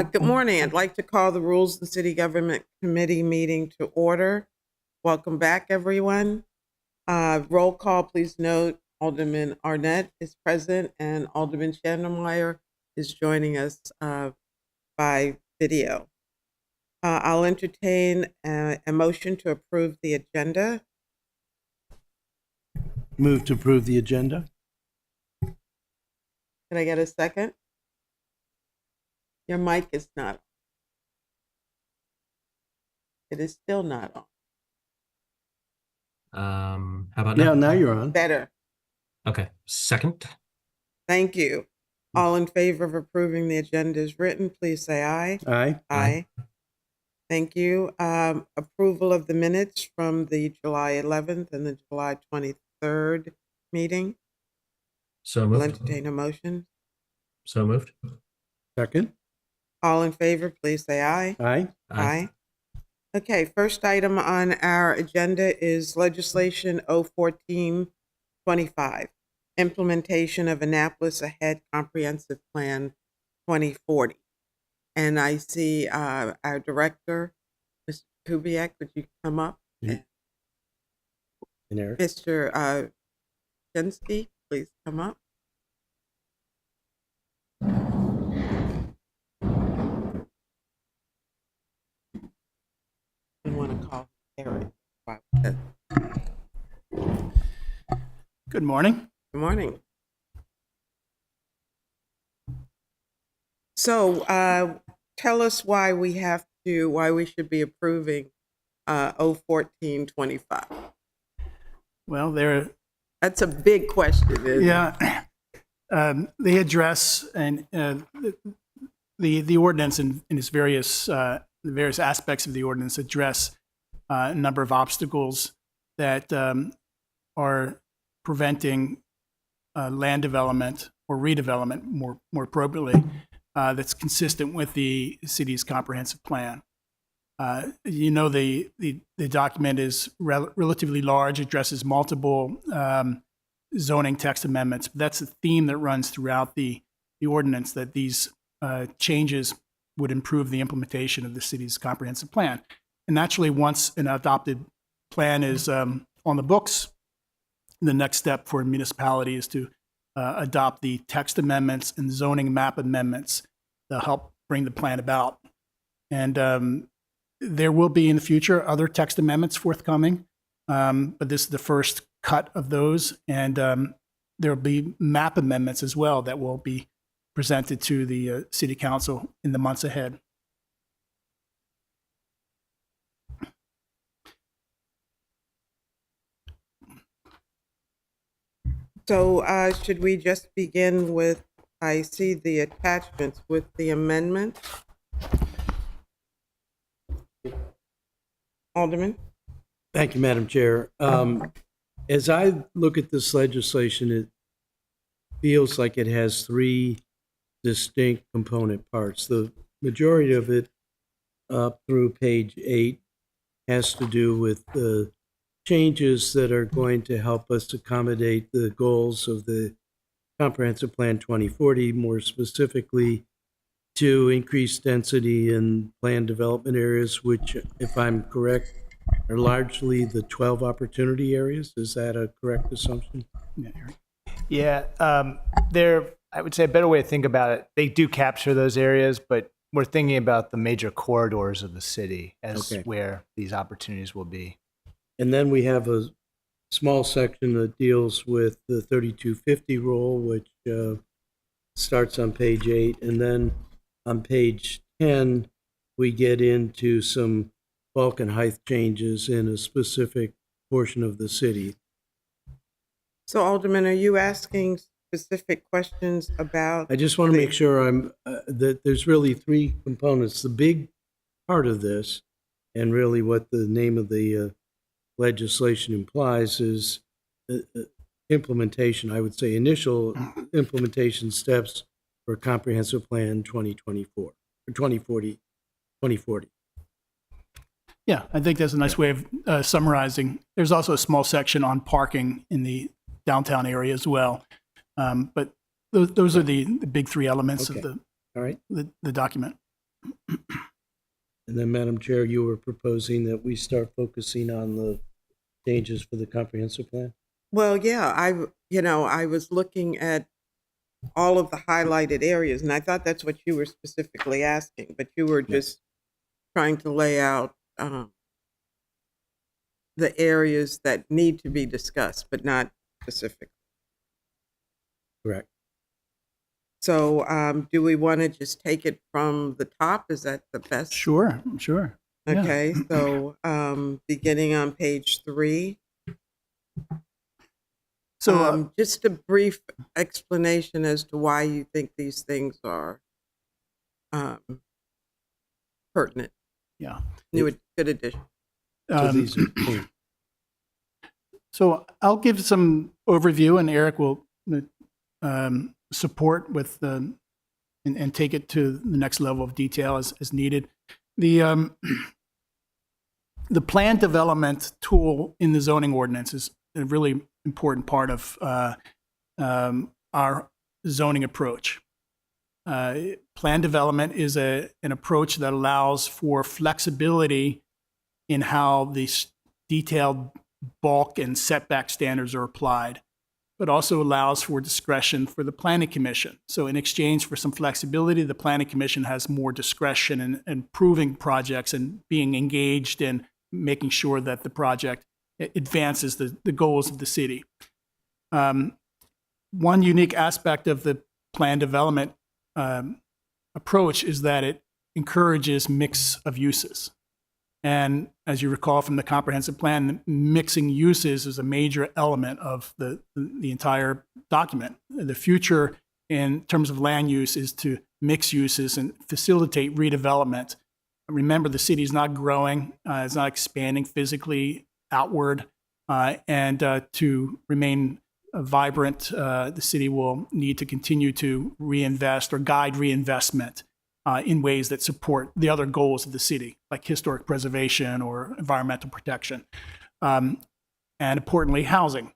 Good morning. I'd like to call the Rules and City Government Committee meeting to order. Welcome back, everyone. Roll call, please note Alderman Arnett is present and Alderman Schneidermeyer is joining us by video. I'll entertain a motion to approve the agenda. Move to approve the agenda. Can I get a second? Your mic is not on. It is still not on. How about now? Now you're on. Better. Okay. Second. Thank you. All in favor of approving the agenda as written, please say aye. Aye. Aye. Thank you. Approval of the minutes from the July 11th and the July 23rd meeting. So I'll moved. entertain a motion. So moved. Second. All in favor, please say aye. Aye. Aye. Okay, first item on our agenda is legislation 01425, implementation of Annapolis Ahead Comprehensive Plan 2040. And I see our director, Mr. Kubiak, would you come up? And Eric. Mr. Jensky, please come up. I want to call Eric. Good morning. Good morning. So tell us why we should be approving 01425. Well, That's a big question, isn't it? they address and the ordinance in its various aspects of the ordinance address a number of obstacles that are preventing land development or redevelopment more appropriately that's consistent with the city's comprehensive plan. The document is relatively large, addresses multiple zoning text amendments. But that's a theme that runs throughout the ordinance, that these changes would improve the implementation of the city's comprehensive plan. And naturally, once an adopted plan is on the books, the next step for a municipality is to adopt the text amendments and zoning map amendments that help bring the plan about. And there will be in the future other text amendments forthcoming, but this is the first cut of those. And there will be map amendments as well that will be presented to the City Council in the months ahead. So should we just begin with, I see the attachments with the amendment? Alderman? Thank you, Madam Chair. As I look at this legislation, it feels like it has three distinct component parts. The majority of it, up through page 8, has to do with the changes that are going to help us accommodate the goals of the Comprehensive Plan 2040, more specifically to increase density in planned development areas, which, if I'm correct, are largely the 12 opportunity areas. Is that a correct assumption? Yeah, I would say a better way to think about it, they do capture those areas, but we're thinking about the major corridors of the city as where these opportunities will be. And then we have a small section that deals with the 3250 rule, which starts on page 8. And then on page 10, we get into some bulk and height changes in a specific portion of the city. So Alderman, are you asking specific questions about? I just want to make sure that there's really three components. The big part of this, and really what the name of the legislation implies, is implementation. I would say initial implementation steps for Comprehensive Plan 2024 or 2040. Yeah, I think that's a nice way of summarizing. There's also a small section on parking in the downtown area as well. But those are the big three elements of the document. And then, Madam Chair, you were proposing that we start focusing on the changes for the comprehensive plan? Well, yeah, I was looking at all of the highlighted areas, and I thought that's what you were specifically asking, but you were just trying to lay out the areas that need to be discussed, but not specific. Correct. So, do we want to just take it from the top? Is that the best? Sure. Yeah. Okay, so beginning on page 3. So, Just a brief explanation as to why you think these things are pertinent. yeah. Good addition. So these are, So I'll give some overview, and Eric will support with and take it to the next level of detail as needed. The plan development tool in the zoning ordinance is a really important part of our zoning approach. Plan development is an approach that allows for flexibility in how the detailed bulk and setback standards are applied, but also allows for discretion for the Planning Commission. So in exchange for some flexibility, the Planning Commission has more discretion in improving projects and being engaged in making sure that the project advances the goals of the city. One unique aspect of the plan development approach is that it encourages mix of uses. And as you recall from the comprehensive plan, mixing uses is a major element of the entire document. The future in terms of land use is to mix uses and facilitate redevelopment. Remember, the city is not growing, it's not expanding physically outward, and to remain vibrant, the city will need to continue to reinvest or guide reinvestment in ways that support the other goals of the city, like historic preservation or environmental protection, and importantly, housing.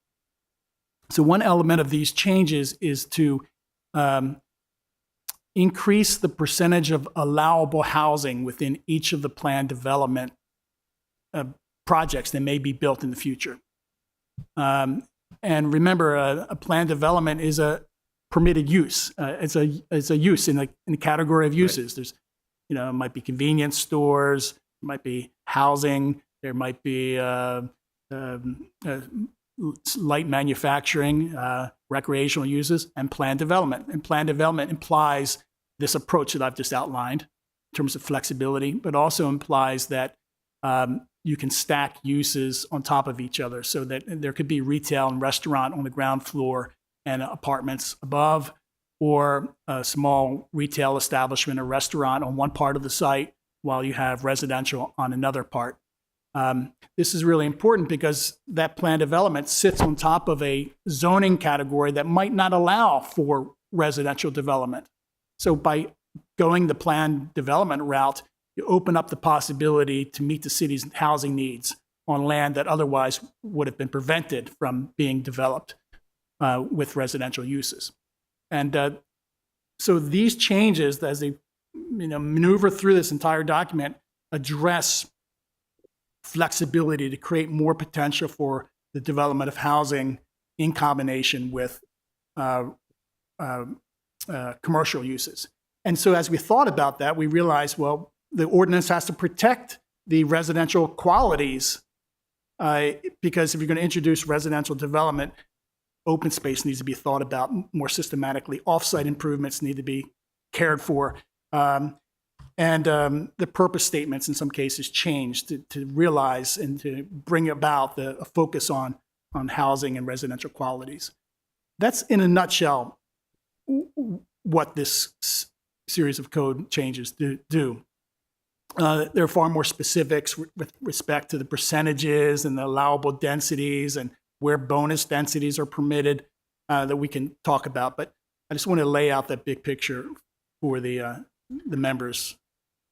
So one element of these changes is to increase the percentage of allowable housing within each of the planned development projects that may be built in the future. And remember, a planned development is a permitted use. It's a use in the category of uses. Right. There's, it might be convenience stores, it might be housing, there might be light manufacturing, recreational uses, and planned development. And planned development implies this approach that I've just outlined in terms of flexibility, but also implies that you can stack uses on top of each other so that there could be retail and restaurant on the ground floor and apartments above, or a small retail establishment or restaurant on one part of the site while you have residential on another part. This is really important because that plan development sits on top of a zoning category that might not allow for residential development. So by going the plan development route, you open up the possibility to meet the city's housing needs on land that otherwise would have been prevented from being developed with residential uses. And so these changes, as they maneuver through this entire document, address flexibility to create more potential for the development of housing in combination with commercial uses. And so as we thought about that, we realized, well, the ordinance has to protect the residential qualities because if you're going to introduce residential development, open space needs to be thought about more systematically. Off-site improvements need to be cared for. And the purpose statements in some cases changed to realize and to bring about a focus on housing and residential qualities. That's in a nutshell what this series of code changes do. There are far more specifics with respect to the percentages and the allowable densities and where bonus densities are permitted that we can talk about. But I just want to lay out that big picture for the members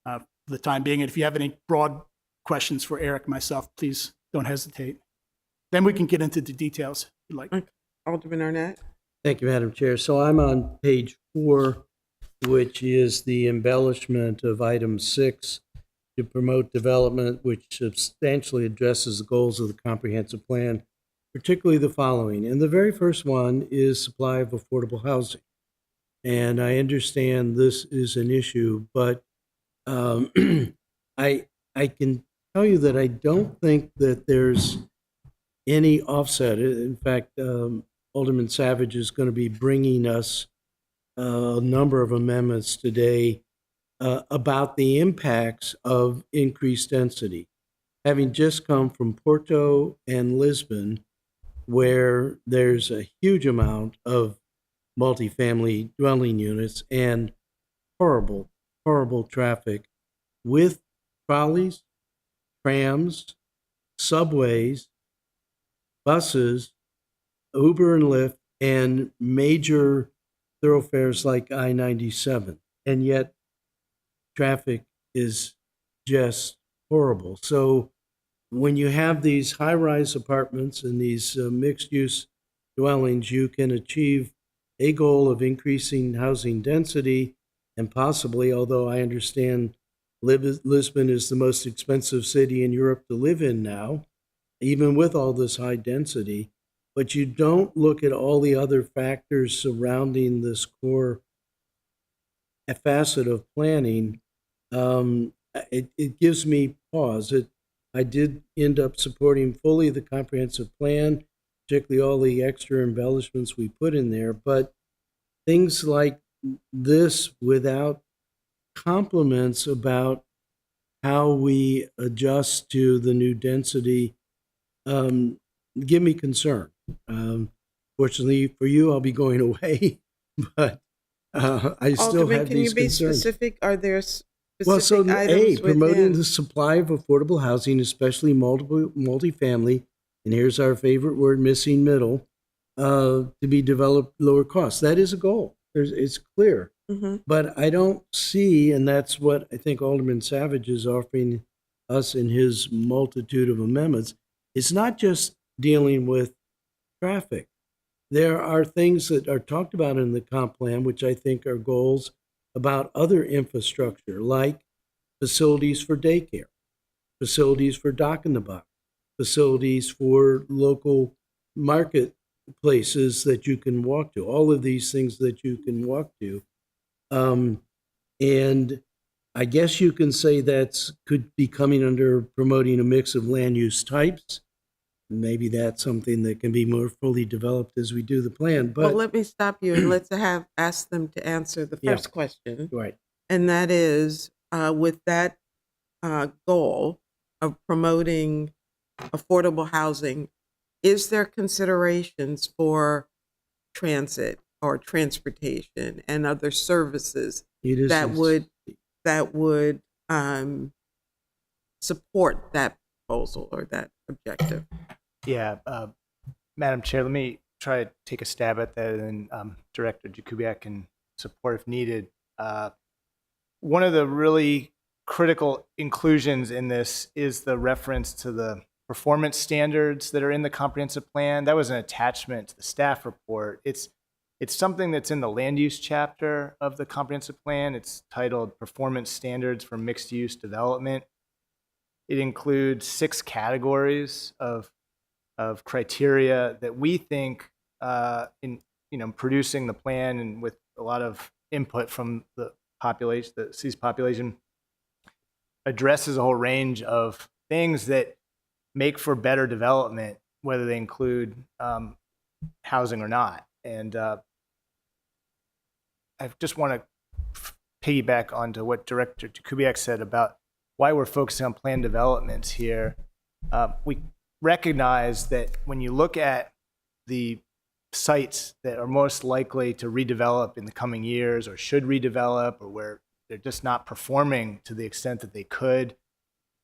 for the time being. And if you have any broad questions for Eric and myself, please don't hesitate. Then we can get into the details if you'd like. Okay. Alderman Arnett. Thank you, Madam Chair. So I'm on page 4, which is the embellishment of item 6 to promote development, which substantially addresses the goals of the comprehensive plan, particularly the following. And the very first one is supply of affordable housing. And I understand this is an issue, but I can tell you that I don't think that there's any offset. In fact, Alderman Savage is going to be bringing us a number of amendments today about the impacts of increased density. Having just come from Porto and Lisbon, where there's a huge amount of multifamily dwelling units and horrible, horrible traffic with trolleys, trams, subways, buses, Uber and Lyft, and major thoroughfares like I-97. And yet traffic is just horrible. So when you have these high-rise apartments and these mixed-use dwellings, you can achieve a goal of increasing housing density and possibly, although I understand Lisbon is the most expensive city in Europe to live in now, even with all this high density, but you don't look at all the other factors surrounding this core facet of planning. It gives me pause. I did end up supporting fully the comprehensive plan, particularly all the extra embellishments we put in there, but things like this without compliments about how we adjust to the new density give me concern. Fortunately for you, I'll be going away, but I still Alderman, have can you these be concerns. specific? Are there specific Well, so items promoting within? the supply of affordable housing, especially multifamily, and here's our favorite word, missing middle, to be developed lower cost. That is a goal. It's clear. Mhm. But I don't see, and that's what I think Alderman Savage is offering us in his multitude of amendments. It's not just dealing with traffic. There are things that are talked about in the comp plan, which I think are goals about other infrastructure, like facilities for daycare, facilities for Dock in the Box, facilities for local marketplaces that you can walk to, all of these things that you can walk to. And I guess you can say that's could be coming under promoting a mix of land use types. Maybe that's something that can be more fully developed as we do the plan. Well, But let me stop you and ask them to answer the Yeah. first question. right, And that is, with that goal of promoting affordable housing, is there considerations for transit or transportation and other services it is that would support that proposal or that objective? Yeah, Madam Chair, let me try to take a stab at that, and Director Jakubiak can support if needed. One of the really critical inclusions in this is the reference to the performance standards that are in the comprehensive plan. That was an attachment to the staff report. It's something that's in the land use chapter of the comprehensive plan. It's titled Performance Standards for Mixed Use Development. It includes 6 categories of criteria that we think in producing the plan and with a lot of input from the population, the city's population, addresses a whole range of things that make for better development, whether they include housing or not. And I just want to piggyback onto what Director Jakubiak said about why we're focusing on planned developments here. We recognize that when you look at the sites that are most likely to redevelop in the coming years or should redevelop, or where they're just not performing to the extent that they could,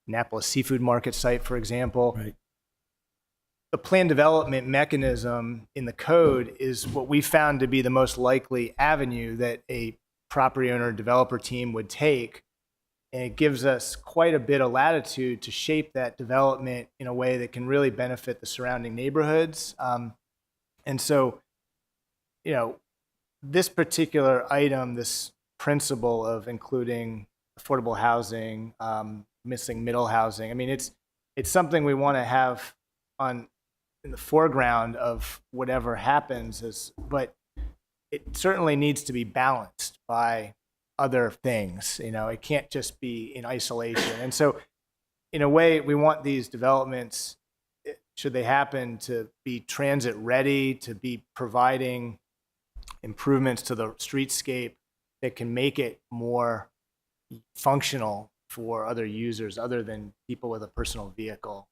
Annapolis Seafood Market site, for example, right. the planned development mechanism in the code is what we found to be the most likely avenue that a property owner developer team would take. And it gives us quite a bit of latitude to shape that development in a way that can really benefit the surrounding neighborhoods. And so, this particular item, this principle of including affordable housing, missing middle housing. I mean, it's something we want to have on in the foreground of whatever happens, but it certainly needs to be balanced by other things. You know, it can't just be in isolation. And so, in a way, we want these developments, should they happen, to be transit ready, to be providing improvements to the streetscape that can make it more functional for other users other than people with a personal vehicle.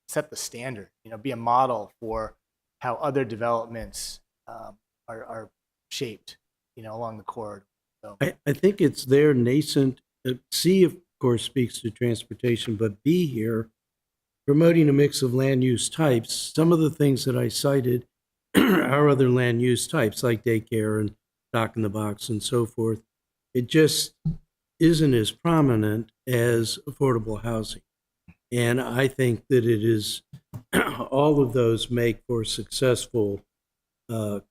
Set the standard, you know, be a model for how other developments are shaped, you know, along the corridor. So. I think it's their nascent. C, of course, speaks to transportation, but B here, promoting a mix of land use types. Some of the things that I cited are other land use types, like daycare and Dock in the Box and so forth. It just isn't as prominent as affordable housing. And I think that it is, all of those make for successful,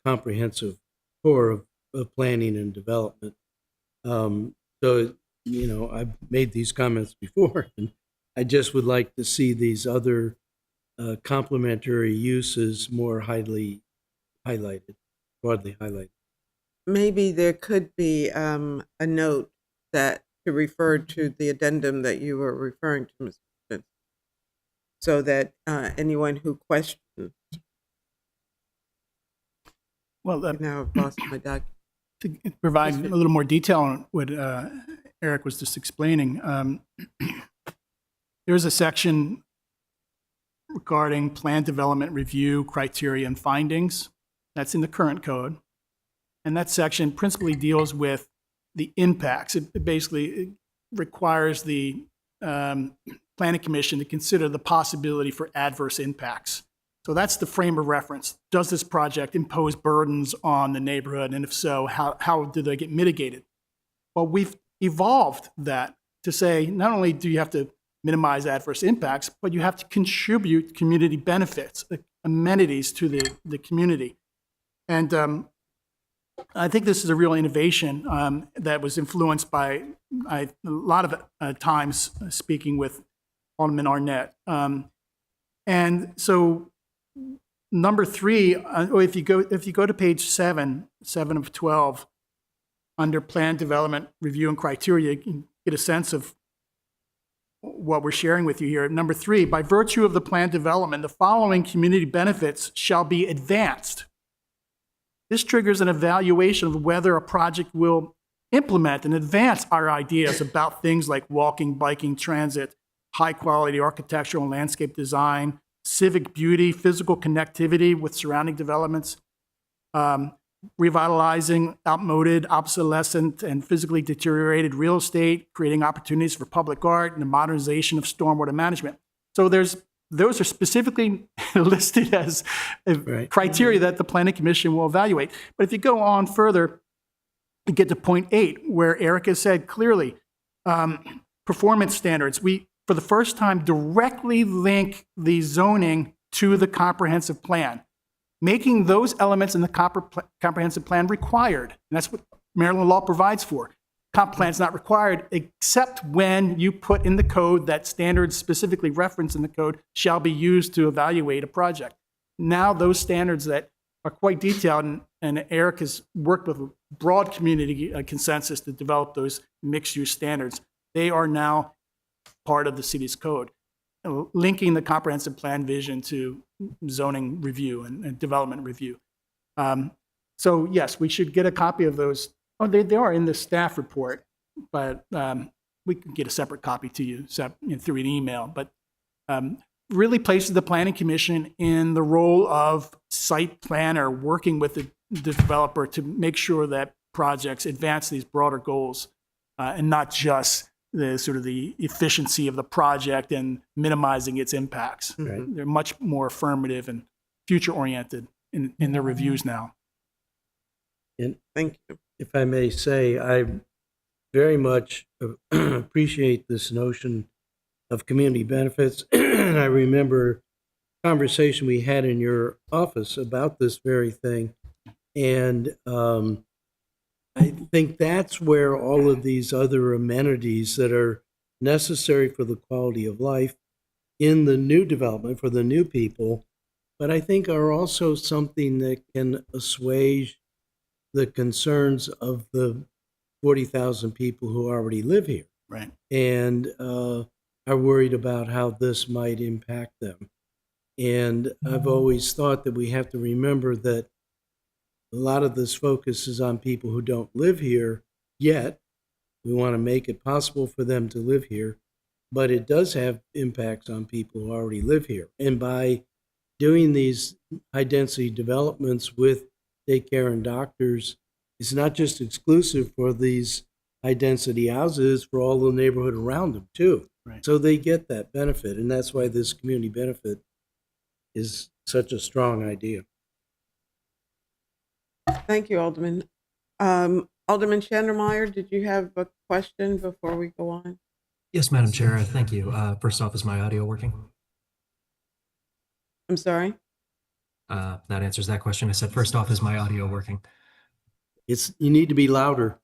comprehensive core of planning and development. So, you know, I've made these comments before, and I just would like to see these other complementary uses more highly highlighted, broadly highlighted. Maybe there could be a note that to refer to the addendum that you were referring to, Mr. Spence, so that anyone who questions, Well, now I've lost my document. to provide a little more detail on what Eric was just explaining, there's a section regarding plan development review criteria and findings. That's in the current code. And that section principally deals with the impacts. It basically requires the planning commission to consider the possibility for adverse impacts. So that's the frame of reference. Does this project impose burdens on the neighborhood? And if so, how do they get mitigated? Well, we've evolved that to say not only do you have to minimize adverse impacts, but you have to contribute community benefits, amenities to the community. And I think this is a real innovation that was influenced by a lot of times speaking with Alderman Arnett. And so number 3, if you go to page 7 of 12, under plan development review and criteria, you can get a sense of what we're sharing with you here. Number 3, by virtue of the plan development, the following community benefits shall be advanced. This triggers an evaluation of whether a project will implement and advance our ideas about things like walking, biking, transit, high-quality architectural and landscape design, civic beauty, physical connectivity with surrounding developments, revitalizing outmoded, obsolescent, and physically deteriorated real estate, creating opportunities for public art, and the modernization of stormwater management. So those are specifically listed as criteria that the Planning Commission will evaluate. But if you go on further, you get to point 8, where Erica said clearly, performance standards. We, for the first time, directly link the zoning to the comprehensive plan, making those elements in the comprehensive plan required. And that's what Maryland law provides for. Comp plan is not required except when you put in the code that standards specifically referenced in the code shall be used to evaluate a project. Now those standards that are quite detailed, and Eric has worked with broad community consensus to develop those mixed-use standards, they are now part of the city's code, linking the comprehensive plan vision to zoning review and development review. So yes, we should get a copy of those. Oh, they are in the staff report, but we can get a separate copy to you through an email. But really places the Planning Commission in the role of site planner, working with the developer to make sure that projects advance these broader goals and not just the sort of the efficiency of the project and minimizing its impacts. Right. They're much more affirmative and future-oriented in their reviews now. And Thank you. if I may say, I very much appreciate this notion of community benefits. And I remember a conversation we had in your office about this very thing. And I think that's where all of these other amenities that are necessary for the quality of life in the new development for the new people, but I think are also something that can assuage the concerns of the 40,000 people who already live here Right. and are worried about how this might impact them. And I've always thought that we have to remember that a lot of this focus is on people who don't live here yet. We want to make it possible for them to live here, but it does have impacts on people who already live here. And by doing these high density developments with daycare and doctors, it's not just exclusive for these high density houses, for all the neighborhood around them too. Right. So they get that benefit, and that's why this community benefit is such a strong idea. Thank you, Alderman. Alderman Schneidermeyer, did you have a question before we go on? Yes, Madam Chair. Thank you. First off, is my audio working? I'm sorry? That answers that question. I said, first off, is my audio working? You need to be louder.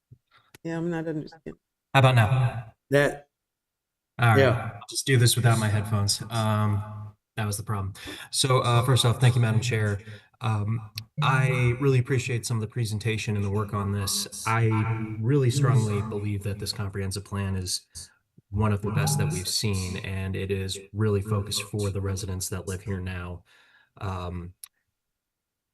Yeah, I'm not understanding. How about now? That All right. Yeah. I'll just do this without my headphones. That was the problem. So first off, thank you, Madam Chair. I really appreciate some of the presentation and the work on this. I really strongly believe that this comprehensive plan is one of the best that we've seen, and it is really focused for the residents that live here now.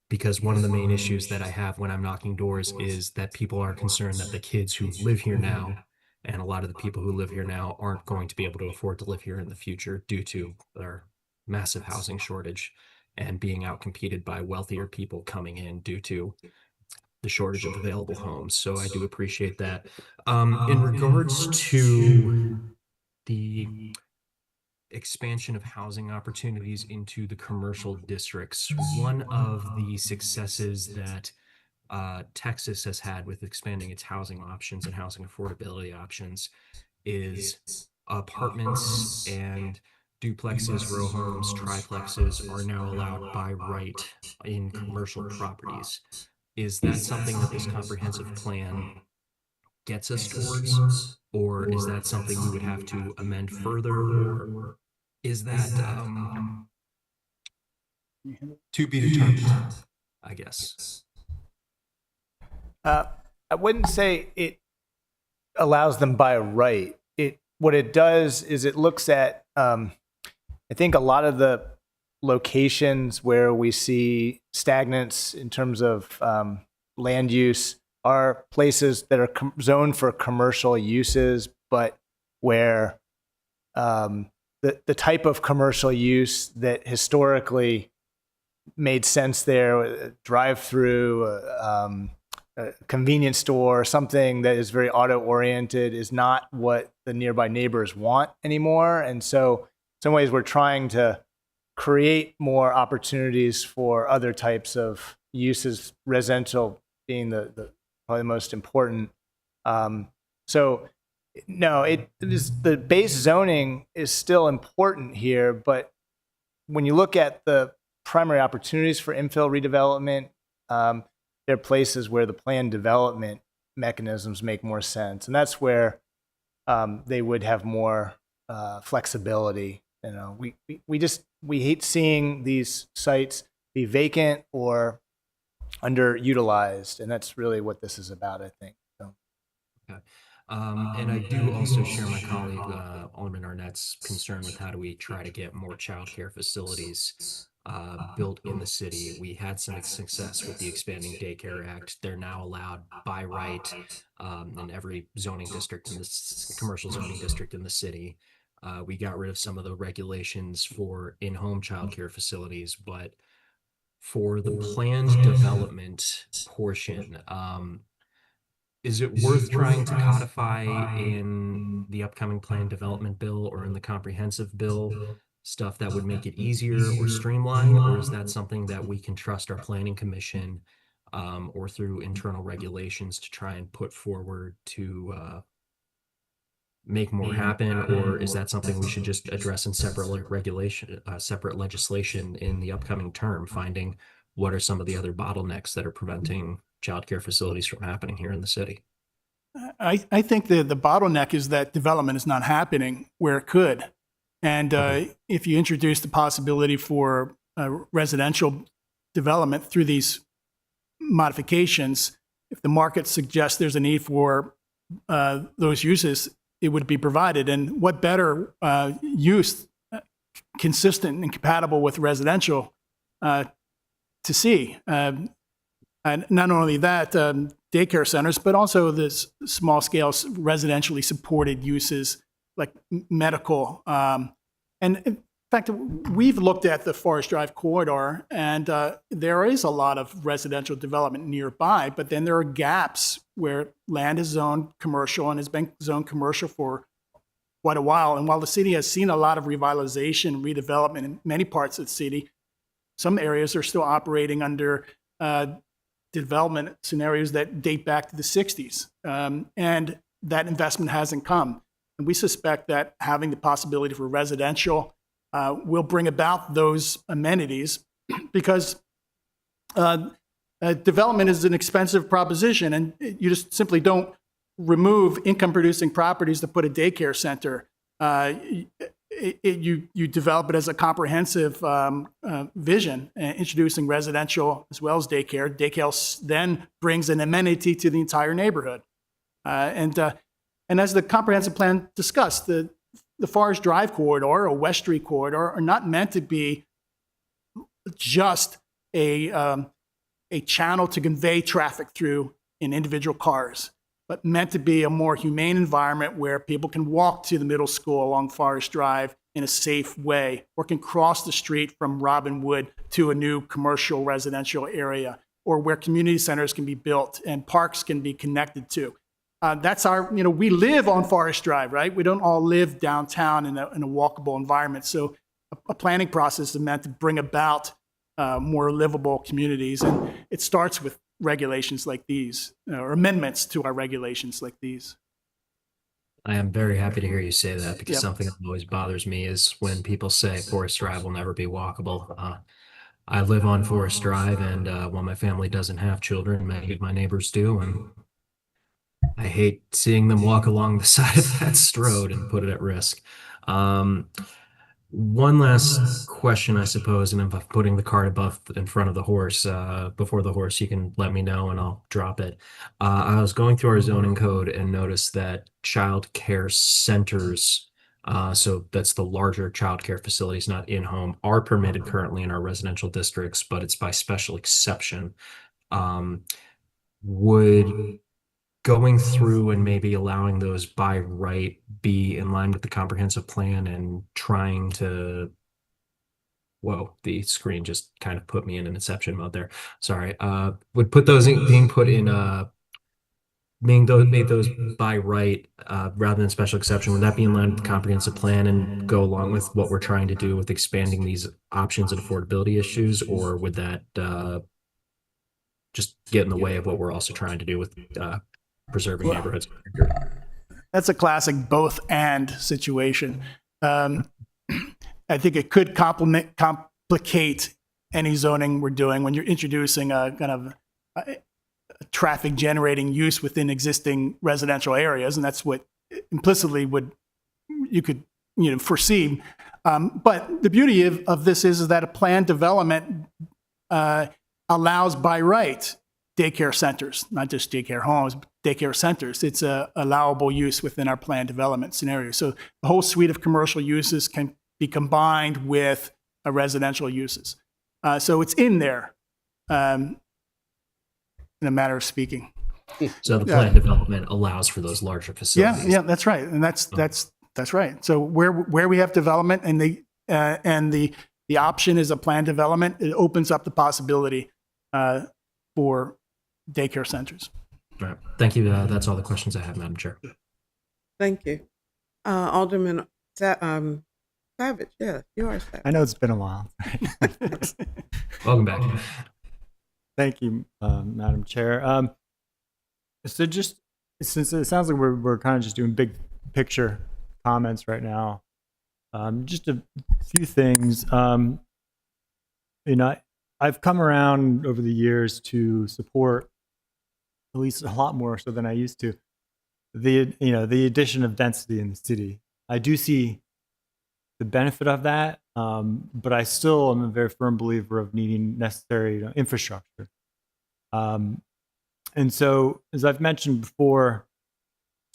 Because one of the main issues that I have when I'm knocking doors is that people are concerned that the kids who live here now, and a lot of the people who live here now, aren't going to be able to afford to live here in the future due to their massive housing shortage and being outcompeted by wealthier people coming in due to the shortage of available homes. So I do appreciate that. In regards to the expansion of housing opportunities into the commercial districts, one of the successes that Texas has had with expanding its housing options and housing affordability options is apartments and duplexes, row homes, triplexes are now allowed by right in commercial properties. Is that something that this comprehensive plan gets us towards, or is that something we would have to amend further, or is that to be determined, I guess? I wouldn't say it allows them by right. What it does is it looks at, I think a lot of the locations where we see stagnance in terms of land use are places that are zoned for commercial uses, but where the type of commercial use that historically made sense there, drive-through, a convenience store, something that is very auto-oriented, is not what the nearby neighbors want anymore. And so in some ways we're trying to create more opportunities for other types of uses, residential being the probably the most important. So no, it is, the base zoning is still important here, but when you look at the primary opportunities for infill redevelopment, there are places where the planned development mechanisms make more sense, and that's where they would have more flexibility. You know, we hate seeing these sites be vacant or underutilized, and that's really what this is about, I think. So. Okay. And I do also share my colleague Alderman Arnett's concern with how do we try to get more childcare facilities built in the city. We had some success with the Expanding Daycare Act. They're now allowed by right in every zoning district, in the commercial zoning district in the city. We got rid of some of the regulations for in-home childcare facilities, but for the planned development portion, is it worth trying to codify in the upcoming planned development bill or in the comprehensive bill stuff that would make it easier or streamline, or is that something that we can trust our planning commission or through internal regulations to try and put forward to make more happen, or is that something we should just address in separate legislation in the upcoming term, finding what are some of the other bottlenecks that are preventing childcare facilities from happening here in the city. I think the bottleneck is that development is not happening where it could. And if you introduce the possibility for residential development through these modifications, if the market suggests there's a need for those uses, it would be provided. And what better use consistent and compatible with residential to see? And not only that, daycare centers, but also this small scale residentially supported uses like medical. And in fact, we've looked at the Forest Drive corridor, and there is a lot of residential development nearby, but then there are gaps where land is zoned commercial and has been zoned commercial for quite a while. And while the city has seen a lot of revitalization, redevelopment in many parts of the city, some areas are still operating under development scenarios that date back to the 60s. And that investment hasn't come. And we suspect that having the possibility for residential will bring about those amenities because development is an expensive proposition, and you just simply don't remove income-producing properties to put a daycare center. You develop it as a comprehensive vision, introducing residential as well as daycare. Daycare then brings an amenity to the entire neighborhood. And as the comprehensive plan discussed, the Forest Drive corridor or West Street corridor are not meant to be just a channel to convey traffic through in individual cars, but meant to be a more humane environment where people can walk to the middle school along Forest Drive in a safe way, or can cross the street from Robinwood to a new commercial residential area, or where community centers can be built and parks can be connected to. That's our, we live on Forest Drive, right? We don't all live downtown in a walkable environment. So a planning process is meant to bring about more livable communities. And it starts with regulations like these, or amendments to our regulations like these. I am very happy to hear you say that because Yep. something that always bothers me is when people say Forest Drive will never be walkable. I live on Forest Drive, and while my family doesn't have children, many of my neighbors do, and I hate seeing them walk along the side of that road and put it at risk. One last question, I suppose, and if I'm putting the cart in front of the horse, before the horse, you can let me know and I'll drop it. I was going through our zoning code and noticed that child care centers, so that's the larger child care facilities, not in-home, are permitted currently in our residential districts, but it's by special exception. Would going through and maybe allowing those by right be in line with the comprehensive plan and trying to, whoa, the screen just kind of put me in an inception mode there. Sorry. Would put those being put in, made those by right rather than special exception, would that be in line with the comprehensive plan and go along with what we're trying to do with expanding these options and affordability issues, or would that just get in the way of what we're also trying to do with preserving neighborhoods? That's a classic both and situation. I think it could complicate any zoning we're doing when you're introducing a kind of traffic generating use within existing residential areas, and that's what implicitly you could foresee. But the beauty of this is that a planned development allows by right daycare centers, not just daycare homes, daycare centers. It's a allowable use within our planned development scenario. So the whole suite of commercial uses can be combined with residential uses. So it's in there, in a matter of speaking. So the planned development allows for those larger facilities. Yeah, that's right, and that's right. So where we have development and the option is a planned development, it opens up the possibility for daycare centers. All right. Thank you. That's all the questions I have, Madam Chair. Thank you. Alderman Savage, yeah, you are Savage. I know it's been a while. Welcome back. Thank you, Madam Chair. So just since it sounds like we're kind of just doing big picture comments right now, just a few things. I've come around over the years to support at least a lot more so than I used to, the addition of density in the city. I do see the benefit of that, but I still am a very firm believer of needing necessary infrastructure. And so, as I've mentioned before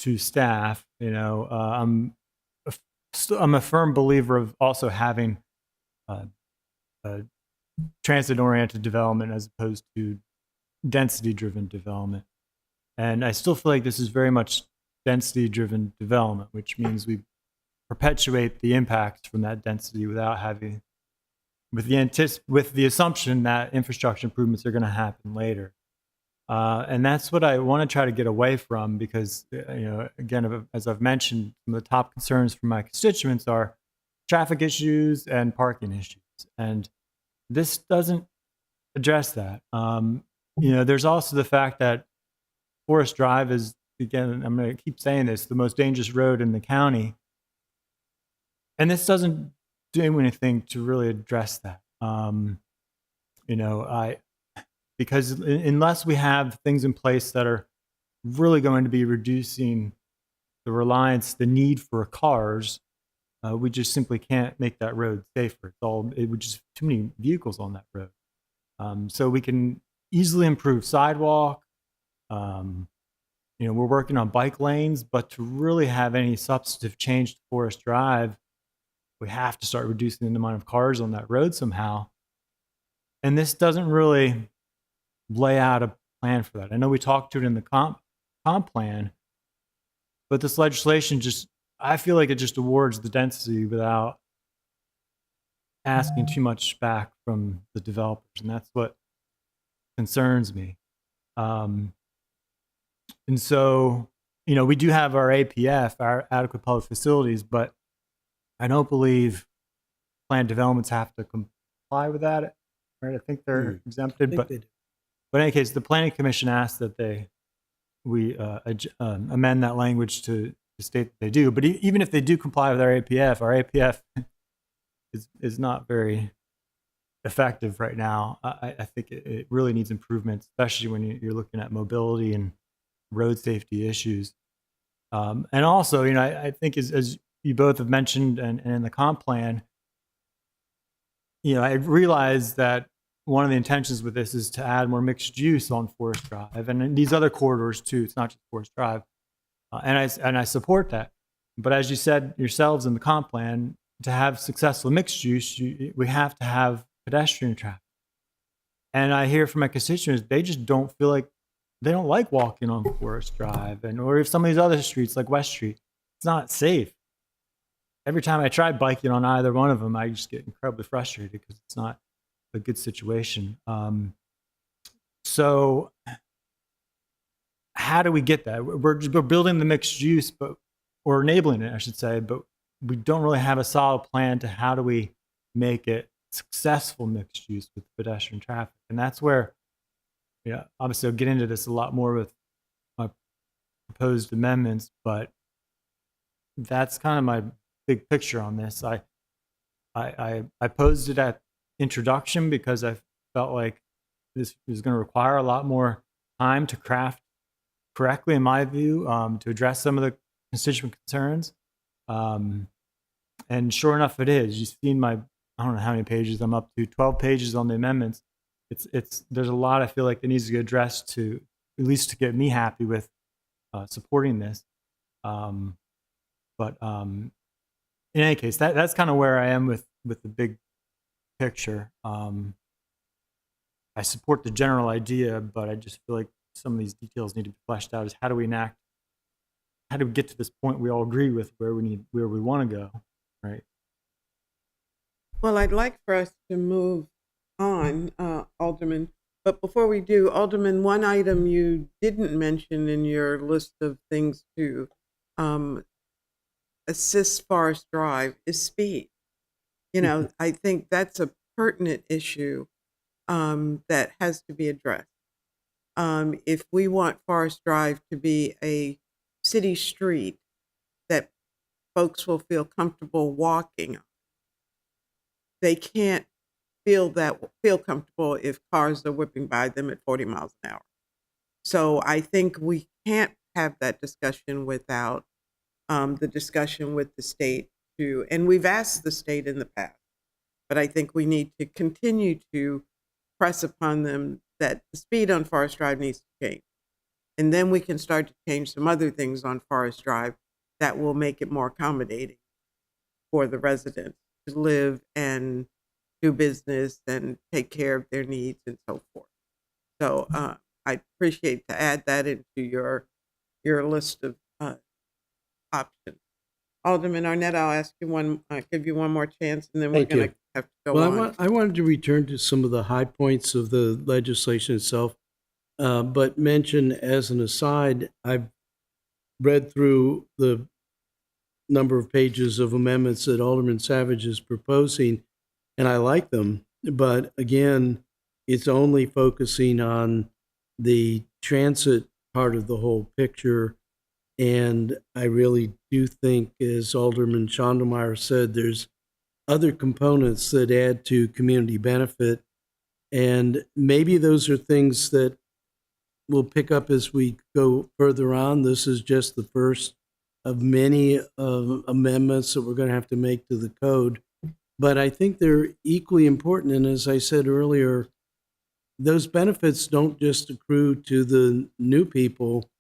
to staff, I'm a firm believer of also having transit-oriented development as opposed to density-driven development. And I still feel like this is very much density-driven development, which means we perpetuate the impacts from that density without having, with the assumption that infrastructure improvements are going to happen later. And that's what I want to try to get away from because, again, as I've mentioned, some of the top concerns from my constituents are traffic issues and parking issues. And this doesn't address that. There's also the fact that Forest Drive is, again, I'm going to keep saying this, the most dangerous road in the county. And this doesn't do anything to really address that. Because unless we have things in place that are really going to be reducing the need for cars, we just simply can't make that road safer. It would just too many vehicles on that road. So we can easily improve sidewalk. We're working on bike lanes, but to really have any substantive change to Forest Drive, we have to start reducing the amount of cars on that road somehow. And this doesn't really lay out a plan for that. I know we talked to it in the comp plan, but this legislation I feel like it just awards the density without asking too much back from the developers. And that's what concerns me. And so, we do have our APF, our adequate public facilities, but I don't believe planned developments have to comply with that. Right? I think they're exempted, but in any case, the Planning Commission asked that we amend that language to state that they do. But even if they do comply with our APF is not very effective right now. I think it really needs improvement, especially when you're looking at mobility and road safety issues. And also, I think as you both have mentioned and in the comp plan, I realize that one of the intentions with this is to add more mixed use on Forest Drive and in these other corridors too. It's not just Forest Drive. And I support that. But as you said yourselves in the comp plan, to have successful mixed use, we have to have pedestrian traffic. And I hear from my constituents, they just don't feel like, they don't like walking on Forest Drive or if some of these other streets like West Street, it's not safe. Every time I try biking on either one of them, I just get incredibly frustrated because it's not a good situation. So how do we get that? We're building the mixed use, or enabling it, I should say, but we don't really have a solid plan to how do we make it successful mixed use with pedestrian traffic. And that's where, obviously I'll get into this a lot more with my proposed amendments, but that's kind of my big picture on this. I posed it at introduction because I felt like this was going to require a lot more time to craft correctly, in my view, to address some of the constituent concerns. And sure enough, it is. You've seen I don't know how many pages I'm up to, 12 pages on the amendments. There's a lot I feel like that needs to get addressed to, at least to get me happy with supporting this. But in any case, that's kind of where I am with the big picture. I support the general idea, but I just feel like some of these details need to be fleshed out. Is how do we get to this point we all agree with where we want to go, right? Well, I'd like for us to move on, Alderman. But before we do, Alderman, one item you didn't mention in your list of things to assist Forest Drive is speed. I think that's a pertinent issue that has to be addressed. If we want Forest Drive to be a city street that folks will feel comfortable walking on, they can't feel comfortable if cars are whipping by them at 40 miles an hour. So I think we can't have that discussion without the discussion with the state too. And we've asked the state in the past, but I think we need to continue to press upon them that the speed on Forest Drive needs to change. And then we can start to change some other things on Forest Drive that will make it more accommodating for the residents to live and do business and take care of their needs and so forth. So I appreciate to add that into your list of options. Alderman Arnett, I'll ask you give you one more chance, and then we're Thank going you. to have to go Well, on. I wanted to return to some of the high points of the legislation itself, but mention as an aside, I've read through the number of pages of amendments that Alderman Savage is proposing, and I like them. But again, it's only focusing on the transit part of the whole picture. And I really do think, as Alderman Schondelmeyer said, there's other components that add to community benefit. And maybe those are things that we'll pick up as we go further on. This is just the first of many amendments that we're going to have to make to the code. But I think they're equally important. And as I said earlier, those benefits don't just accrue to the new people.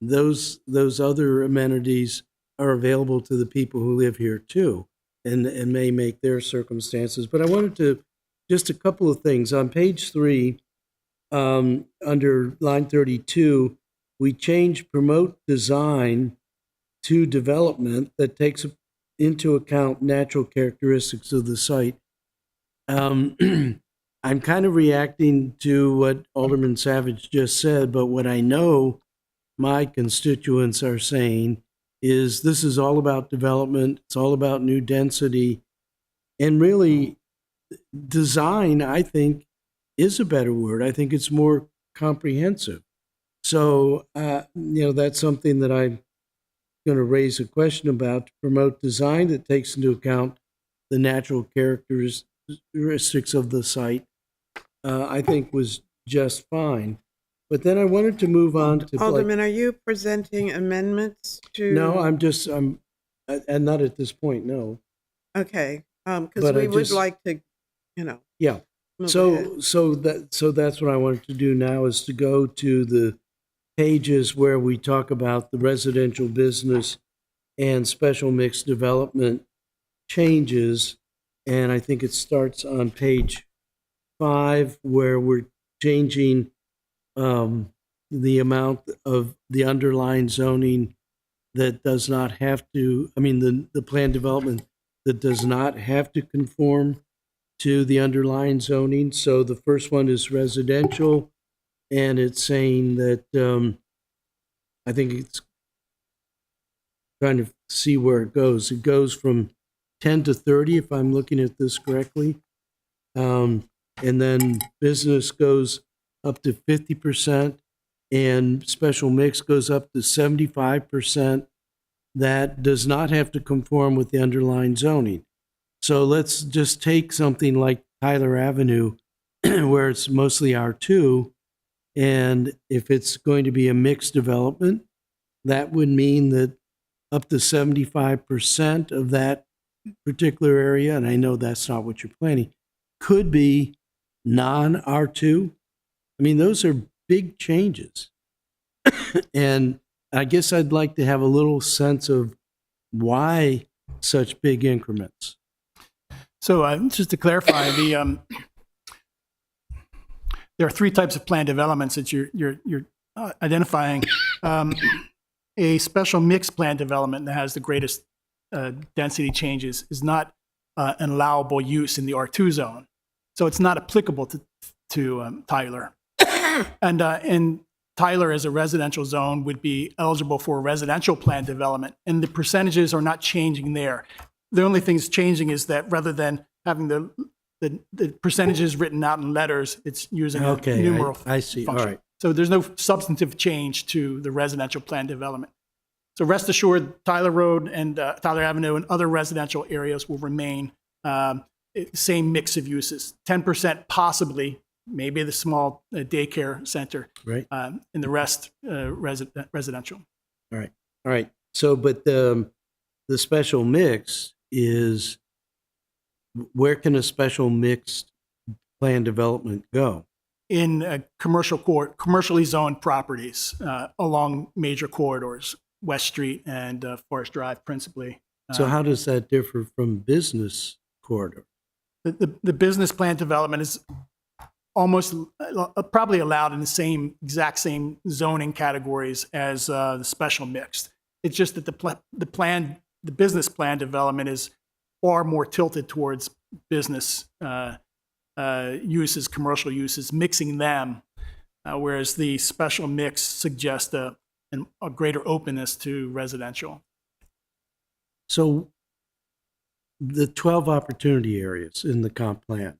Those other amenities are available to the people who live here too, and may make their circumstances. But I wanted to, just a couple of things. On page 3, under line 32, we change promote design to development that takes into account natural characteristics of the site. I'm kind of reacting to what Alderman Savage just said, but what I know my constituents are saying is this is all about development. It's all about new density. And really, design, I think, is a better word. I think it's more comprehensive. So, that's something that I'm going to raise a question about, to promote design that takes into account the natural characteristics of the site. I think was just fine. But then I wanted to move on to Alderman, are you presenting amendments to? No, I'm and not at this point, no. Okay, because But we I would just- like to, Yeah. move ahead. So that's what I wanted to do now, is to go to the pages where we talk about the residential business and special mixed development changes. And I think it starts on page 5, where we're changing the amount of the underlying zoning that does not have to, the plan development that does not have to conform to the underlying zoning. So the first one is residential, and it's saying that, I think it's trying to see where it goes. It goes from 10 to 30, if I'm looking at this correctly. And then business goes up to 50%, and special mix goes up to 75%. That does not have to conform with the underlying zoning. So let's just take something like Tyler Avenue, where it's mostly R2, and if it's going to be a mixed development, that would mean that up to 75% of that particular area, and I know that's not what you're planning, could be non-R2. Those are big changes. And I guess I'd like to have a little sense of why such big increments. So just to clarify, there are 3 types of plan developments that you're identifying. A special mixed plan development that has the greatest density changes is not an allowable use in the R2 zone. So it's not applicable to Tyler. And Tyler, as a residential zone, would be eligible for a residential plan development, and the percentages are not changing there. The only thing that's changing is that rather than having the percentages written out in letters, it's using a numeral I see. function. All right. So there's no substantive change to the residential plan development. So rest assured, Tyler Road and Tyler Avenue and other residential areas will remain same mix of uses. 10% possibly maybe the small daycare center, Right. and the rest residential. All right. All right. So, but the special mix is, where can a special mixed plan development go? In commercially zoned properties along major corridors, West Street and Forest Drive principally. So how does that differ from business corridor? The business plan development is almost probably allowed in the exact same zoning categories as the special mixed. It's just that the business plan development is far more tilted towards business uses, commercial uses, mixing them, whereas the special mix suggests a greater openness to residential. So the 12 opportunity areas in the comp plan,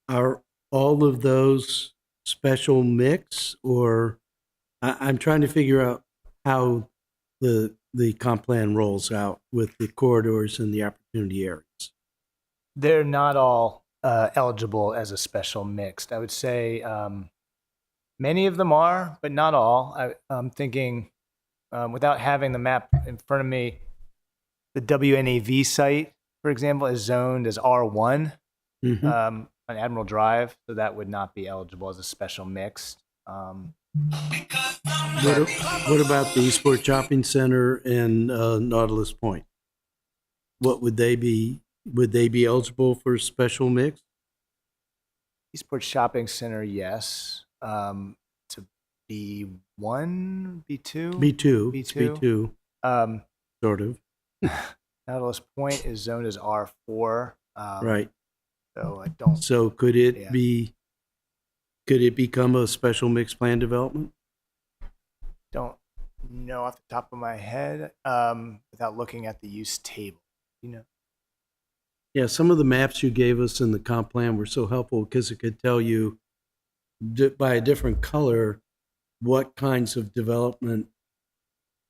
are all of those special mix, or I'm trying to figure out how the comp plan rolls out with the corridors and the opportunity areas. They're not all eligible as a special mixed. I would say many of them are, but not all. I'm thinking, without having the map in front of me, the WNAV site, for example, is zoned as R1 on Admiral Drive, so that would not be eligible as a special mixed. What about the Eastport Shopping Center and Nautilus Point? What would they be? Would they be eligible for a special mix? Eastport Shopping Center, yes. To B1, B2? B2, sort of. Nautilus Point is zoned as R4. Right. So I don't. So could it Yeah. be? Could it become a special mixed plan development? Don't know off the top of my head without looking at the use table. You know. Yeah, some of the maps you gave us in the comp plan were so helpful because it could tell you by a different color what kinds of development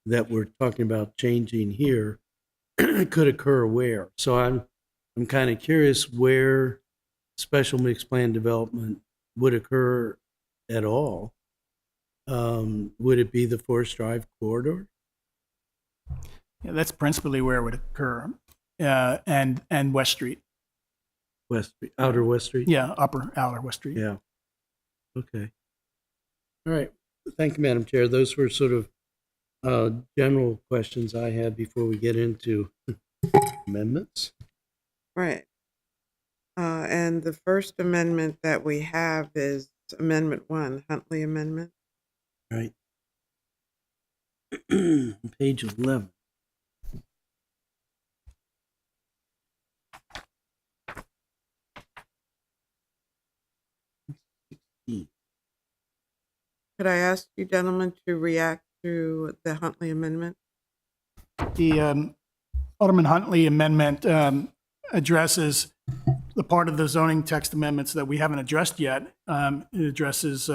that we're talking about changing here could occur where. So I'm kind of curious where special mixed plan development would occur at all. Would it be the Forest Drive corridor? Yeah, that's principally where it would occur, and West Street. West Street, outer West Street? Yeah, outer West Street. Yeah. Okay. All right. Thank you, Madam Chair. Those were sort of general questions I had before we get into amendments. Right. And the first amendment that we have is Amendment 1, Huntley Amendment. Right. Page 11. Could I ask you gentlemen to react to the Huntley Amendment? The Alderman Huntley amendment addresses the part of the zoning text amendments that we haven't addressed yet. It addresses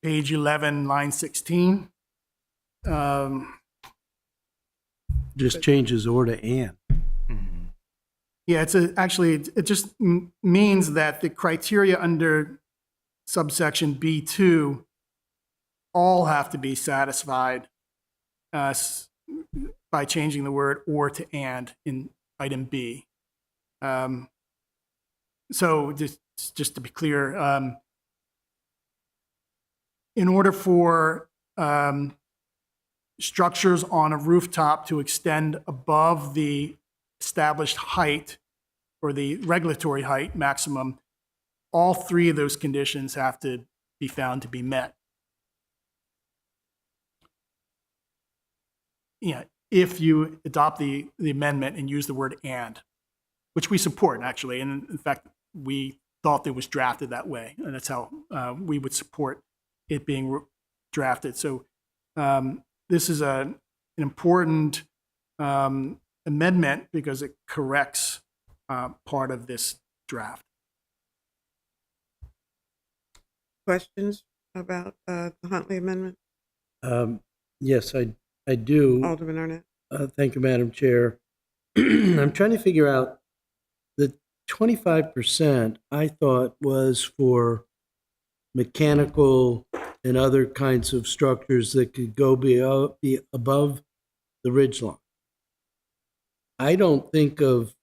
page 11, line 16. Just changes or to and. Yeah, it just means that the criteria under subsection B2 all have to be satisfied by changing the word or to and in item B. So just to be clear, in order for structures on a rooftop to extend above the established height or the regulatory height maximum, all three of those conditions have to be found to be met. Yeah, if you adopt the amendment and use the word and, which we support actually, and in fact, we thought it was drafted that way, and that's how we would support it being drafted. So this is an important amendment because it corrects part of this draft. Questions about the Huntley Amendment? Yes, I do. Alderman Arnett? Thank you, Madam Chair. I'm trying to figure out 25% I thought was for mechanical and other kinds of structures that could be above the ridge line. I don't think of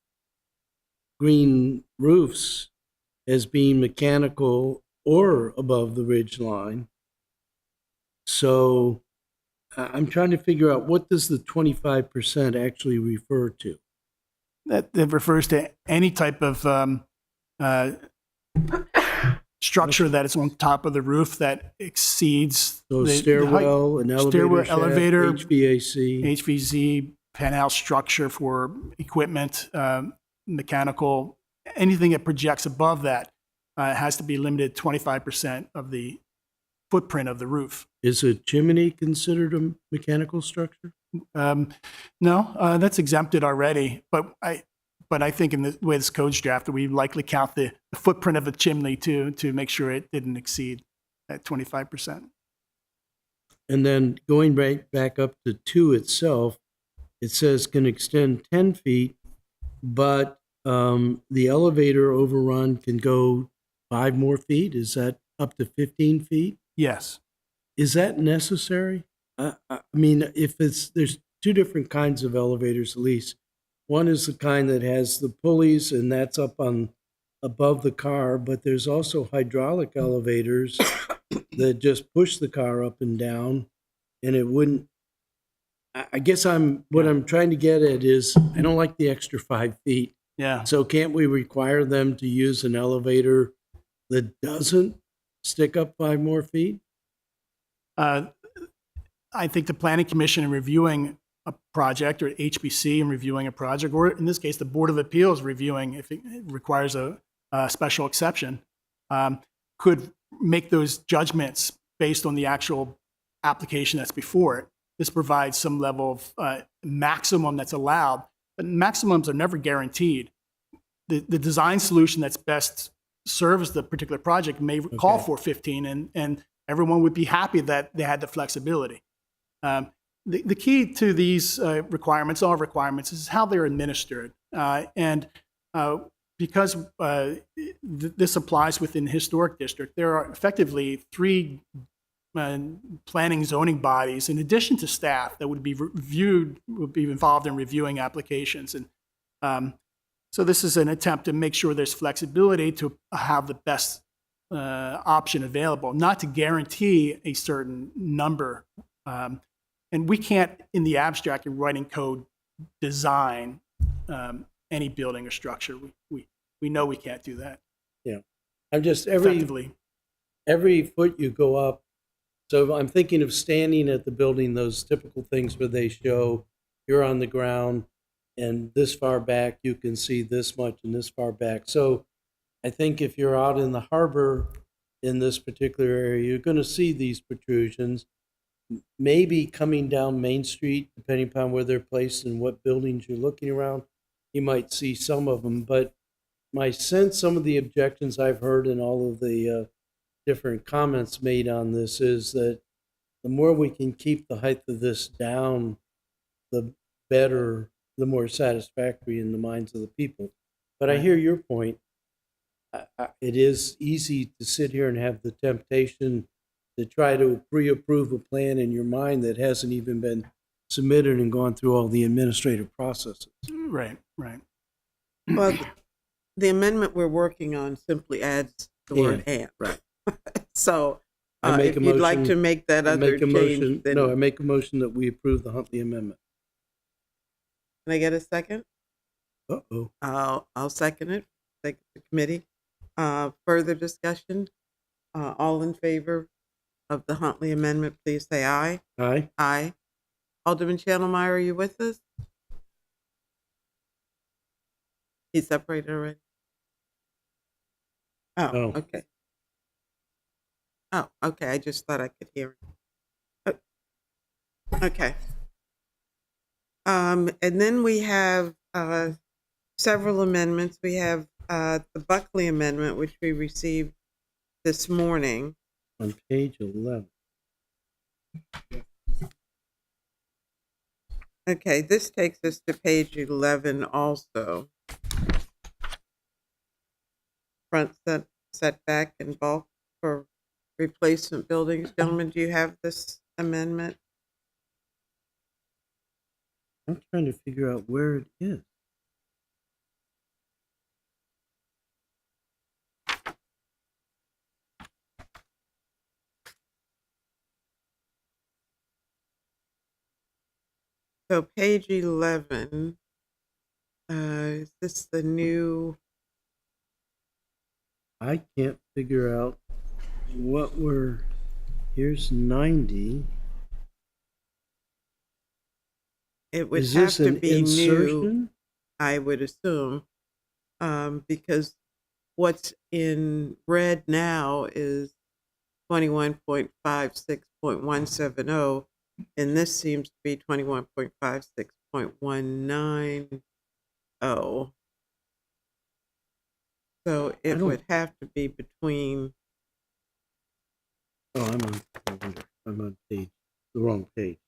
green roofs as being mechanical or above the ridge line. So I'm trying to figure out, what does the 25% actually refer to? That refers to any type of structure that is on top of the roof that exceeds So the stairwell, an elevator, stairwell, shaft, elevator, HVAC. HVZ, penthouse structure for equipment, mechanical, anything that projects above that has to be limited 25% of the footprint of the roof. Is a chimney considered a mechanical structure? No, that's exempted already. But I think in the way this code's drafted, we likely count the footprint of a chimney to make sure it didn't exceed that 25%. And then going right back up to 2 itself, it says can extend 10 feet, but the elevator overrun can go 5 more feet. Is that up to 15 feet? Yes. Is that necessary? I mean, there's 2 different kinds of elevators at least. One is the kind that has the pulleys, and that's up on above the car, but there's also hydraulic elevators that just push the car up and down, and it wouldn't. I guess what I'm trying to get at is I don't like the extra 5 feet. Yeah. So can't we require them to use an elevator that doesn't stick up 5 more feet? I think the Planning Commission in reviewing a project, or HBC in reviewing a project, or in this case, the Board of Appeals reviewing if it requires a special exception, could make those judgments based on the actual application that's before it. This provides some level of maximum that's allowed, but maximums are never guaranteed. The design solution that's best serves the particular project may call for 15, and everyone would be happy that they had the flexibility. The key to these requirements, all requirements, is how they're administered. Because this applies within the historic district, there are effectively 3 planning zoning bodies, in addition to staff, that would be involved in reviewing applications. And so this is an attempt to make sure there's flexibility to have the best option available, not to guarantee a certain number. And we can't, in the abstract, in writing code, design any building or structure. We know we can't do that. Yeah. I'm just, Effectively. every foot you go up. So I'm thinking of standing at the building, those typical things where they show you're on the ground and this far back, you can see this much and this far back. So I think if you're out in the harbor in this particular area, you're going to see these protrusions. Maybe coming down Main Street, depending upon where they're placed and what buildings you're looking around, you might see some of them. But my sense, some of the objections I've heard in all of the different comments made on this is that the more we can keep the height of this down, the better, the more satisfactory in the minds of the people. But I hear your point. It is easy to sit here and have the temptation to try to pre-approve a plan in your mind that hasn't even been submitted and gone through all the administrative processes. Right. Well, the amendment we're working on simply adds the word "and." Right. So I make if a you'd like motion- to make that I other make a change, motion. then No, I make a motion that we approve the Huntley Amendment. can I get a second? Uh-oh. I'll second it. Thank the committee. Further discussion? All in favor of the Huntley Amendment, please say aye. Aye. Aye. Alderman Channelmeyer, are you with us? He's separated already. Oh. Okay. Oh, okay. I just thought I could hear him. Okay. And then we have several amendments. We have the Buckley Amendment, which we received this morning. On page 11. Okay, this takes us to page 11 also. front setback and bulk for replacement buildings. Gentlemen, do you have this amendment? I'm trying to figure out where it is. So page 11, is this the new, I can't figure out what we're, here's 90. it would Is have this to an be new, insertion? I would assume, because what's in red now is 21.56.170, and this seems to be 21.56.190. So it don't- would have to be between, Oh, I'm on page, the wrong page.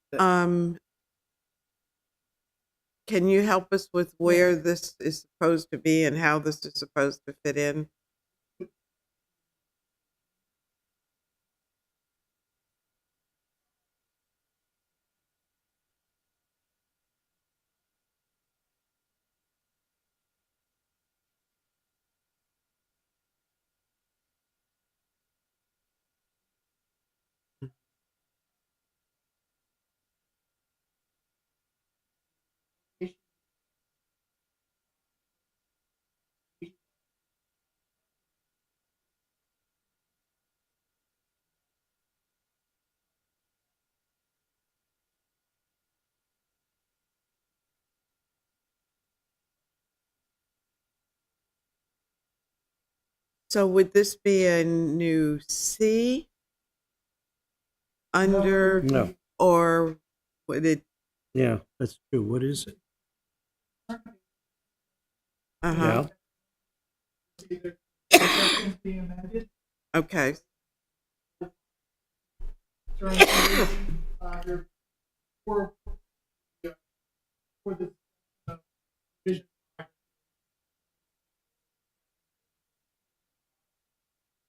can you help us with where this is supposed to be and how this is supposed to fit in? So would this be a new C under, No, or would it, yeah, that's true. What is it? uh-huh, Yeah, okay.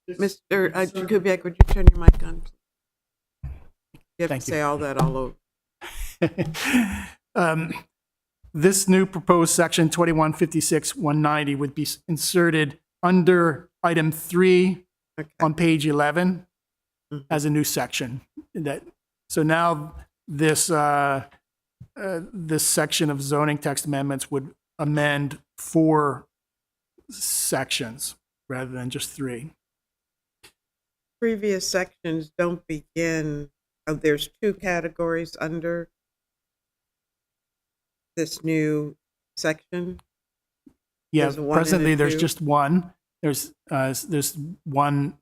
Mr. Kubiak, would you turn your mic on? You have Thank to you. say all that all over. This new proposed section 2156-190 would be inserted under item 3 Okay. on page 11 Mhm. as a new section. So now this this section of zoning text amendments would amend 4 sections rather than just 3. Previous sections don't begin, there's 2 categories under this new section. Yeah, There's a 1 and a presently there's 2. just one. There's one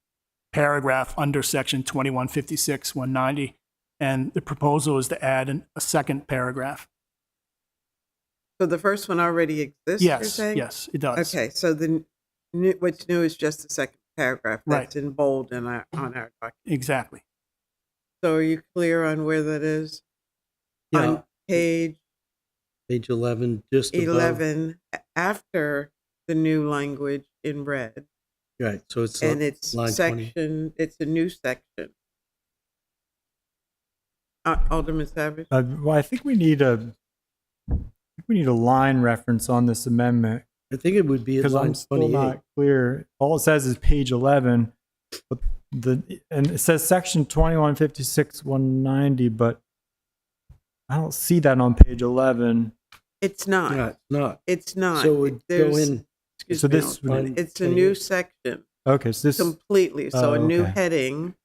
paragraph under section 2156-190, and the proposal is to add a second paragraph. So the first one already exists, you're Yes, saying? yes, it does. Okay, so the what's new is just the second paragraph Right. that's in bold on our document. Exactly. So are you clear on where that is? yeah. On page Page 11, just above. 11, after the new language in red, Right, so it's and it's line 20. section, it's a new section. Alderman Savage? Well, I think we need a line reference on this amendment I think it would be at because line I'm still 28. not clear. All it says is page 11, but and it says section 2156-190, but I don't see that on page 11. It's not. Yeah, it's not. It's not. So it would go There's- in. excuse So me, this Alderman. would- It's a new section Okay, so this completely. So a new okay. heading,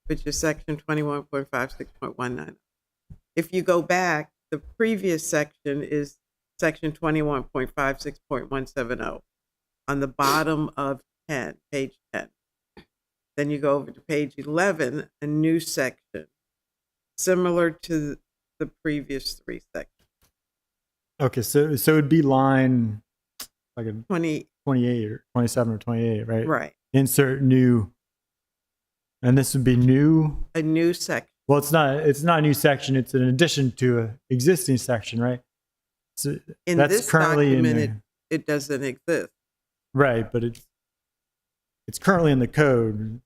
which is section 21.56.19. If you go back, the previous section is section 21.56.170 on the bottom of 10, page 10. Then you go over to page 11, a new section, similar to the previous 3 sections. Okay, so it'd be line like a 20, 28 or 27 or 28, right? right, Insert new, and this would be new. a new section. Well, it's not a new section. It's an addition to a existing section, right? So In that's this currently in document, there. it doesn't exist. Right, but it's it's currently in the code,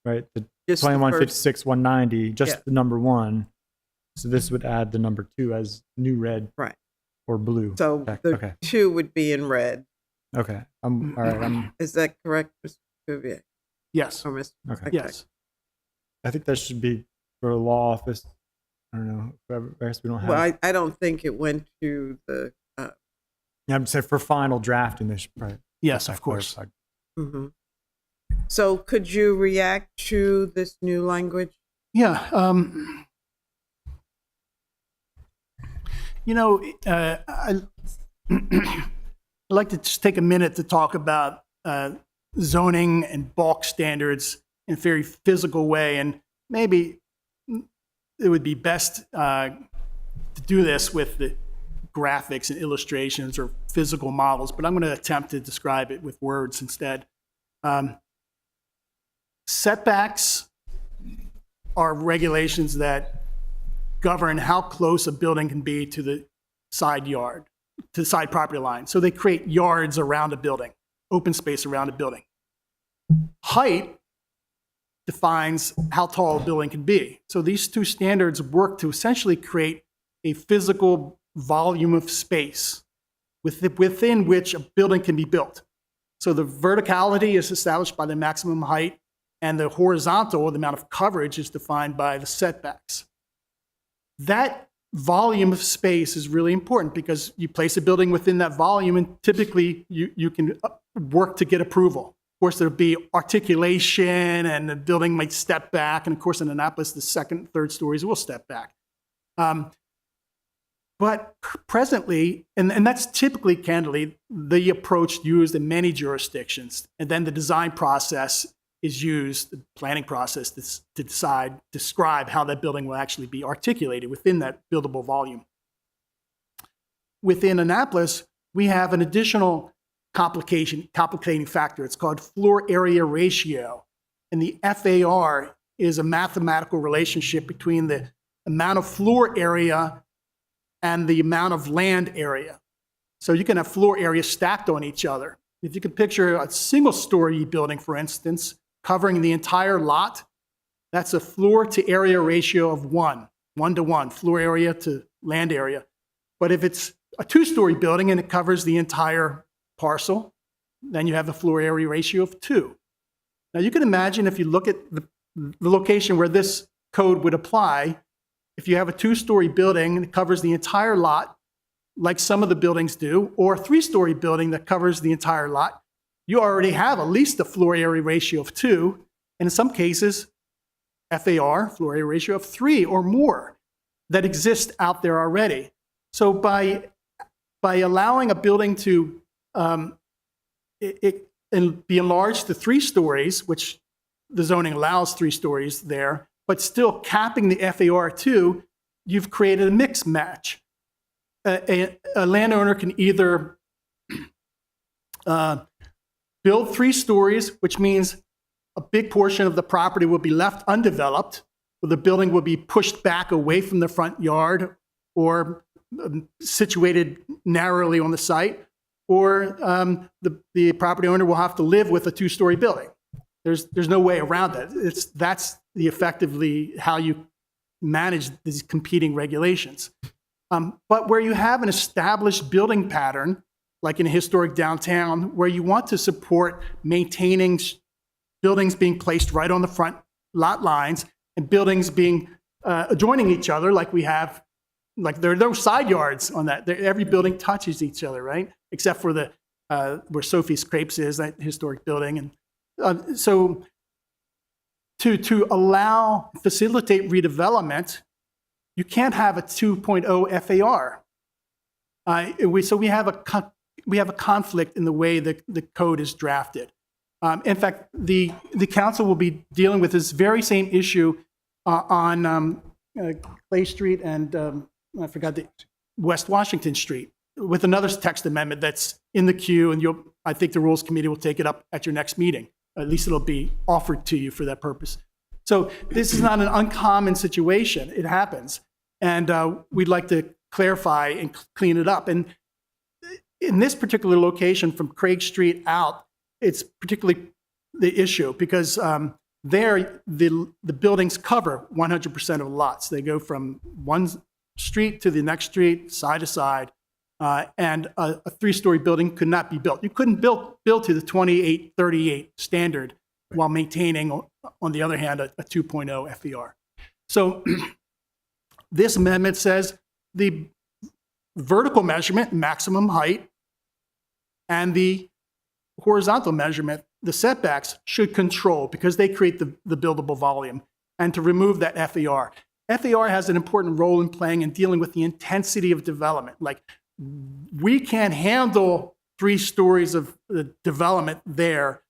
right? The Just the first- 2156 190, just Yeah. the number 1. So this would add the number 2 as new red, Right. or blue. So Okay, the okay. 2 would be in red. Okay. All right. Is that correct, Mr. Cuvier? Yes, Or Mr. Okay. yes. I think that should be for a law office. I don't know. Whoever, I guess we don't have. Well, I don't think it went to the, Yeah, I'm saying for final drafting, they should probably. Yes, get of that course. clarified. mhm. So could you react to this new language? Yeah. I'd like to just take a minute to talk about zoning and bulk standards in a very physical way. And maybe it would be best to do this with the graphics and illustrations or physical models, but I'm going to attempt to describe it with words instead. Setbacks are regulations that govern how close a building can be to the side yard, to the side property line. So they create yards around a building, open space around a building. Height defines how tall a building can be. So these two standards work to essentially create a physical volume of space within which a building can be built. So the verticality is established by the maximum height, and the horizontal, or the amount of coverage, is defined by the setbacks. That volume of space is really important because you place a building within that volume, and typically you can work to get approval. Of course, there'll be articulation, and the building might step back. And of course, in Annapolis, the second, third stories will step back. But presently, and that's typically, candidly, the approach used in many jurisdictions. And then the design process is used, the planning process, to describe how that building will actually be articulated within that buildable volume. Within Annapolis, we have an additional complicating factor. It's called floor area ratio. And the FAR is a mathematical relationship between the amount of floor area and the amount of land area. So you can have floor areas stacked on each other. If you can picture a single-story building, for instance, covering the entire lot, that's a floor to area ratio of 1 to 1, floor area to land area. But if it's a two-story building and it covers the entire parcel, then you have the floor area ratio of 2. Now you can imagine, if you look at the location where this code would apply, if you have a two-story building and it covers the entire lot, like some of the buildings do, or a three-story building that covers the entire lot, you already have at least a floor area ratio of 2, and in some cases, FAR, floor area ratio of 3 or more, that exist out there already. So by allowing a building to be enlarged to 3 stories, which the zoning allows 3 stories there, but still capping the FAR 2, you've created a mix match. A landowner can either build 3 stories, which means a big portion of the property will be left undeveloped, where the building will be pushed back away from the front yard or situated narrowly on the site, or the property owner will have to live with a 2-story building. There's no way around that. That's effectively how you manage these competing regulations. But where you have an established building pattern, like in a historic downtown, where you want to support maintaining buildings being placed right on the front lot lines and buildings being adjoining each other, like we have, like there are no side yards on that. Every building touches each other, right? Except for the where Sophie's Crepes is, that historic building. And so to facilitate redevelopment, you can't have a 2.0 FAR. So we have a conflict in the way that the code is drafted. In fact, the council will be dealing with this very same issue on Clay Street and I forgot the West Washington Street, with another text amendment that's in the queue, and I think the Rules Committee will take it up at your next meeting. At least it'll be offered to you for that purpose. So this is not an uncommon situation. It happens. And we'd like to clarify and clean it up. And in this particular location, from Craig Street out, it's particularly the issue because there the buildings cover 100% of lots. They go from one street to the next street, side to side, and a three-story building could not be built. You couldn't build to the 2838 standard while maintaining, on the other hand, a 2.0 FER. So this amendment says the vertical measurement, maximum height, and the horizontal measurement, the setbacks, should control because they create the buildable volume, and to remove that FER. FER has an important role in playing in dealing with the intensity of development. Like, we can't handle 3 stories of development there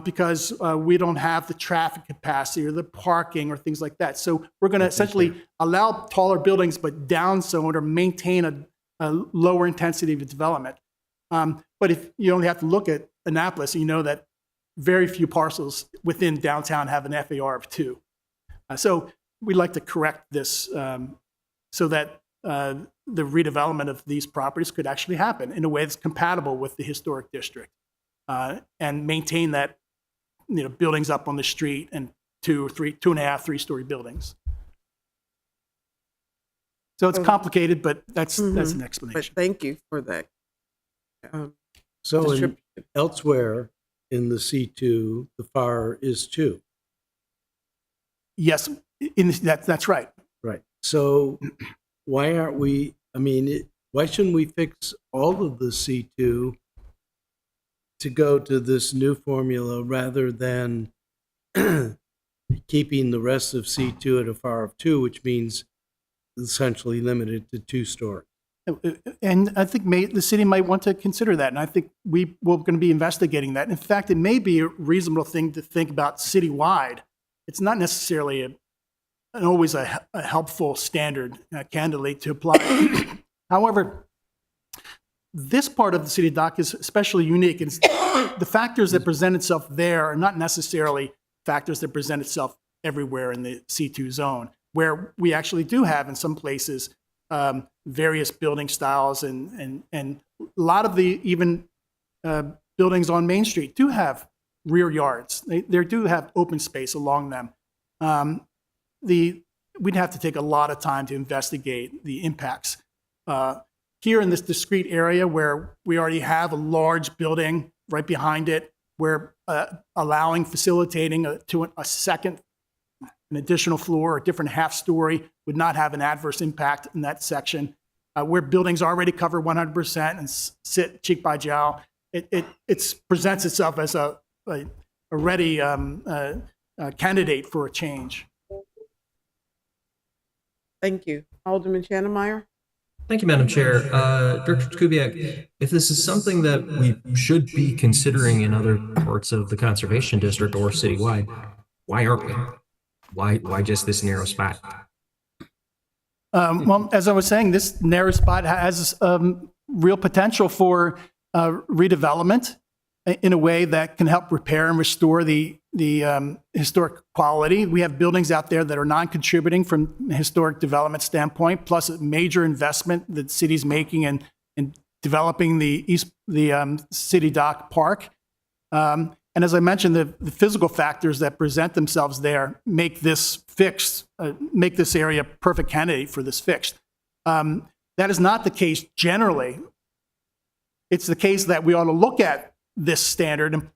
because we don't have the traffic capacity or the parking or things like that. So we're going to essentially allow taller buildings, but downzone or maintain a lower intensity of development. But if you only have to look at Annapolis, you know that very few parcels within downtown have an FAR of 2. So we'd like to correct this so that the redevelopment of these properties could actually happen in a way that's compatible with the historic district and maintain that, buildings up on the street and 2 and a half, 3-story buildings. So it's complicated, but that's an But explanation. thank you for that. So description. elsewhere in the C2, the FAR is 2. Yes, that's right. Right. So why aren't we, why shouldn't we fix all of the C2 to go to this new formula rather than keeping the rest of C2 at a FAR of 2, which means essentially limited to 2 stories? And I think the city might want to consider that. And I think we're going to be investigating that. In fact, it may be a reasonable thing to think about citywide. It's not necessarily always a helpful standard, candidly, to apply. However, this part of the city dock is especially unique. And the factors that present itself there are not necessarily factors that present itself everywhere in the C2 zone, where we actually do have, in some places, various building styles, and a lot of the even buildings on Main Street do have rear yards. They do have open space along them. We'd have to take a lot of time to investigate the impacts. Here in this discrete area where we already have a large building right behind it, we're facilitating a second, an additional floor, a different half-story would not have an adverse impact in that section. Where buildings already cover 100% and sit cheek by jowl, it presents itself as a ready candidate for a change. Thank you. Alderman Channemeyer? Thank you, Madam Chair. Director Kubiak, if this is something that we should be considering in other parts of the Conservation District or citywide, why aren't we? Why just this narrow spot? Well, as I was saying, this narrow spot has real potential for redevelopment in a way that can help repair and restore the historic quality. We have buildings out there that are non-contributing from a historic development standpoint, plus a major investment that the city's making in developing the City Dock Park. And as I mentioned, the physical factors that present themselves there make this make this area a perfect candidate for this fix. That is not the case generally. It's the case that we ought to look at this standard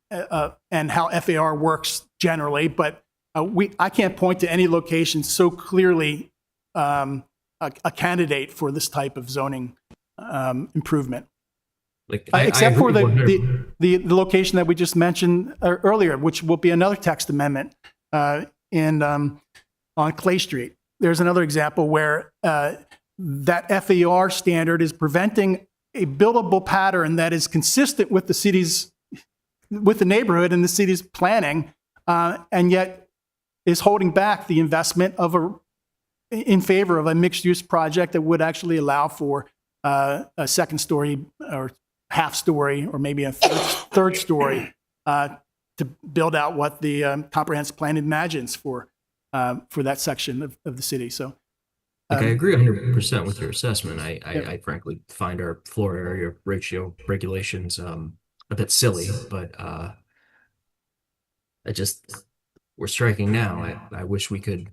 and how FAR works generally, but I can't point to any location so clearly a candidate for this type of zoning improvement. Except for the location that we just mentioned earlier, which will be another text amendment on Clay Street. There's another example where that FAR standard is preventing a buildable pattern that is consistent with the neighborhood and the city's planning, and yet is holding back the investment in favor of a mixed-use project that would actually allow for a second story or half story or maybe a third story to build out what the comprehensive plan imagines for that section of the city. So I agree 100% with your assessment. I frankly find our floor area ratio regulations a bit silly, but we're striking now. I wish we could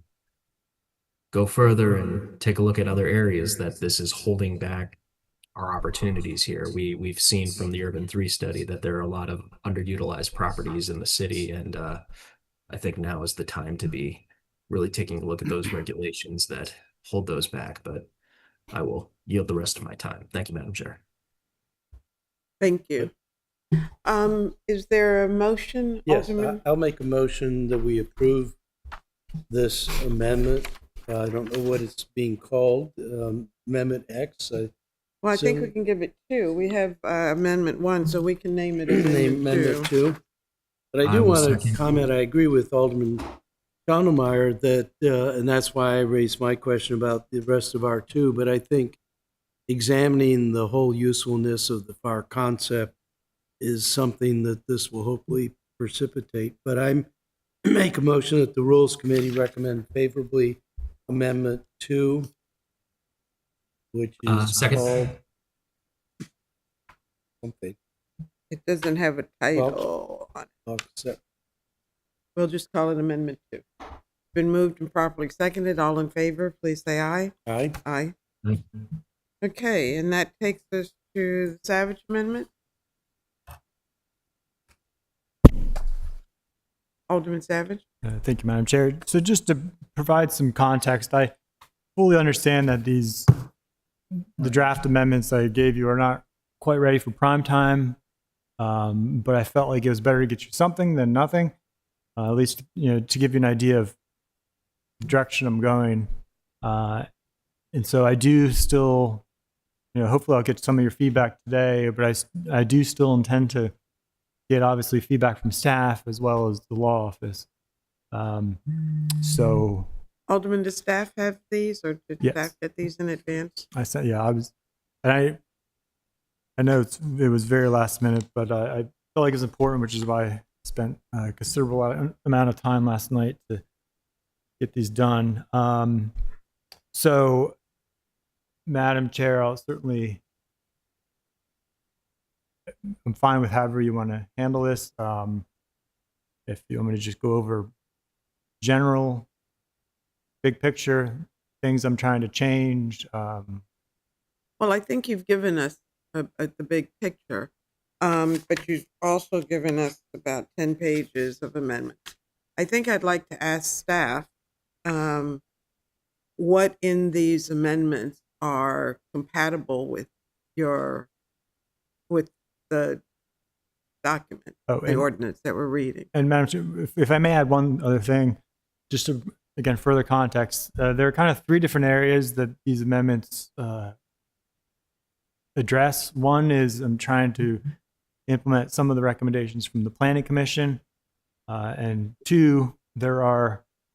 go further and take a look at other areas that this is holding back our opportunities here. We've seen from the Urban 3 study that there are a lot of underutilized properties in the city, and I think now is the time to be really taking a look at those regulations that hold those back. But I will yield the rest of my time. Thank you, Madam Chair. Thank you. Is there a motion, Yes, Alderman? I'll make a motion that we approve this amendment. I don't know what it's being called, Amendment X. Well, I think so- we can give it 2. We have Amendment 1, so we can name it Amendment Amendment 2. 2. But I I do will want to second. comment, I agree with Alderman Stonemeyer that, and that's why I raised my question about the rest of R2, but I think examining the whole usefulness of the FAR concept is something that this will hopefully precipitate. But I make a motion that the Rules Committee recommend favorably Amendment 2, which is Second. called something. It doesn't have a title on it. I'll accept. We'll just call it Amendment 2. Been moved and properly seconded. All in favor, please say aye. Aye. Aye. Okay, and that takes us to the Savage Amendment. Alderman Savage? Thank you, Madam Chair. So just to provide some context, I fully understand that the draft amendments I gave you are not quite ready for prime time, but I felt like it was better to get you something than nothing, at least to give you an idea of the direction I'm going. And so I do still, hopefully I'll get some of your feedback today, but I do still intend to get obviously feedback from staff as well as the law office. So Alderman, does staff have these, or did Yes. staff get these in advance? I said, yeah, I know it was very last minute, but I felt like it's important, which is why I spent a considerable amount of time last night to get these done. So, Madam Chair, I'm fine with however you want to handle this. If you want me to just go over general, big picture, things I'm trying to change. Well, I think you've given us the big picture, but you've also given us about 10 pages of amendments. I think I'd like to ask staff what in these amendments are compatible with the document, Oh, the ordinance that we're reading. And Madam Chair, if I may add one other thing, just to, again, further context, there are kind of 3 different areas that these amendments address. One is I'm trying to implement some of the recommendations from the Planning Commission. And 2,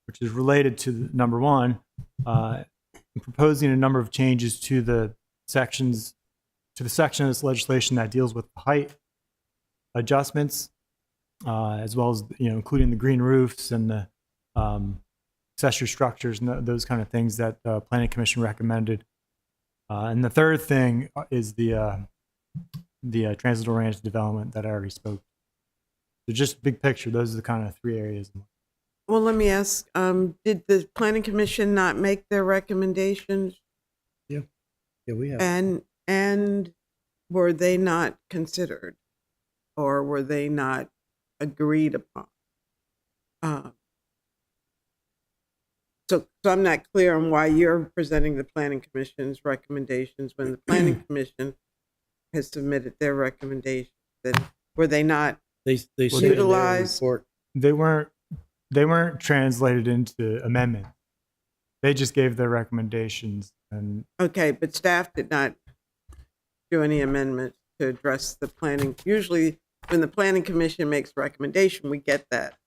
which is related to number 1, I'm proposing a number of changes to the section of this legislation that deals with height adjustments, as well as including the green roofs and the accessory structures and those kind of things that the Planning Commission recommended. And the third thing is the transit-oriented development that I already spoke. So just big picture, those are the kind of 3 areas. Well, let me ask, did the Planning Commission not make their recommendations? Yeah, we have. And were they not considered, or were they not agreed upon? So I'm not clear on why you're presenting the Planning Commission's recommendations when the Planning Commission has submitted their recommendations. Then were they not? They said in their Utilize- report. They weren't translated into amendment. They just gave their recommendations, and Okay, but staff did not do any amendments to address the planning. Usually, when the Planning Commission makes recommendation, we get that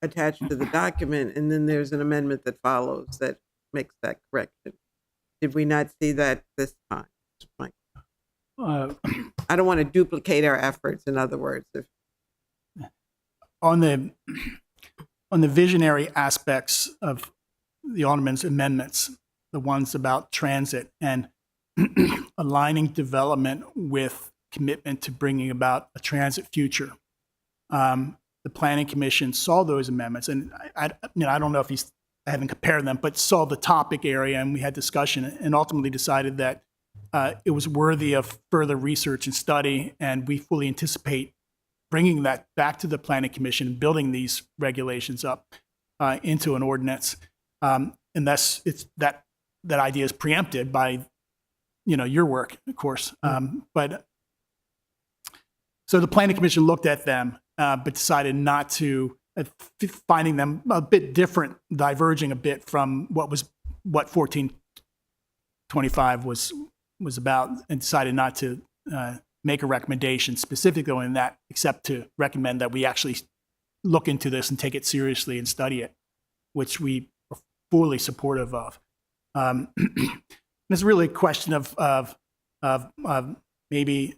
attached to the document, and then there's an amendment that follows that makes that correction. Did we not see that this time? I don't want to duplicate our efforts. In other words, On the visionary aspects of the Alderman's amendments, the ones about transit and aligning development with commitment to bringing about a transit future, the the Planning Commission saw those amendments, and I don't know if I haven't compared them, but saw the topic area, and we had discussion, and ultimately decided that it was worthy of further research and study, and we fully anticipate bringing that back to the Planning Commission, building these regulations up into an ordinance, and that idea is preempted by your work, of course, but. So the Planning Commission looked at them, but decided not to, finding them a bit different, diverging a bit from what 1425 was about, and decided not to make a recommendation specifically on that, except to recommend that we actually look into this and take it seriously and study it, which we are fully supportive of. It's really a question of maybe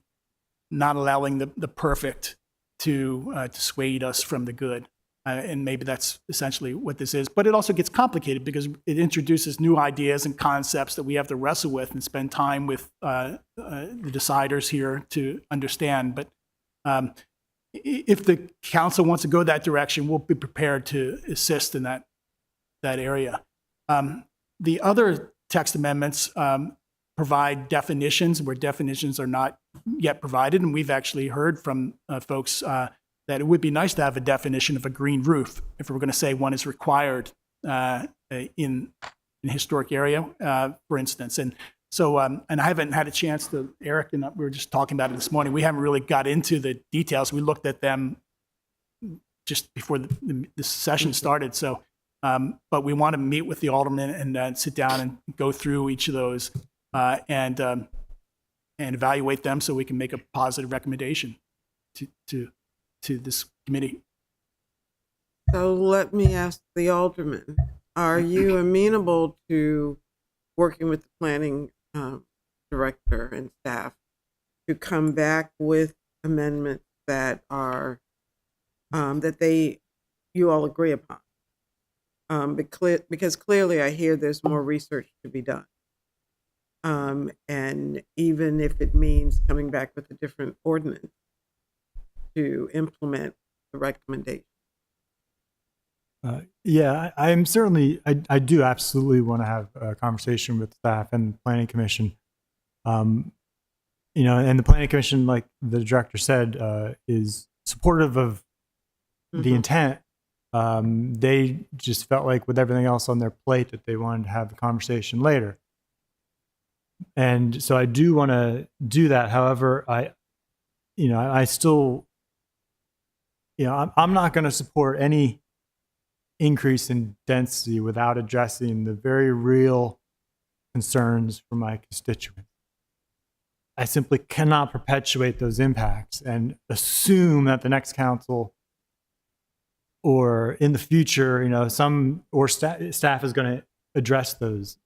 not allowing the perfect to dissuade us from the good. And maybe that's essentially what this is. But it also gets complicated because it introduces new ideas and concepts that we have to wrestle with and spend time with the deciders here to understand. But if the council wants to go that direction, we'll be prepared to assist in that area. The other text amendments provide definitions where definitions are not yet provided. And we've actually heard from folks that it would be nice to have a definition of a green roof if we're going to say one is required in historic area, for instance. And so, and I haven't had a chance to, Eric and we were just talking about it this morning. We haven't really got into the details. We looked at them just before the session started. So, but we want to meet with the aldermen and sit down and go through each of those and evaluate them so we can make a positive recommendation to this committee. So let me ask the alderman, are you amenable to working with the planning director and staff to come back with amendments that are, you all agree upon? Because clearly I hear there's more research to be done. And even if it means coming back with a different ordinance to implement the recommendation. Yeah, I'm certainly, I do absolutely want to have a conversation with staff and the Planning Commission. And the Planning Commission, like the director said, is supportive of the intent. They just felt like with everything else on their plate that they wanted to have the conversation later. And so I do want to do that. However, I still, I'm not going to support any increase in density without addressing the very real concerns from my constituents. I simply cannot perpetuate those impacts and assume that the next council or in the future, staff is going to address those.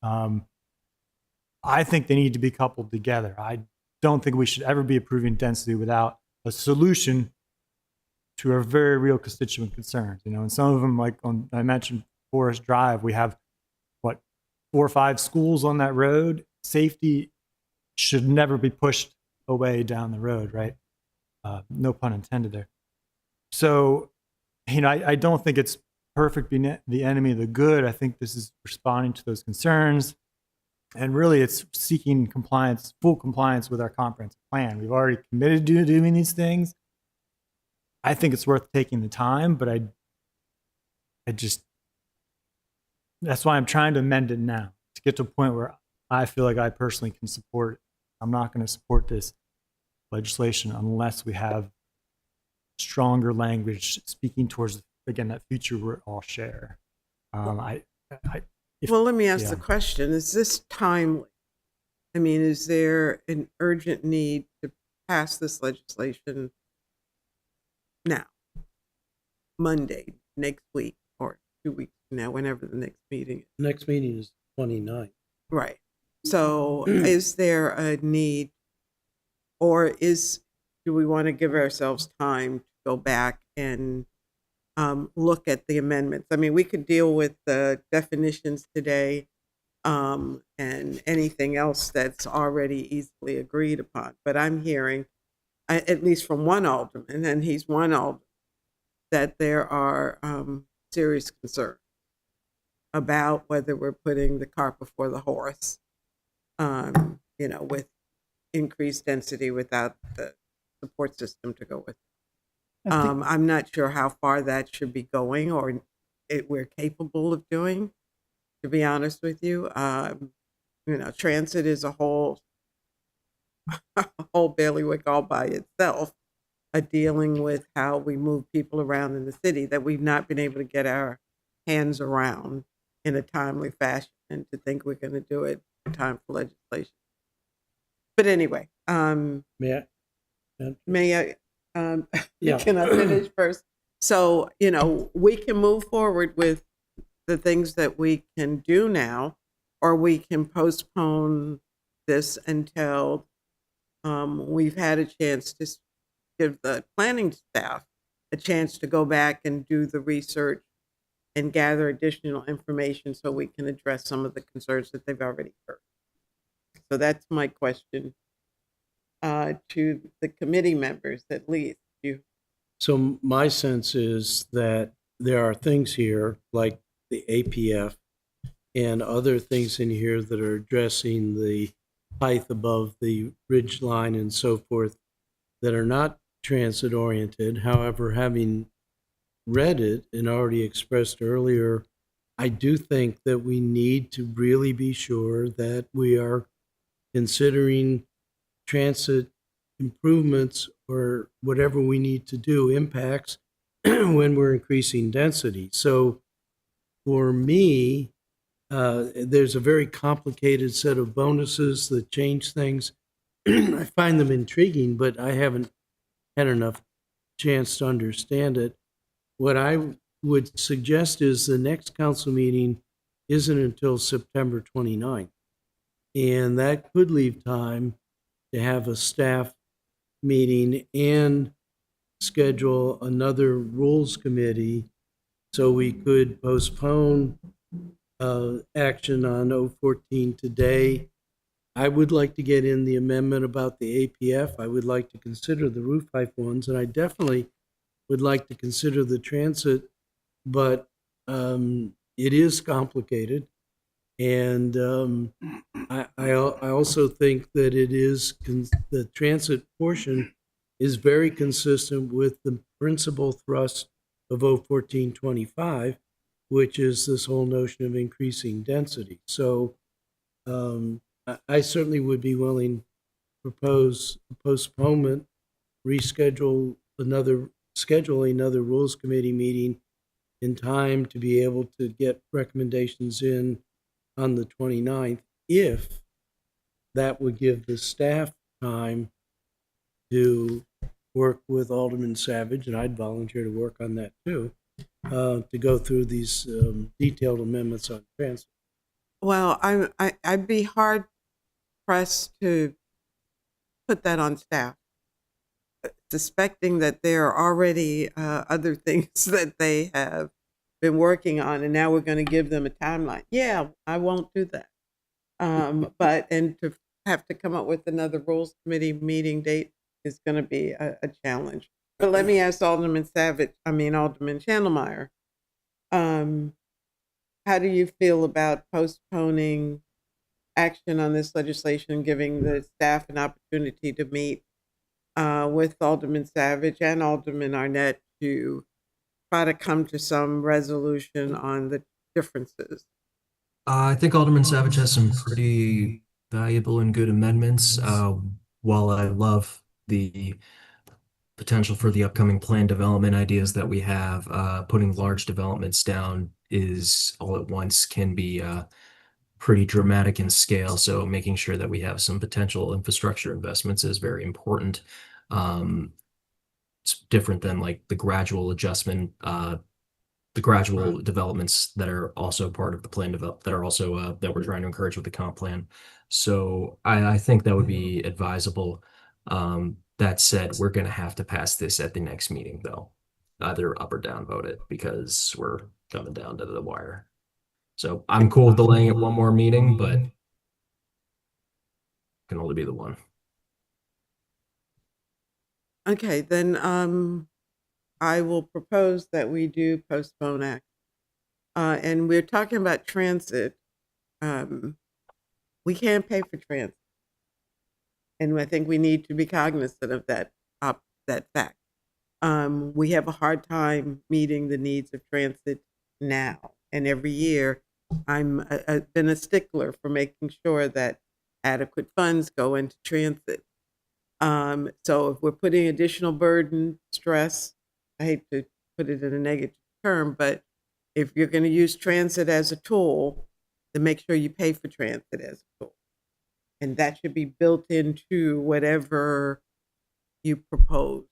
I think they need to be coupled together. I don't think we should ever be approving density without a solution to our very real constituent concerns. And some of them, like I mentioned Forest Drive, we have 4 or 5 schools on that road. Safety should never be pushed away down the road, right? No pun intended there. So, I don't think it's perfect being the enemy of the good. I think this is responding to those concerns. And really, it's seeking full compliance with our comprehensive plan. We've already committed to doing these things. I think it's worth taking the time, but that's why I'm trying to amend it now to get to a point where I feel like I personally can support it. I'm not going to support this legislation unless we have stronger language speaking towards, again, that future we all share. Let me ask the question, is this timely? I mean, is there an urgent need to pass this legislation now, Monday, next week, or 2 weeks from now, whenever the next meeting is? Next meeting is 29th. Right. So is there a need, or do we want to give ourselves time to go back and look at the amendments? I mean, we could deal with the definitions today and anything else that's already easily agreed upon. But I'm hearing, at least from one alderman, and he's one alderman, that there are serious concerns about whether we're putting the cart before the horse, with increased density without the support system to go with it. I think- I'm not sure how far that should be going or we're capable of doing, to be honest with you. Transit is a whole bailiwick all by itself, dealing with how we move people around in the city that we've not been able to get our hands around in a timely fashion, and to think we're going to do it in time for legislation. But anyway, May I? may I, Yeah. can I finish first? So, we can move forward with the things that we can do now, or we can postpone this until we've had a chance to give the planning staff a chance to go back and do the research and gather additional information so we can address some of the concerns that they've already heard. So that's my question to the committee members, at least. So my sense is that there are things here like the APF and other things in here that are addressing the height above the ridge line and so forth that are not transit oriented. However, having read it and already expressed earlier, I do think that we need to really be sure that we are considering transit improvements or whatever we need to do impacts when we're increasing density. So for me, there's a very complicated set of bonuses that change things. I find them intriguing, but I haven't had enough chance to understand it. What I would suggest is the next council meeting isn't until September 29th. And that could leave time to have a staff meeting and schedule another rules committee so we could postpone action on 014 today. I would like to get in the amendment about the APF. I would like to consider the roof height ones, and I definitely would like to consider the transit, but it is complicated. And I also think that it is the transit portion is very consistent with the principal thrust of 01425, which is this whole notion of increasing density. So I certainly would be willing to propose a postponement, schedule another rules committee meeting in time to be able to get recommendations in on the 29th, if that would give the staff time to work with Alderman Savage, and I'd volunteer to work on that too, to go through these detailed amendments on transit. Well, I'd be hard pressed to put that on staff, suspecting that there are already other things that they have been working on, and now we're going to give them a timeline. Yeah, I won't do that. But to have to come up with another rules committee meeting date is going to be a challenge. But let me ask Alderman Chandlemeyer, how do you feel about postponing action on this legislation, giving the staff an opportunity to meet with Alderman Savage and Alderman Arnett to try to come to some resolution on the differences? I think Alderman Savage has some pretty valuable and good amendments. While I love the potential for the upcoming plan development ideas that we have, putting large developments down is all at once can be pretty dramatic in scale. So making sure that we have some potential infrastructure investments is very important. It's different than like the gradual adjustment, the gradual developments that are also part of the plan that are also that we're trying to encourage with the comp plan. So I think that would be advisable. That said, we're going to have to pass this at the next meeting, though, either up or down vote it, because we're coming down to the wire. So I'm cool with delaying it one more meeting, but it can only be the one. Okay, then I will propose that we do postpone act. And we're talking about transit. We can't pay for transit. And I think we need to be cognizant of that fact. We have a hard time meeting the needs of transit now. And every year, I've been a stickler for making sure that adequate funds go into transit. So if we're putting additional burden, stress, I hate to put it in a negative term, but if you're going to use transit as a tool, then make sure you pay for transit as a tool. And that should be built into whatever you propose.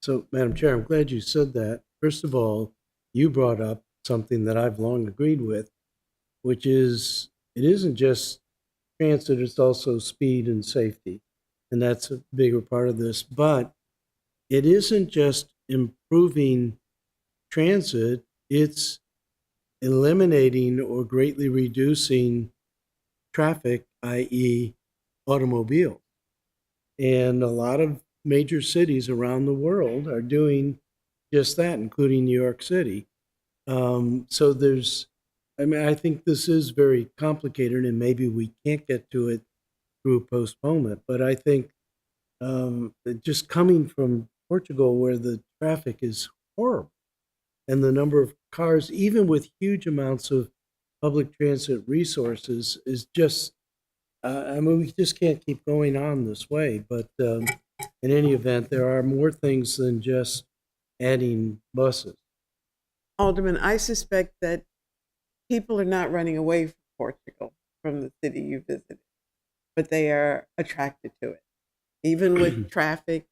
So, Madam Chair, I'm glad you said that. First of all, you brought up something that I've long agreed with, which is it isn't just transit, it's also speed and safety. And that's a bigger part of this. But it isn't just improving transit, it's eliminating or greatly reducing traffic, i.e., automobile. And a lot of major cities around the world are doing just that, including New York City. So I think this is very complicated, and maybe we can't get to it through postponement. But I think just coming from Portugal, where the traffic is horrible, and the number of cars, even with huge amounts of public transit resources, is just, we just can't keep going on this way. But in any event, there are more things than just adding buses. Alderman, I suspect that people are not running away from Portugal, from the city you visited, but they are attracted to it, even with traffic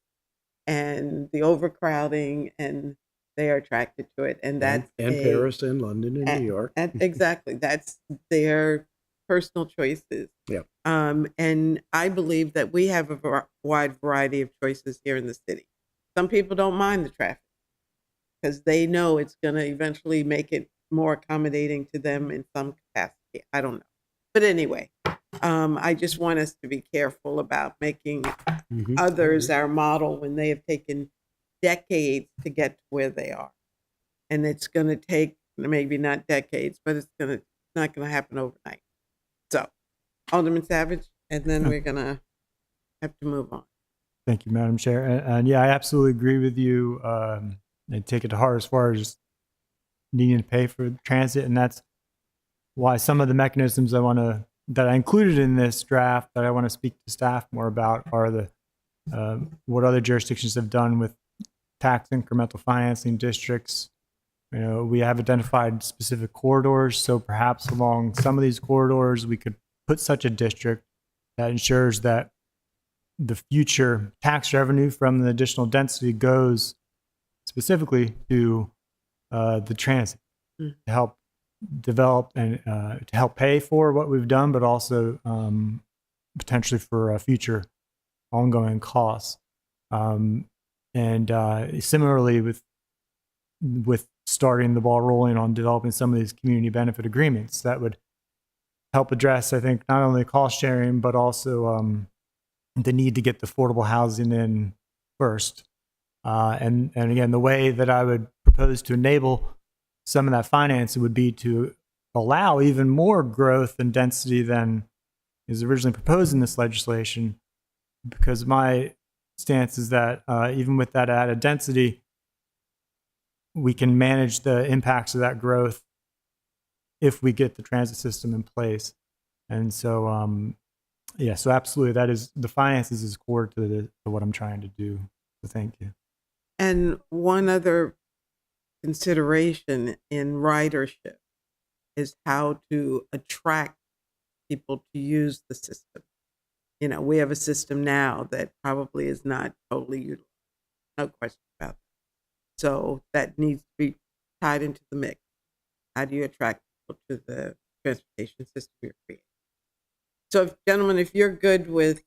and the overcrowding, and they are attracted to it. And that's and Paris and London and New York. Exactly. That's their personal choices. Yeah. And I believe that we have a wide variety of choices here in the city. Some people don't mind the traffic because they know it's going to eventually make it more accommodating to them in some capacity. I don't know. But anyway, I just want us to be careful about making others our model when they have taken decades to get to where they are. And it's going to take maybe not decades, but it's not going to happen overnight. So, Alderman Savage, and then we're going to have to move on. Thank you, Madam Chair. And yeah, I absolutely agree with you. I take it to heart as far as needing to pay for transit, and that's why some of the mechanisms that I included in this draft that I want to speak to staff more about are the what other jurisdictions have done with tax incremental financing districts. We have identified specific corridors, so perhaps along some of these corridors we could put such a district that ensures that the future tax revenue from the additional density goes specifically to the transit to help develop and to help pay for what we've done, but also potentially for future ongoing costs. And similarly with starting the ball rolling on developing some of these community benefit agreements that would help address, I think, not only cost sharing, but also the need to get the affordable housing in first. And again, the way that I would propose to enable some of that financing would be to allow even more growth and density than is originally proposed in this legislation, because my stance is that even with that added density, we can manage the impacts of that growth if we get the transit system in place. And so, so absolutely, that is the finances is core to what I'm trying to do. So thank you. And one other consideration in ridership is how to attract people to use the system. We have a system now that probably is not totally utilized. No question about that. So that needs to be tied into the mix. How do you attract people to the transportation system you're creating? So, gentlemen, if you're good with,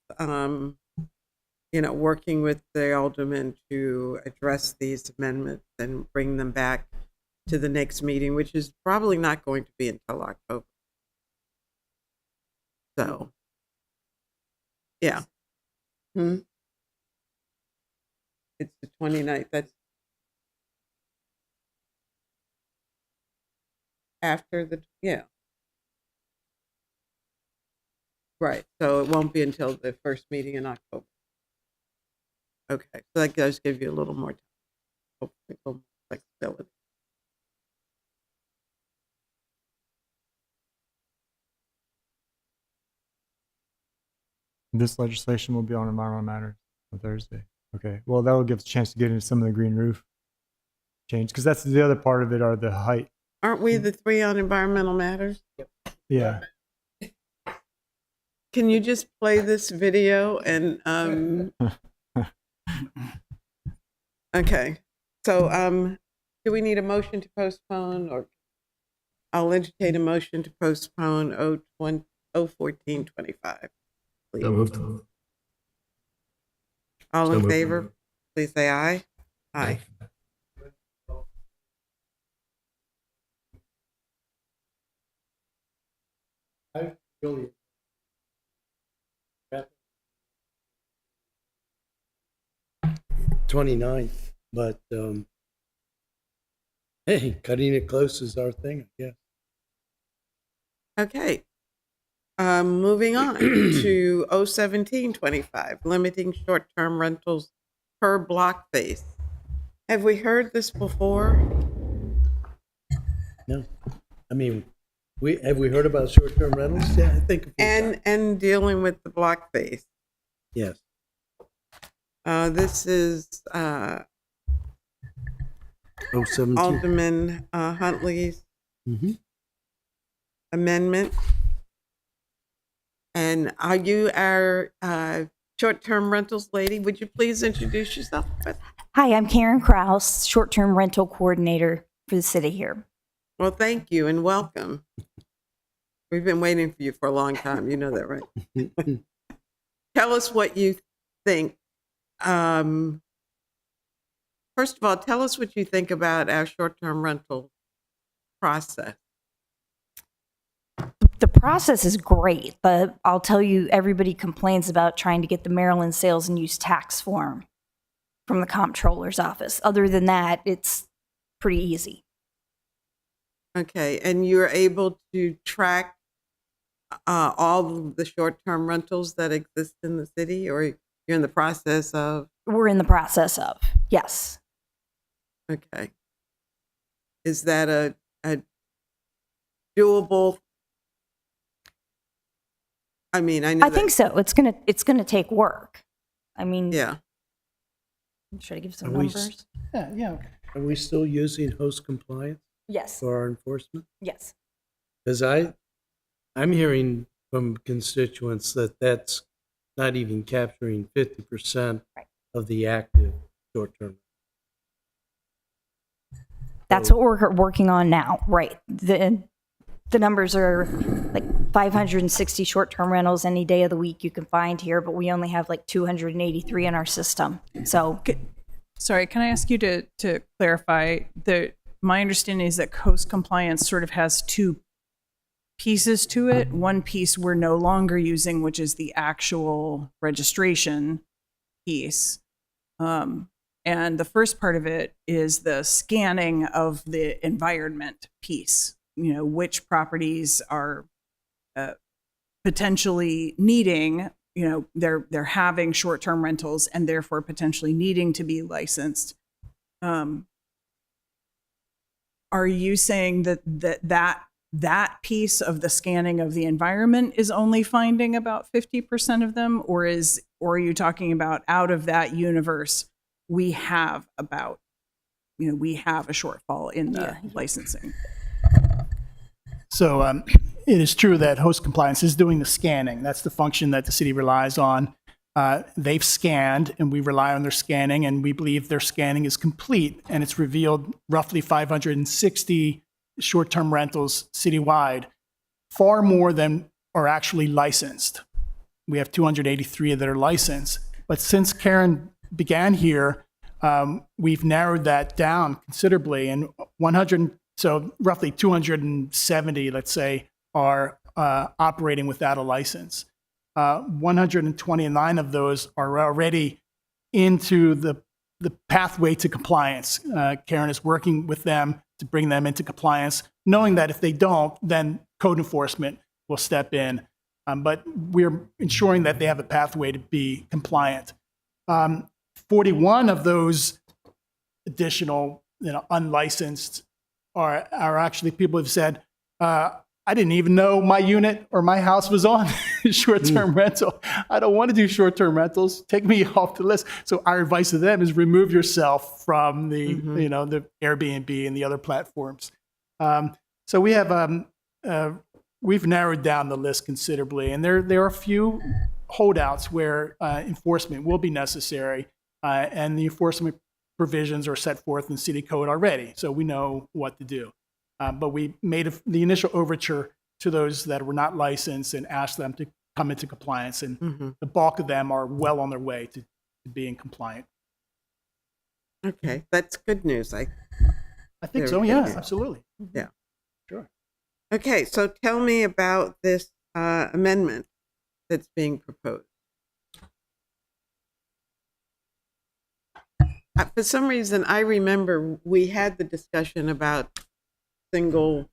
working with the alderman to address these amendments and bring them back to the next meeting, which is probably not going to be until October. So, yeah. It's the 29th. after the, yeah. Right, so it won't be until the first meeting in October. Okay, so that does give you a little more time, hopefully a little more flexibility. This legislation will be on environmental matters on Thursday. Okay. Well, that will give us a chance to get into some of the green roof change, because that's the other part of it, are the height. Aren't we the three on environmental matters? Yeah. Can you just play this video and, okay. So, do we need a motion to postpone, or I'll entertain a motion to postpone 01425. Please. So moved. All So in moved. favor, please say aye. Aye. I really. 29th, but hey, cutting it close is our thing, I guess. Okay. Moving on to 01725, limiting short-term rentals per block face. Have we heard this before? No, I mean, we heard about short-term rentals? Yeah, I think. And dealing with the block face. Yes. This is 017. Alderman Huntley's Mhm. amendment. And are you our short-term rentals lady? Would you please introduce yourself? Hi, I'm Karen Kraus, short-term rental coordinator for the city here. Well, thank you and welcome. We've been waiting for you for a long time. You know that, right? Tell us what you think. First of all, tell us what you think about our short-term rental process. The process is great, but I'll tell you, everybody complains about trying to get the Maryland sales and use tax form from the comptroller's office. Other than that, it's pretty easy. Okay, and you're able to track all of the short-term rentals that exist in the city, or you're in the process of? We're in the process of, yes. Okay. Is that a doable? I mean, I know I think so. It's gonna take work. I mean, Yeah. should I give some Are we numbers? Yeah. Are we still using host compliance Yes, for our enforcement? yes. Because I'm hearing from constituents that that's not even capturing 50% Right. of the active short-term. That's what we're working on now, right? The numbers are like 560 short-term rentals any day of the week you can find here, but we only have like 283 in our system. So Sorry, can I ask you to clarify? My understanding is that host compliance sort of has two pieces to it. One piece we're no longer using, which is the actual registration piece. And the first part of it is the scanning of the environment piece. You know, which properties are potentially needing, you know, they're having short-term rentals and therefore potentially needing to be licensed. Are you saying that piece of the scanning of the environment is only finding about 50% of them, or are you talking about out of that universe we have about, you know, we have a shortfall in the licensing? So it is true that host compliance is doing the scanning. That's the function that the city relies on. They've scanned, and we rely on their scanning, and we believe their scanning is complete, and it's revealed roughly 560 short-term rentals citywide, far more than are actually licensed. We have 283 that are licensed. But since Karen began here, we've narrowed that down considerably, and so roughly 270, let's say, are operating without a license. 129 of those are already into the pathway to compliance. Karen is working with them to bring them into compliance, knowing that if they don't, then code enforcement will step in. But we're ensuring that they have a pathway to be compliant. 41 of those additional, unlicensed are actually people who've said, I didn't even know my unit or my house was on short-term rental. I don't want to do short-term rentals. Take me off the list. So our advice to them is remove yourself from the, the Airbnb and the other platforms. So we have, we've narrowed down the list considerably, and there are a few holdouts where enforcement will be necessary, and the enforcement provisions are set forth in city code already, so we know what to do. But we made the initial overture to those that were not licensed and asked them to come into compliance, and the bulk of them are well on their way to being compliant. Okay, that's good news. I think so, yeah, absolutely. Yeah. Sure. Okay, so tell me about this amendment that's being proposed. For some reason, I remember we had the discussion about single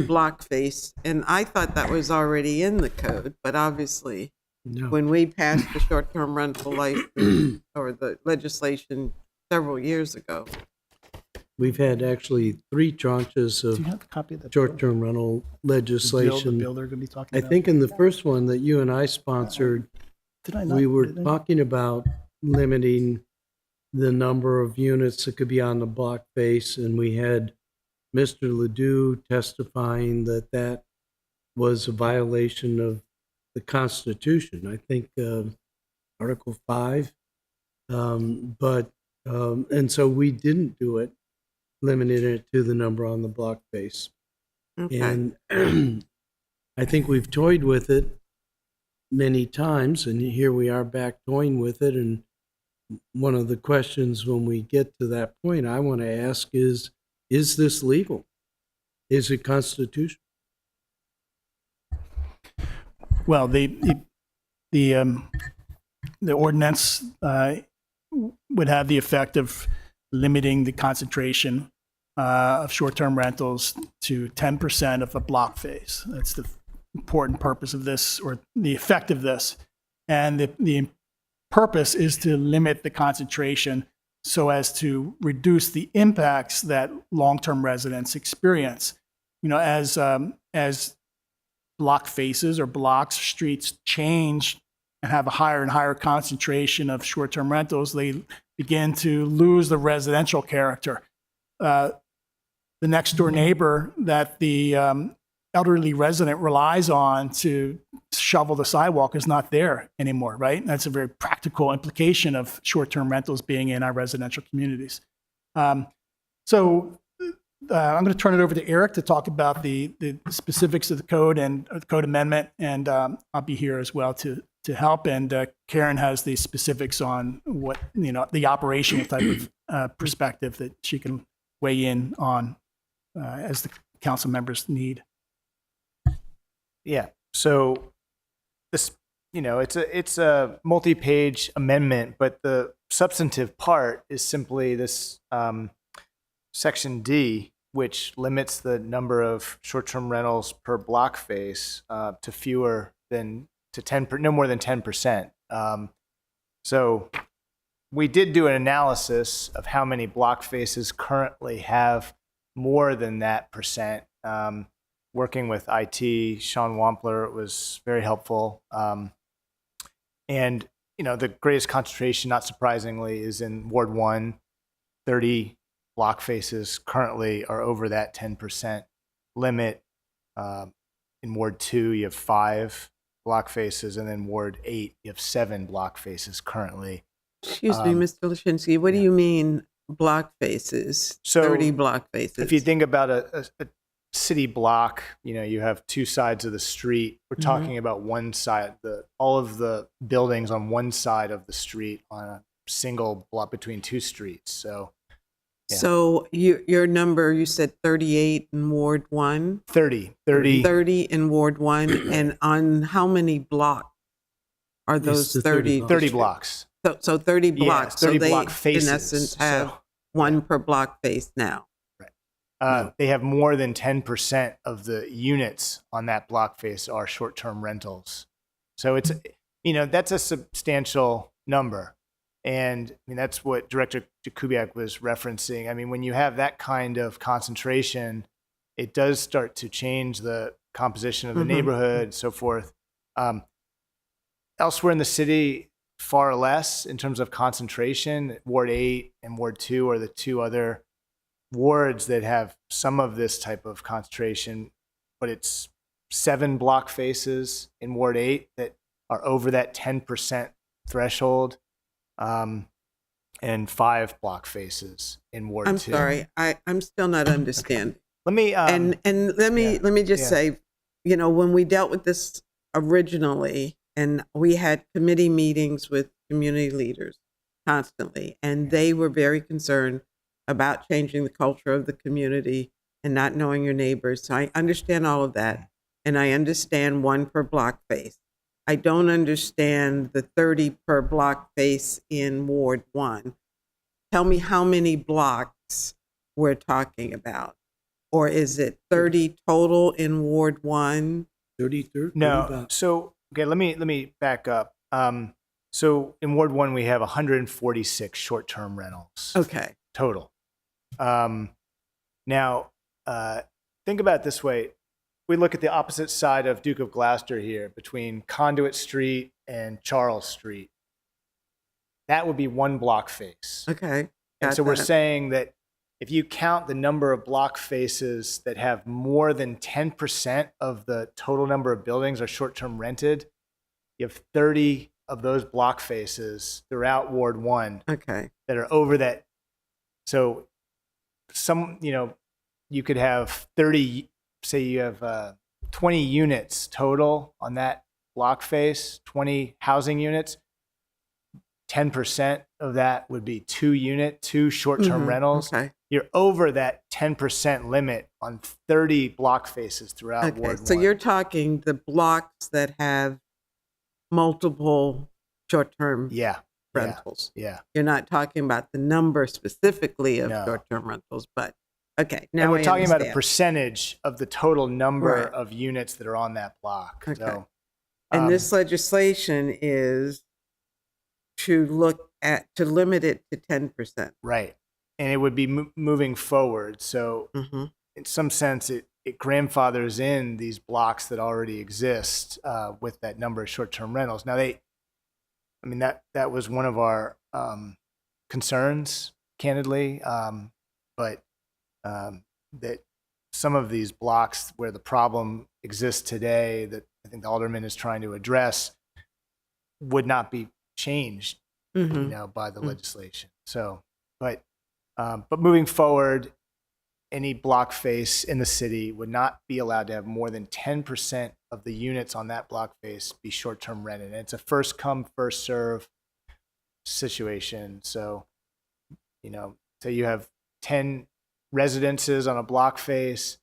block face, and I thought that was already in the code, but obviously No. when we passed the short-term rental license or the legislation several years ago. We've had actually 3 tranches Do you of have a copy of that? short-term rental The legislation. bill they're going to be talking I about? think in the first one that you and I sponsored, Did I not? we were Did I? talking about limiting the number of units that could be on the block face, and we had Mr. Ledoux testifying that that was a violation of the Constitution. I think Article 5. And so we didn't do it, limiting it to the number on the block face. Okay. And I think we've toyed with it many times, and here we are back toying with it. And one of the questions when we get to that point I want to ask is this legal? Is it constitutional? Well, the ordinance would have the effect of limiting the concentration of short-term rentals to 10% of a block face. That's the important purpose of this, or the effect of this. And the purpose is to limit the concentration so as to reduce the impacts that long-term residents experience. As block faces or blocks, streets change and have a higher and higher concentration of short-term rentals, they begin to lose the residential character. The next door neighbor that the elderly resident relies on to shovel the sidewalk is not there anymore, right? That's a very practical implication of short-term rentals being in our residential communities. So I'm going to turn it over to Eric to talk about the specifics of the code and the code amendment, and I'll be here as well to help. And Karen has the specifics on what, the operational type of perspective that she can weigh in on as the council members need. Yeah. So this, it's a multi-page amendment, but the substantive part is simply this section D, which limits the number of short-term rentals per block face to no more than 10%. So we did do an analysis of how many block faces currently have more than that percent. Working with IT, Sean Wampler was very helpful. And, the greatest concentration, not surprisingly, is in Ward 1. 30 block faces currently are over that 10% limit. In Ward 2, you have 5 block faces, and then Ward 8, you have 7 block faces currently. Excuse me, Mr. Lashinsky, what do you mean block faces? So 30 block faces. If you think about a city block, you have 2 sides of the street. We're talking about one side, all of the buildings on one side of the street on a single block between 2 streets. So, yeah. So your number, you said 38 in Ward 1? 30 in Ward 1, and on how many blocks are those the 30? 30 blocks. So 30 blocks. Yeah, 30 so they, block faces. in essence, have one per block face now. Right. They have more than 10% of the units on that block face are short-term rentals. So it's, that's a substantial number. And I mean, that's what Director Jakubiak was referencing. I mean, when you have that kind of concentration, it does start to change the composition of the neighborhood, so forth. Elsewhere in the city, far less in terms of concentration. Ward 8 and Ward 2 are the two other wards that have some of this type of concentration, but it's 7 block faces in Ward 8 that are over that 10% threshold, and 5 block faces in Ward 2. I'm sorry, I'm still not understanding. Let me And let me just say, when we dealt with this originally, and we had committee meetings with community leaders constantly, and they were very concerned about changing the culture of the community and not knowing your neighbors. So I understand all of that, and I understand 1 per block face. I don't understand the 30 per block face in Ward 1. Tell me how many blocks we're talking about. Or is it 30 total in Ward 1? 30. No. So, okay, let me back up. So in Ward 1, we have 146 short-term rentals. Okay. Total. Now, think about it this way. We look at the opposite side of Duke of Gloucester here, between Conduit Street and Charles Street. That would be 1 block face. Okay. And got so we're that. saying that if you count the number of block faces that have more than 10% of the total number of buildings are short-term rented, you have 30 of those block faces throughout Ward 1 Okay. that are over that. So you could have 30, say you have 20 units total on that block face, 20 housing units. 10% of that would be 2 short-term rentals. Okay. You're over that 10% limit on 30 block faces throughout Okay. Ward 1. So you're talking the blocks that have multiple short-term yeah, rentals. yeah. You're not talking about the number specifically of No. short-term rentals, but okay. Now And we're I talking about a understand. percentage of the total number Right. of units that are on that block. Okay. So, And this legislation is to limit it to 10%. right. And it would be moving forward. So Mm-hmm. in some sense, it grandfathers in these blocks that already exist with that number of short-term rentals. Now that was one of our concerns, candidly, but that some of these blocks where the problem exists today that I think the alderman is trying to address would not be changed, Mm-hmm. by the legislation. So, but moving forward, any block face in the city would not be allowed to have more than 10% of the units on that block face be short-term rented. And it's a first come, first serve situation. So, say you have 10 residences on a block face,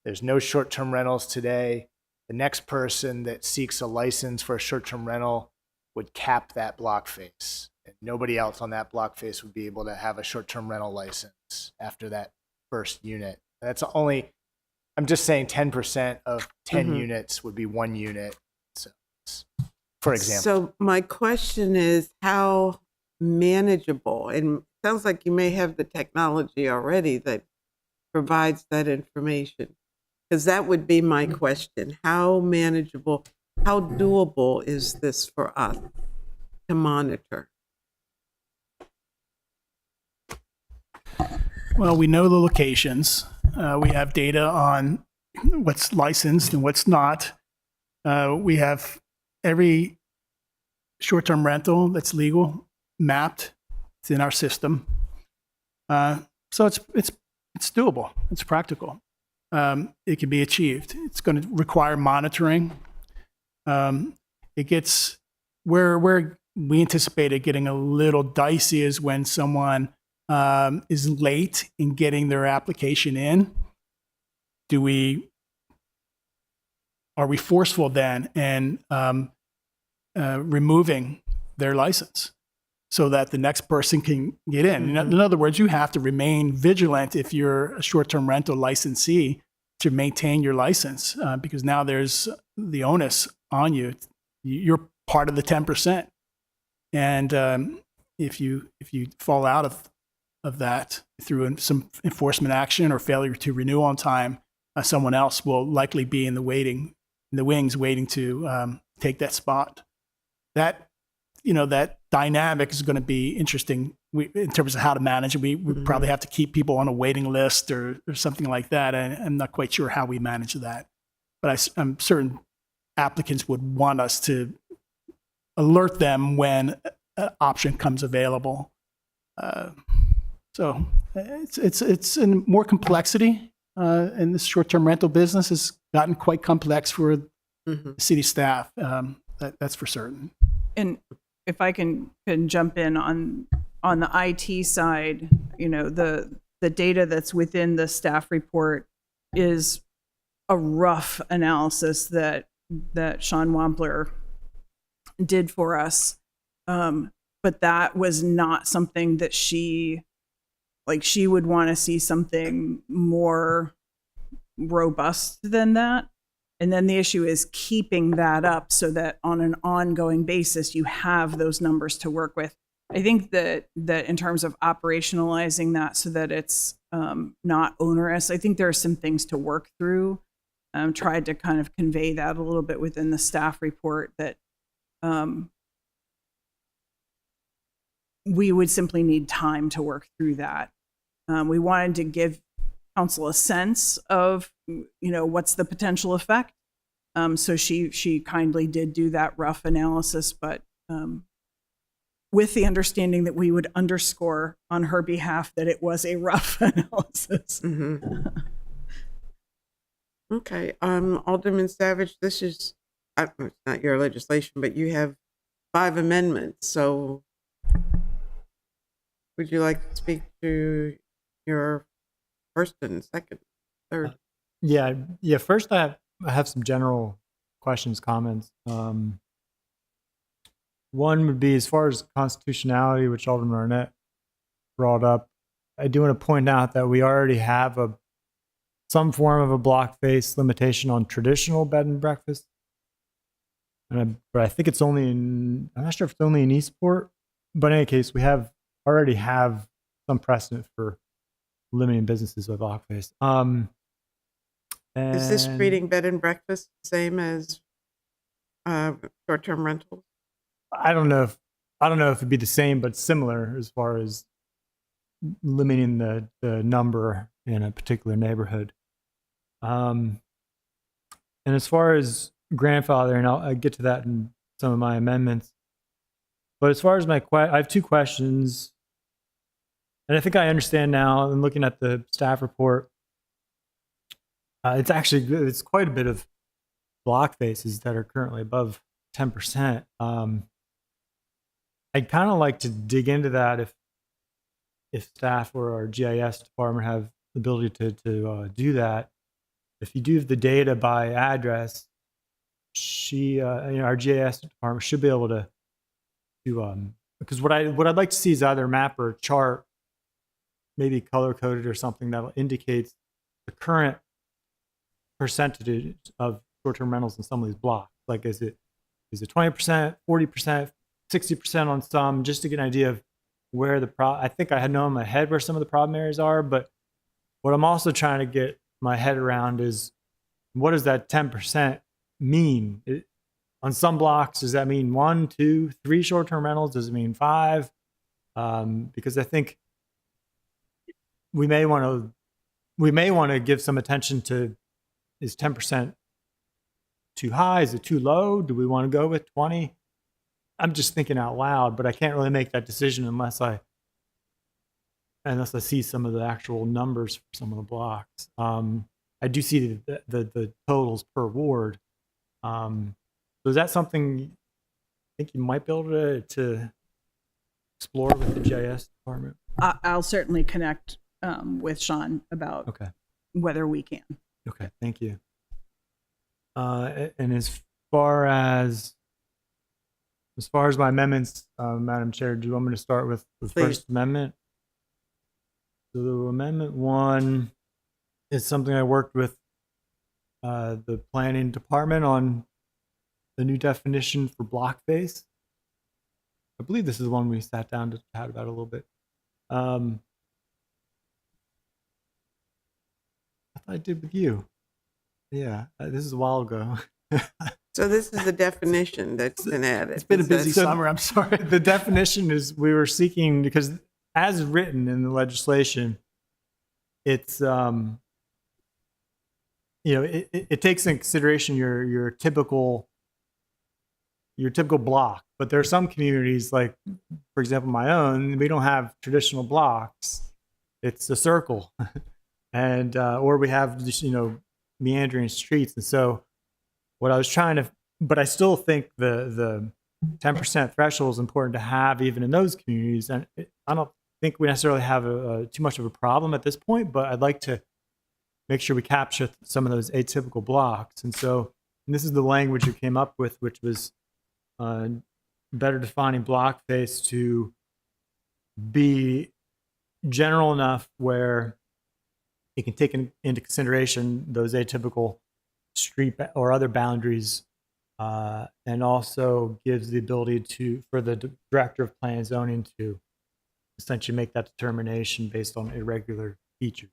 there's no short-term rentals today. The next person that seeks a license for a short-term rental would cap that block face. And nobody else on that block face would be able to have a short-term rental license after that first unit. That's only, I'm just saying 10% of 10 units would be 1 unit. So, for example. So my question is how manageable, and it sounds like you may have the technology already that provides that information, because that would be my question. How manageable, how doable is this for us to monitor? Well, we know the locations. We have data on what's licensed and what's not. We have every short-term rental that's legal mapped. It's in our system. So it's doable. It's practical. It can be achieved. It's going to require monitoring. It gets where we anticipate it getting a little dicey is when someone is late in getting their application in. Are we forceful then in removing their license? so that the next person can get in. In other words, you have to remain vigilant if you're a short-term rental licensee to maintain your license, because now there's the onus on you. You're part of the 10%. And if you fall out of that through some enforcement action or failure to renew on time, someone else will likely be in the wings waiting to take that spot. That dynamic is going to be interesting in terms of how to manage it. We probably have to keep people on a waiting list or something like that. And I'm not quite sure how we manage that, but I'm certain applicants would want us to alert them when an option comes available. So it's in more complexity, and this short-term rental business has gotten quite complex for city staff. That's for certain. And if I can jump in on the IT side, the data that's within the staff report is a rough analysis that Sean Wampler did for us. But that was not something that she would want to see something more robust than that. And then the issue is keeping that up so that on an ongoing basis, you have those numbers to work with. I think that in terms of operationalizing that so that it's not onerous, I think there are some things to work through. Tried to kind of convey that a little bit within the staff report that we would simply need time to work through that. We wanted to give council a sense of, what's the potential effect. So she kindly did do that rough analysis, but with the understanding that we would underscore on her behalf that it was a rough analysis. Okay, Alderman Savage, this is it's not your legislation, but you have 5 amendments. So would you like to speak to your first and second, third? Yeah. First, I have some general questions, comments. One would be as far as constitutionality, which Alderman Arnett brought up. I do want to point out that we already have some form of a block face limitation on traditional bed and breakfast. But I think it's only I'm not sure if it's only in Eastport, but in any case, we already have some precedent for limiting businesses with block face. Is this treating bed and breakfast the same as short-term rentals? I don't know if it'd be the same, but similar as far as limiting the number in a particular neighborhood. And as far as grandfathering, I'll get to that in some of my amendments. But as far as I have 2 questions, and I think I understand now. And looking at the staff report, it's quite a bit of block faces that are currently above 10%. I'd kind of like to dig into that if staff or our GIS department have the ability to do that. If you do the data by address, our GIS department should be able to because what I'd like to see is either a map or a chart, maybe color coded or something that indicates the current percentage of short-term rentals in some of these blocks. Like, is it 20%, 40%, 60% on some, just to get an idea of where I think I had known in my head where some of the problem areas are, but what I'm also trying to get my head around is what does that 10% mean? On some blocks, does that mean 1, 2, 3 short-term rentals? Does it mean 5? Because I think we may want to give some attention to, is 10% too high? Is it too low? Do we want to go with 20? I'm just thinking out loud, but I can't really make that decision unless I see some of the actual numbers for some of the blocks. I do see the totals per ward. So is that something I think you might be able to explore with the GIS department? I'll certainly connect with Sean about whether we can. Okay, thank you. And as far as as far as my amendments, Madam Chair, do you want me to start with the Please. First Amendment? So Amendment 1 is something I worked with the planning department on the new definition for block face. I believe this is the one we sat down to chat about a little bit. I thought I did with you. Yeah, this is a while ago. So this is the definition that's been added. It's been a busy So- summer. I'm sorry. The definition is we were seeking, because as written in the legislation, it's it takes in consideration your typical block, but there are some communities, like for example my own, we don't have traditional blocks. It's a circle, and or we have just meandering streets. And so what I was trying to, but I still think the 10% threshold is important to have even in those communities. And I don't think we necessarily have too much of a problem at this point, but I'd like to make sure we capture some of those atypical blocks. And so this is the language we came up with, which was better defining block face to be general enough where it can take into consideration those atypical street or other boundaries, and also gives the ability for the director of plan and zoning to essentially make that determination based on irregular features.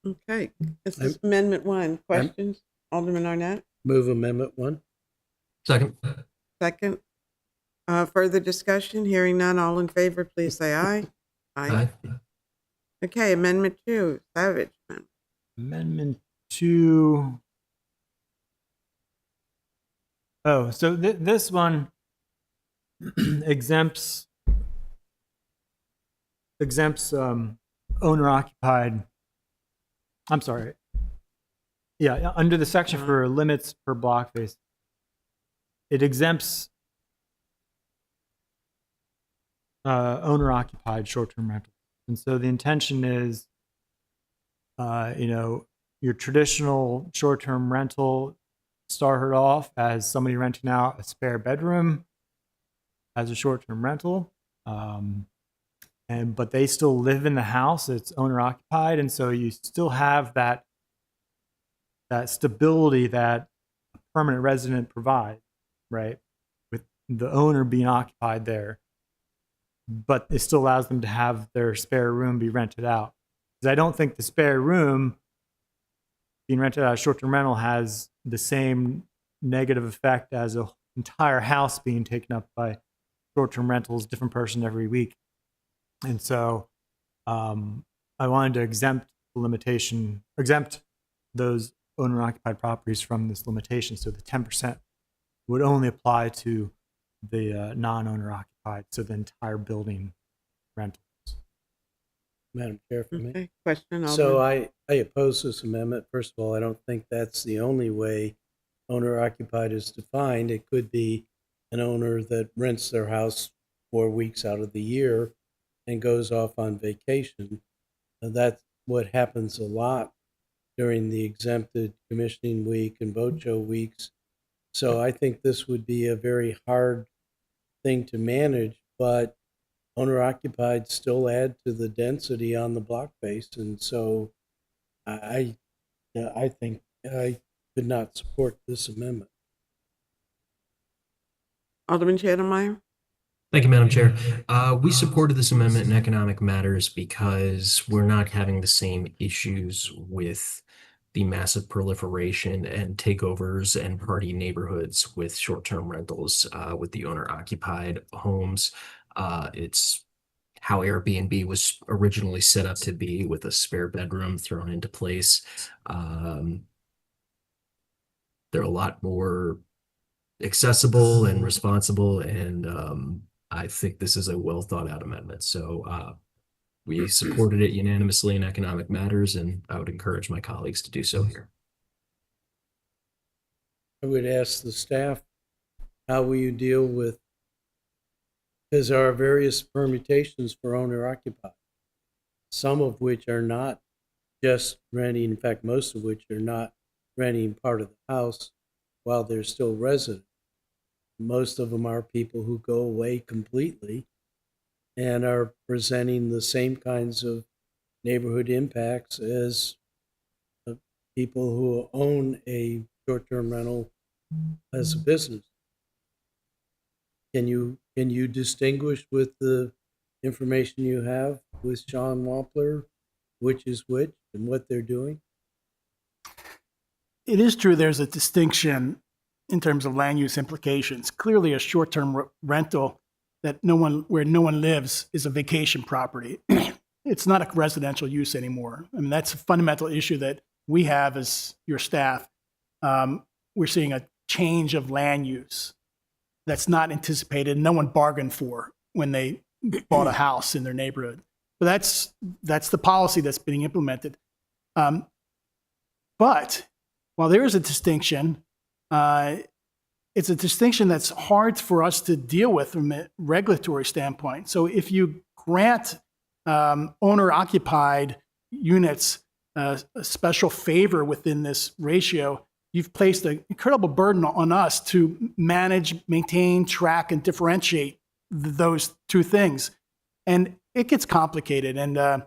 Okay, this is Amendment 1. Questions? Alderman Arnett? Move Amendment 1. Second. Second. Further discussion? Hearing none, all in favor, please say aye. Aye. Okay, Amendment 2, Savage. Amendment 2. Oh, so this one exempts owner occupied. I'm sorry. Yeah, under the section for limits per block face, it exempts owner occupied short-term rentals. And so the intention is, your traditional short-term rental started off as somebody renting out a spare bedroom as a short-term rental, but they still live in the house. It's owner occupied, and so you still have that stability that a permanent resident provides, right? With the owner being occupied there, but it still allows them to have their spare room be rented out. Because I don't think the spare room being rented out as short-term rental has the same negative effect as an entire house being taken up by short-term rentals, different person every week. And so I wanted to exempt those owner-occupied properties from this limitation. So the 10% would only apply to the non-owner occupied, so the entire building rentals. Madam Chair, for me. Okay, question, So Alderman. I oppose this amendment. First of all, I don't think that's the only way owner occupied is defined. It could be an owner that rents their house 4 weeks out of the year and goes off on vacation. And that's what happens a lot during the exempted commissioning week and boat show weeks. So I think this would be a very hard thing to manage, but owner occupied still add to the density on the block face. And so I think I could not support this amendment. Alderman Chattermeyer? Thank you, Madam Chair. We supported this amendment in Economic Matters because we're not having the same issues with the massive proliferation and takeovers and party neighborhoods with short-term rentals, with the owner-occupied homes. It's how Airbnb was originally set up to be, with a spare bedroom thrown into place. They're a lot more accessible and responsible, and I think this is a well thought out amendment. So we supported it unanimously in Economic Matters, and I would encourage my colleagues to do so here. I would ask the staff, how will you deal with, because there are various permutations for owner occupied, some of which are not just renting, in fact, most of which are not renting part of the house while they're still resident. most of them are people who go away completely and are presenting the same kinds of neighborhood impacts as people who own a short-term rental as a business. Can you distinguish with the information you have with Sean Wampler which is which and what they're doing? It is true there's a distinction in terms of land use implications. Clearly, a short-term rental where no one lives is a vacation property. It's not a residential use anymore. I mean, that's a fundamental issue that we have as your staff. We're seeing a change of land use that's not anticipated. No one bargained for when they bought a house in their neighborhood. But that's the policy that's being implemented. But while there is a distinction, it's a distinction that's hard for us to deal with from a regulatory standpoint. So if you grant owner-occupied units a special favor within this ratio, you've placed an incredible burden on us to manage, maintain, track, and differentiate those two things. And it gets complicated. And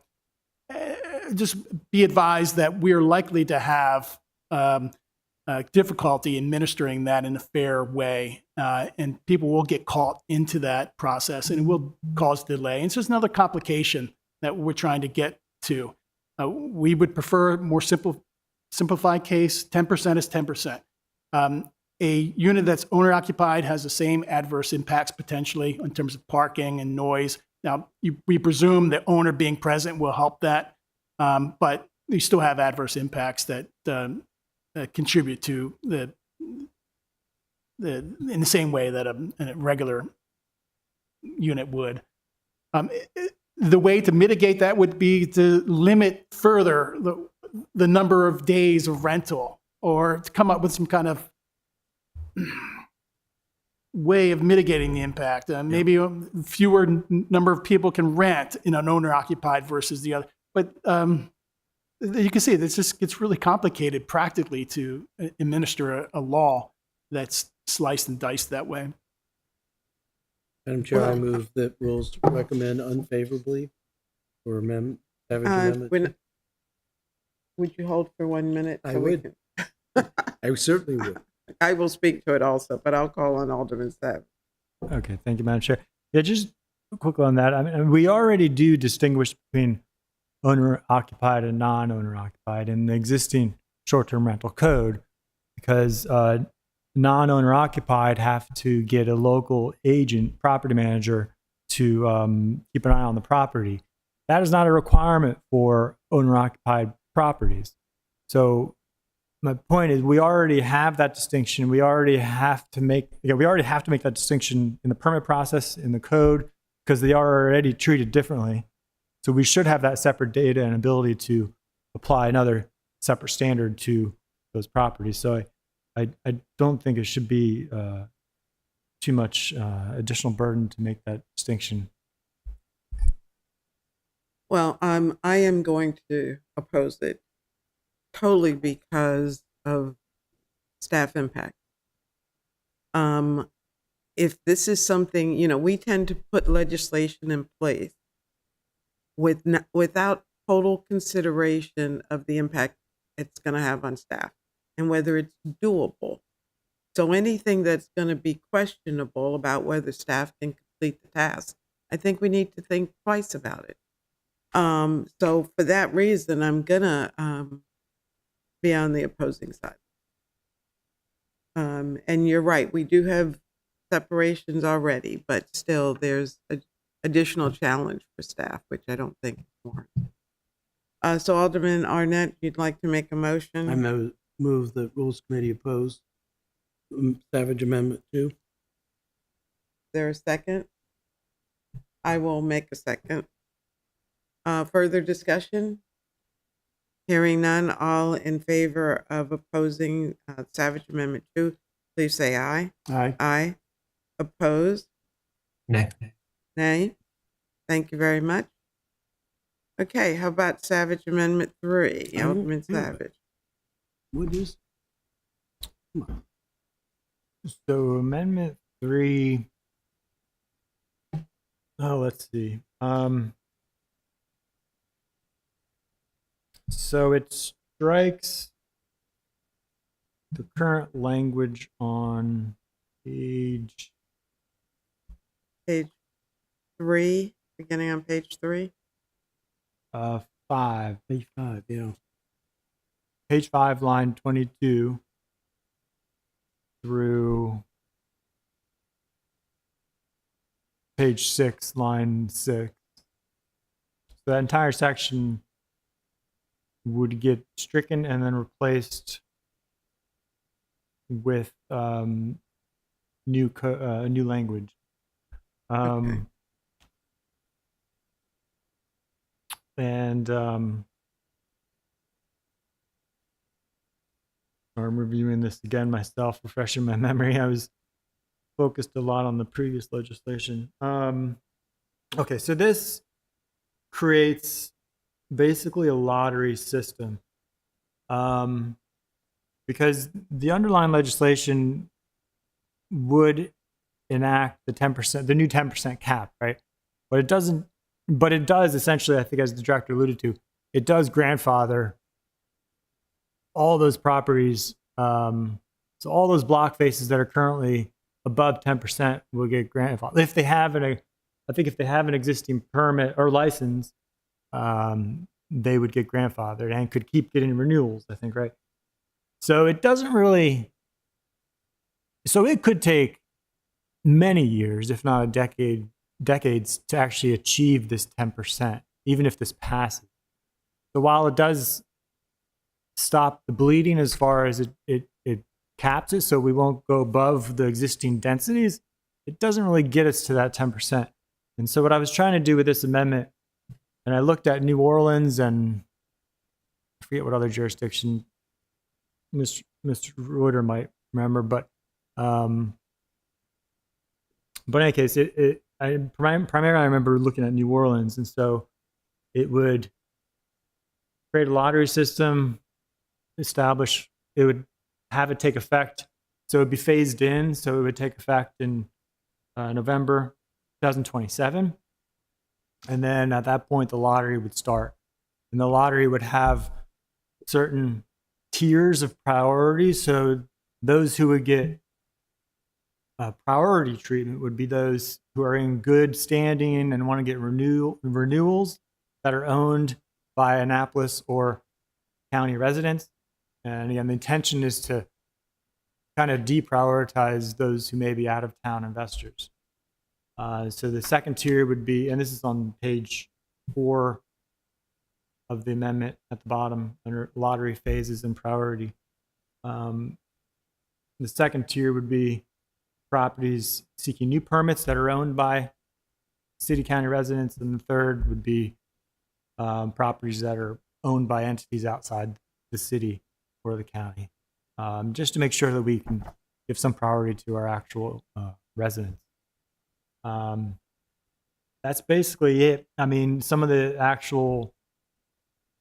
just be advised that we're likely to have difficulty administering that in a fair way. And people will get caught into that process, and it will cause delay. And so it's another complication that we're trying to get to. We would prefer a more simplified case. 10% is 10%. A unit that's owner occupied has the same adverse impacts potentially in terms of parking and noise. Now, we presume the owner being present will help that, but you still have adverse impacts that contribute to in the same way that a regular unit would. The way to mitigate that would be to limit further the number of days of rental, or to come up with some kind of way of mitigating the impact. Maybe a fewer number of people can rent in an owner-occupied versus the other. But you can see this just gets really complicated practically to administer a law that's sliced and diced that way. Madam Chair, I move that rules recommend unfavorably for Savage Amendment. Would you hold for 1 minute? I so we would. can- I certainly would. I will speak to it also, but I'll call on Alderman Savage. Okay, thank you, Madam Chair. Yeah, just quickly on that. I mean, we already do distinguish between owner-occupied and non-owner-occupied in the existing short-term rental code, because non-owner-occupied have to get a local agent, property manager, to keep an eye on the property. That is not a requirement for owner-occupied properties. So my point is, we already have that distinction. We already have to make that distinction in the permit process, in the code, because they are already treated differently. So we should have that separate data and ability to apply another separate standard to those properties. So I don't think it should be too much additional burden to make that distinction. Well, I am going to oppose it totally because of staff impact. If this is something, we tend to put legislation in place without total consideration of the impact it's going to have on staff and whether it's doable. So anything that's going to be questionable about whether staff can complete the task, I think we need to think twice about it. So for that reason, I'm going to be on the opposing side. And you're right, we do have separations already, but still there's an additional challenge for staff, which I don't think is warranted. So Alderman Arnett, you'd like to make a motion? I move that Rules Committee oppose Savage Amendment 2. Is there a second? I will make a second. Further discussion? Hearing none, all in favor of opposing Savage Amendment 2, please say aye. Aye. Aye. Opposed? Nay. Nay. Thank you very much. Okay, how about Savage Amendment 3? I don't Alderman do it. Savage. What is? Come on. So Amendment 3. Oh, let's see. So it strikes the current language on page. Page 3, beginning on page 3. 5. Page 5, yeah. Page 5, line 22 through page 6, line 6. So that entire section would get stricken and then replaced with new language. Okay. And I'm reviewing this again myself, refreshing my memory. I was focused a lot on the previous legislation. Okay, so this creates basically a lottery system, because the underlying legislation would enact the 10%, the new 10% cap, right? But it doesn't. But it does essentially, I think, as the director alluded to, it does grandfather all those properties. So all those block faces that are currently above 10% will get grandfathered if they have I think if they have an existing permit or license, they would get grandfathered and could keep getting renewals, I think, right? So it doesn't really. So it could take many years, if not a decades, to actually achieve this 10%, even if this passes. So while it does stop the bleeding as far as it caps it, so we won't go above the existing densities, it doesn't really get us to that 10%. And so what I was trying to do with this amendment, and I looked at New Orleans and I forget what other jurisdiction Mr. Reuter might remember, but in any case, primarily I remember looking at New Orleans, and so it would create a lottery system, it would have it take effect, so it would be phased in, so it would take effect in November 2027, and then at that point the lottery would start, and the lottery would have certain tiers of priority, so those who would get priority treatment would be those who are in good standing and want to get renewals that are owned by Annapolis or county residents. And again, the intention is to kind of deprioritize those who may be out of town investors. So the second tier would be, and this is on page 4 of the amendment at the bottom under lottery phases and priority. The second tier would be properties seeking new permits that are owned by city county residents, and the third would be properties that are owned by entities outside the city or the county, just to make sure that we can give some priority to our actual residents. That's basically it. I mean, some of the actual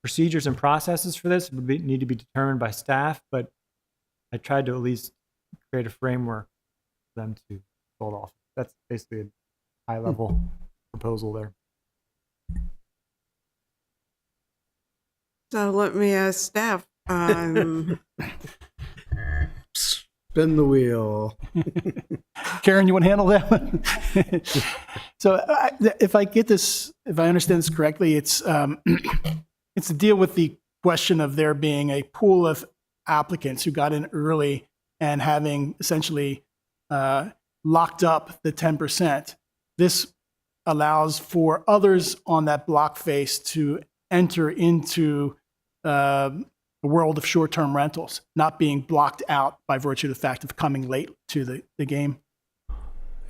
procedures and processes for this would need to be determined by staff, but I tried to at least create a framework for them to hold off. That's basically a high-level proposal there. So let me ask staff. Spin the wheel. Karen, you want to handle that one? So if I understand this correctly, it's it's to deal with the question of there being a pool of applicants who got in early and having essentially locked up the 10%. This allows for others on that block face to enter into a world of short-term rentals, not being blocked out by virtue of the fact of coming late to the game.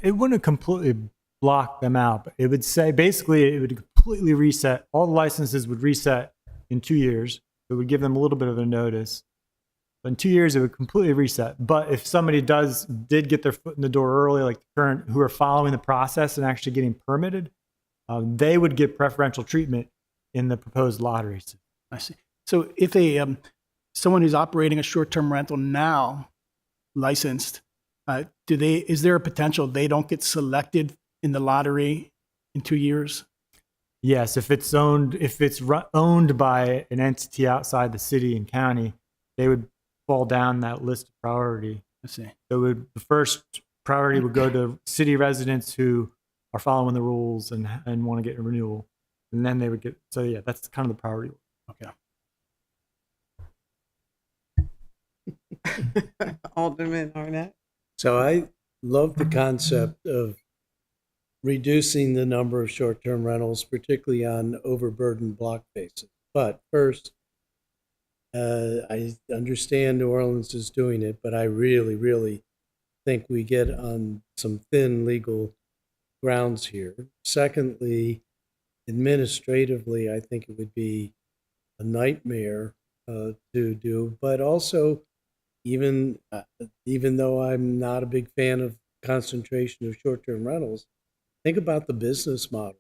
It wouldn't completely block them out, but it would say basically it would completely reset. All the licenses would reset in 2 years. It would give them a little bit of a notice. But in 2 years, it would completely reset. But if somebody did get their foot in the door early, like the current who are following the process and actually getting permitted, they would get preferential treatment in the proposed lottery. I see. So if someone who's operating a short-term rental now, licensed, Is there a potential they don't get selected in the lottery in 2 years? Yes, if it's owned by an entity outside the city and county, they would fall down that list of priority. Let's see. So the first priority would go to city residents who are following the rules and want to get a renewal, and then they would get. So yeah, that's kind of the priority. Okay. Alderman Arnett. So I love the concept of reducing the number of short-term rentals, particularly on overburdened block faces. But first, I understand New Orleans is doing it, but I really, really think we get on some thin legal grounds here. Secondly, administratively, I think it would be a nightmare to do, but also even though I'm not a big fan of concentration of short-term rentals, think about the business model.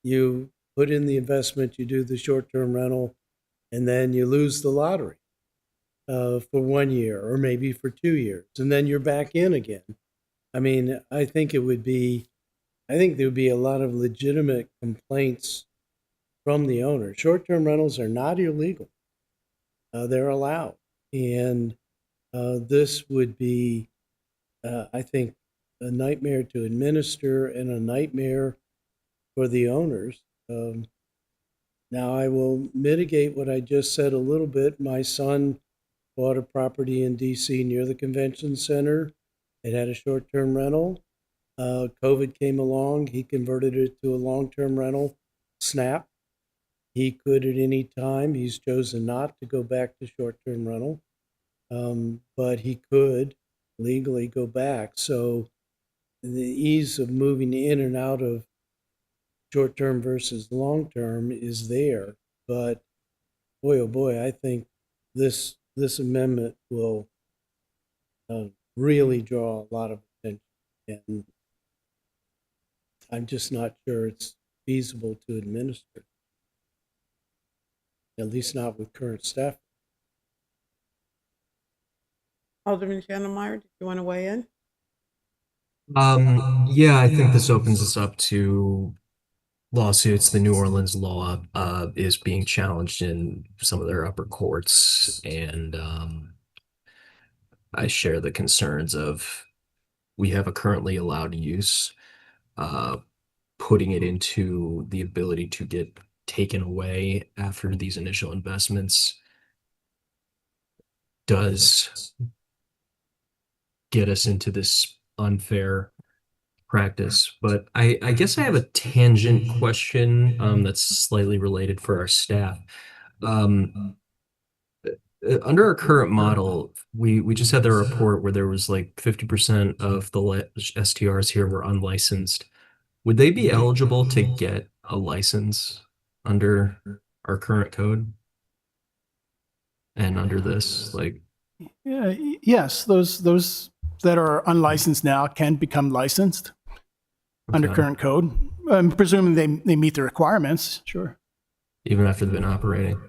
You put in the investment, you do the short-term rental, and then you lose the lottery for 1 year or maybe for 2 years, and then you're back in again. I mean, I think there would be a lot of legitimate complaints from the owner. Short-term rentals are not illegal. They're allowed. And this would be, I think, a nightmare to administer and a nightmare for the owners. Now, I will mitigate what I just said a little bit. My son bought a property in D.C. near the convention center. It had a short-term rental. COVID came along. He converted it to a long-term rental, SNAP. He could at any time. He's chosen not to go back to short-term rental, but he could legally go back. So the ease of moving in and out of short-term versus long-term is there. But boy, oh boy, I think this amendment will really draw a lot of attention. And I'm just not sure it's feasible to administer, at least not with current staff. Alderman Chandler, did you want to weigh in? Yeah, I think this opens us up to lawsuits. The New Orleans law is being challenged in some of their upper courts, and I share the concerns of we have a currently allowed use, putting it into the ability to get taken away after these initial investments does get us into this unfair practice. But I guess I have a tangent question that's slightly related for our staff. Under our current model, we just had the report where there was like 50% of the STRs here were unlicensed. Would they be eligible to get a license under our current code? And under this, like, Yes, those that are unlicensed now can become licensed under Okay. current code. I'm presuming they meet the requirements. Sure. even after they've been operating.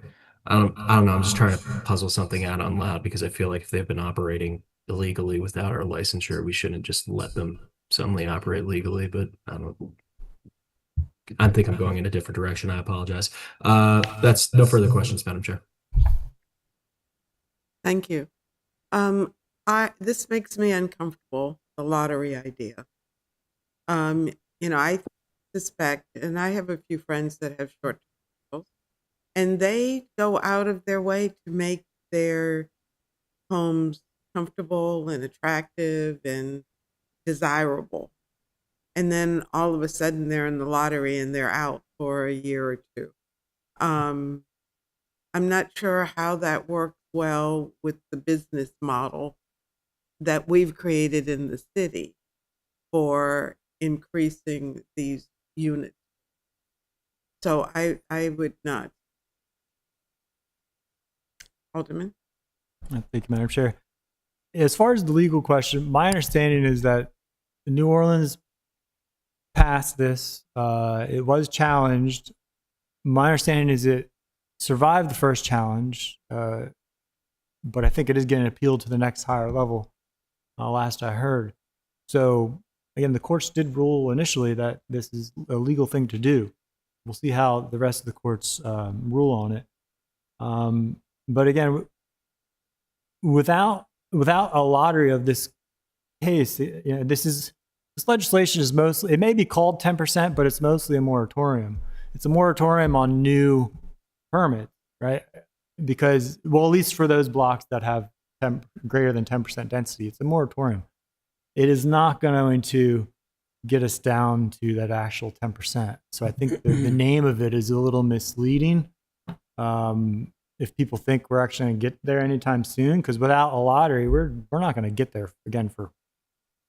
I don't know. I'm just trying to puzzle something out on loud because I feel like if they've been operating illegally without our licensure, we shouldn't just let them suddenly operate legally. But I think I'm going in a different direction. I apologize. That's no further questions, Madam Chair. Thank you. This makes me uncomfortable, the lottery idea. I suspect, and I have a few friends that have short-term rentals, and they go out of their way to make their homes comfortable and attractive and desirable. And then all of a sudden they're in the lottery and they're out for a year or two. I'm not sure how that works well with the business model that we've created in the city for increasing these units. So I would not. Alderman? Thank you, Madam Chair. As far as the legal question, my understanding is that New Orleans passed this. It was challenged. My understanding is it survived the first challenge, but I think it is getting appealed to the next higher level. last I heard. So again, the courts did rule initially that this is a legal thing to do. We'll see how the rest of the courts rule on it. But again, without a lottery of this case, this legislation is mostly, it may be called 10%, but it's mostly a moratorium. It's a moratorium on new permits, right? Because, well, at least for those blocks that have greater than 10% density, it's a moratorium. It is not going to get us down to that actual 10%. So I think the name of it is a little misleading. If people think we're actually going to get there anytime soon, because without a lottery, we're not going to get there again for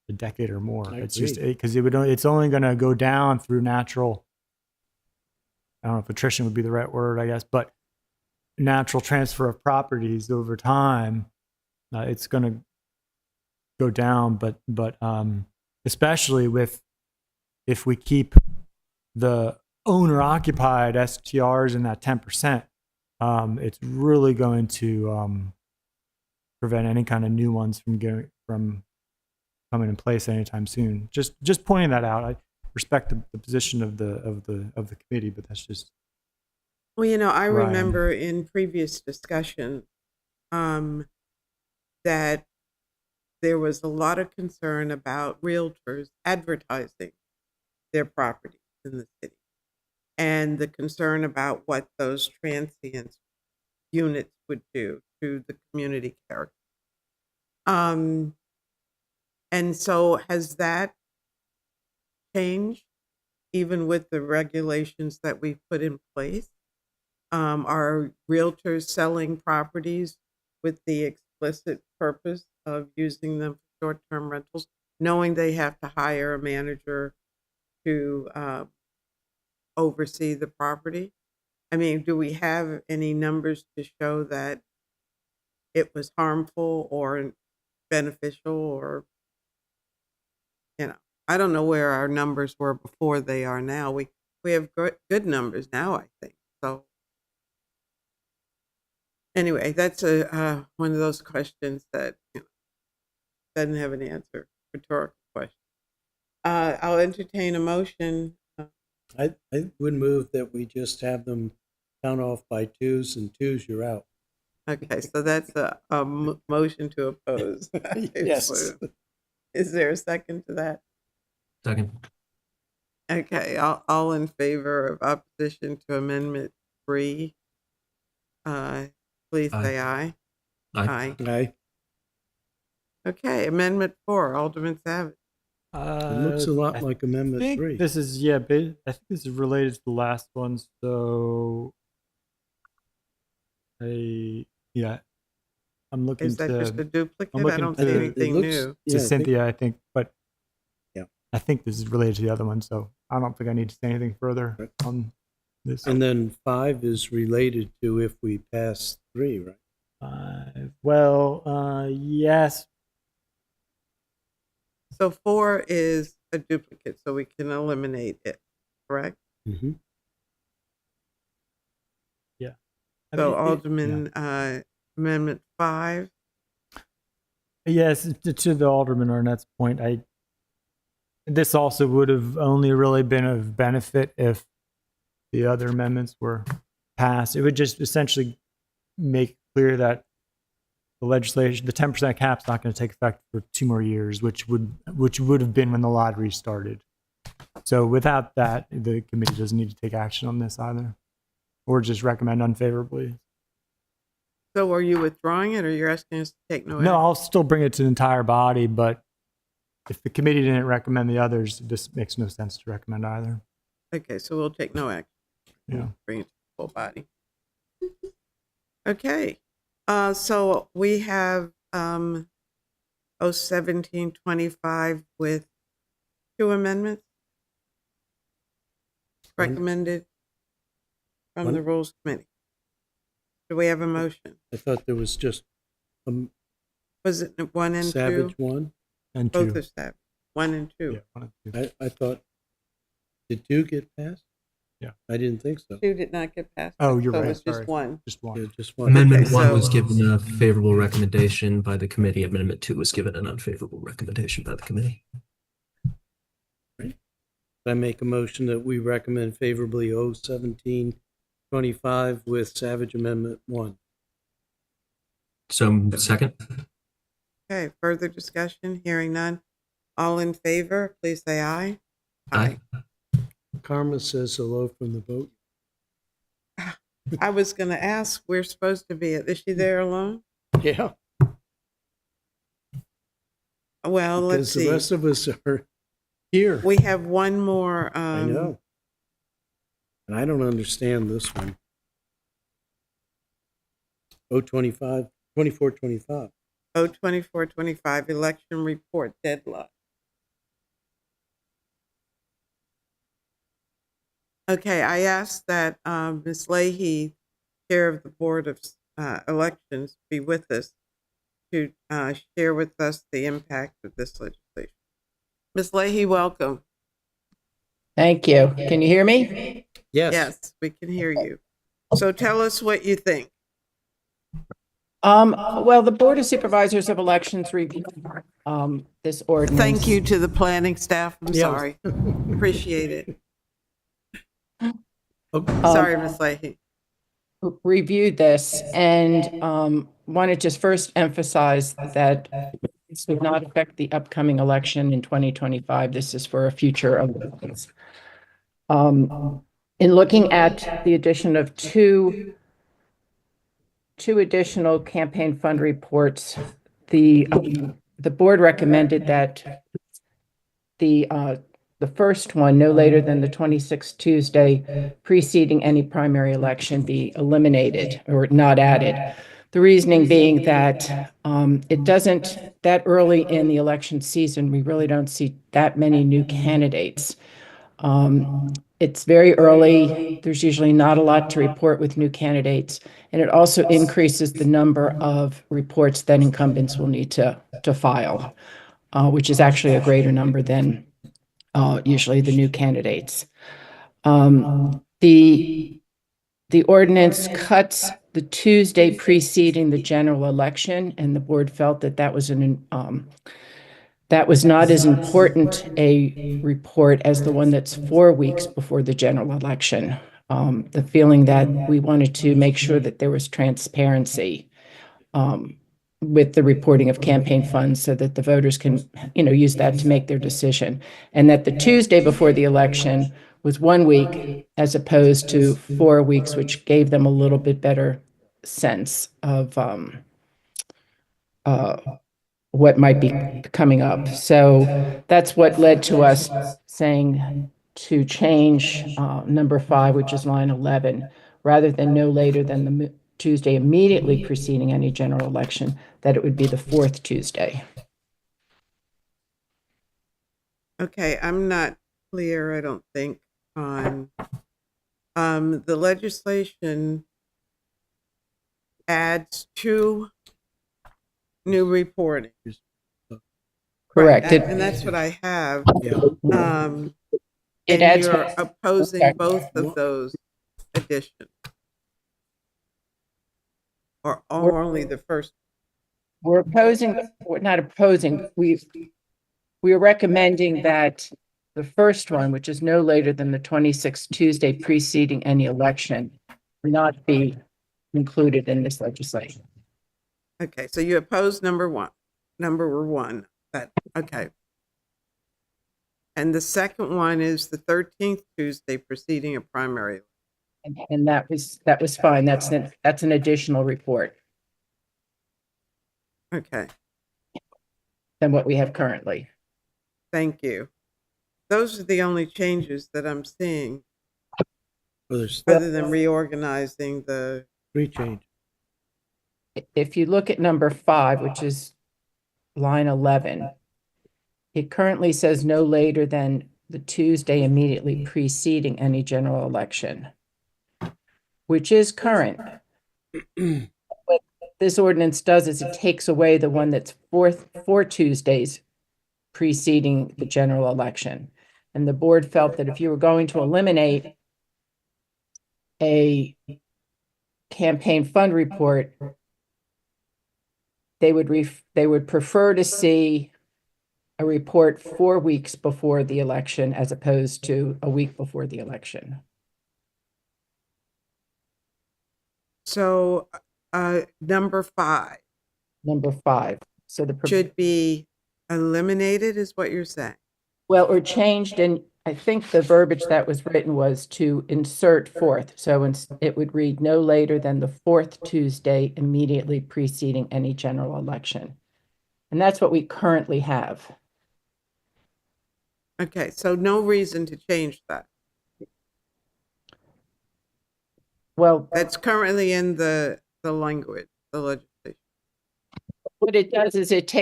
a decade or more. It's just because it's only going to go down through natural. I don't know if attrition would be the right word, I guess, but natural transfer of properties over time. It's going to go down, but especially if we keep the owner occupied STRs in that 10%, it's really going to prevent any kind of new ones from coming in place anytime soon. Just pointing that out. I respect the position of the committee, but that's just. Well, I Right. remember in previous discussion that there was a lot of concern about realtors advertising their properties in the city, and the concern about what those transient units would do to the community character. And so has that changed, even with the regulations that we've put in place? Are realtors selling properties with the explicit purpose of using them for short-term rentals, knowing they have to hire a manager to oversee the property? I mean, do we have any numbers to show that it was harmful or beneficial, or, I don't know where our numbers were before they are now. We have good numbers now, I think. So anyway, that's one of those questions that doesn't have an answer, rhetorical question. I'll entertain a motion. I would move that we just have them count off by twos, and twos, you're out. Okay, so that's a motion to oppose. Yes. Is there a second to that? Second. Okay, all in favor of opposition to Amendment 3, please say aye. Aye. Aye. Okay, Amendment 4, Alderman Savage. It looks a lot like I Amendment think 3. this is I think this is related to the last one. So, I'm looking Is that just a duplicate? I'm I looking don't to- see it anything looks- new. Yeah, to Cynthia, I think, but Yeah. I think this is related to the other one. So I don't think I need to say anything further Right. on this. And then 5 is related to if we pass 3, right? Yes. So 4 is a duplicate, so we can eliminate it, correct? Mm-hmm. So Alderman, Amendment 5. Yes, to the Alderman Arnett's point, this also would have only really been of benefit if the other amendments were passed. It would just essentially make clear that the legislation, the 10% cap's not going to take effect for 2 more years, which would have been when the lottery started. So without that, the committee doesn't need to take action on this either, or just recommend unfavorably. So are you withdrawing it, or you're asking us to take no action? No, I'll still bring it to the entire body, but if the committee didn't recommend the others, this makes no sense to recommend either. Okay, so we'll take no action. Yeah. Bring it to the full body. Okay, so we have 1725 with 2 amendments recommended from the Rules Committee. Do we have a motion? I thought there was just Was it 1 and 2? Savage 1. And Both 2. are Savage. 1 and 2. Yeah, 1 and 2. I thought, did 2 get passed? I didn't think so. 2 did not get passed. Oh, you're so right. it was Sorry. just 1. Just Yeah, one. just one. Amendment Okay, 1 so- was given a favorable recommendation by the committee. Amendment 2 was given an unfavorable recommendation by the committee. I make a motion that we recommend favorably 01725 with Savage Amendment 1. So second. Okay, further discussion? Hearing none. All in favor, please say aye. Aye. Karma says hello from the boat. I was going to ask, we're supposed to be, is she there alone? Yeah. Well, let's Because the see. rest of us are here. We have one more. I know. And I don't understand this one. 2425. 02425 election report deadline. Okay, I asked that Ms. Leahy, Chair of the Board of Elections, be with us to share with us the impact of this legislation. Ms. Leahy, welcome. Thank you. Can you hear me? Yes. Yes, we can hear you. So tell us what you think. Well, the Board of Supervisors of Elections reviewed this ordinance. Thank you to the planning staff. I'm Yeah. sorry. Appreciate it. Oh, Sorry, Ms. Leahy. Reviewed this and want to just first emphasize that this would not affect the upcoming election in 2025. This is for a future elections. In looking at the addition of two additional campaign fund reports, the board recommended that the first one, no later than the 26th Tuesday preceding any primary election, be eliminated or not added. The reasoning being that it doesn't, that early in the election season, we really don't see that many new candidates. It's very early. There's usually not a lot to report with new candidates. And it also increases the number of reports that incumbents will need to file, which is actually a greater number than usually the new candidates. The ordinance cuts the Tuesday preceding the general election, and the board felt that that was not as important a report as the one that's 4 weeks before the general election. The feeling that we wanted to make sure that there was transparency with the reporting of campaign funds so that the voters can, use that to make their decision. And that the Tuesday before the election was 1 week as opposed to 4 weeks, which gave them a little bit better sense of what might be coming up. So that's what led to us saying to change number 5, which is line 11, rather than no later than the Tuesday immediately preceding any general election, that it would be the 4th Tuesday. Okay, I'm not clear, I don't think, on the legislation adds 2 new reporting. Correct. Right, and that's what I have. yeah. It And adds- you're opposing Okay. both of those additions? Or only the first? We're not opposing, we are recommending that the first one, which is no later than the 26th Tuesday preceding any election, not be included in this legislation. Okay, so you oppose number one, okay. And the second one is the 13th Tuesday preceding a primary. And that was fine. That's an additional report Okay, than what we have currently. thank you. Those are the only changes that I'm seeing, Well, there's other than reorganizing the, 3 changes. If you look at number 5, which is line 11, it currently says no later than the Tuesday immediately preceding any general election, which is current. What this ordinance does is it takes away the one that's 4 Tuesdays preceding the general election. And the board felt that if you were going to eliminate a campaign fund report, they would prefer to see a report 4 weeks before the election as opposed to a week before the election. So, number 5 Number 5. So the should be eliminated, is what you're saying? well, or changed, and I think the verbiage that was written was to insert fourth. So it would read no later than the fourth Tuesday immediately preceding any general election. And that's what we currently have. Okay, so no reason to change that. Well, That's currently in the language, the legislation. what it does is it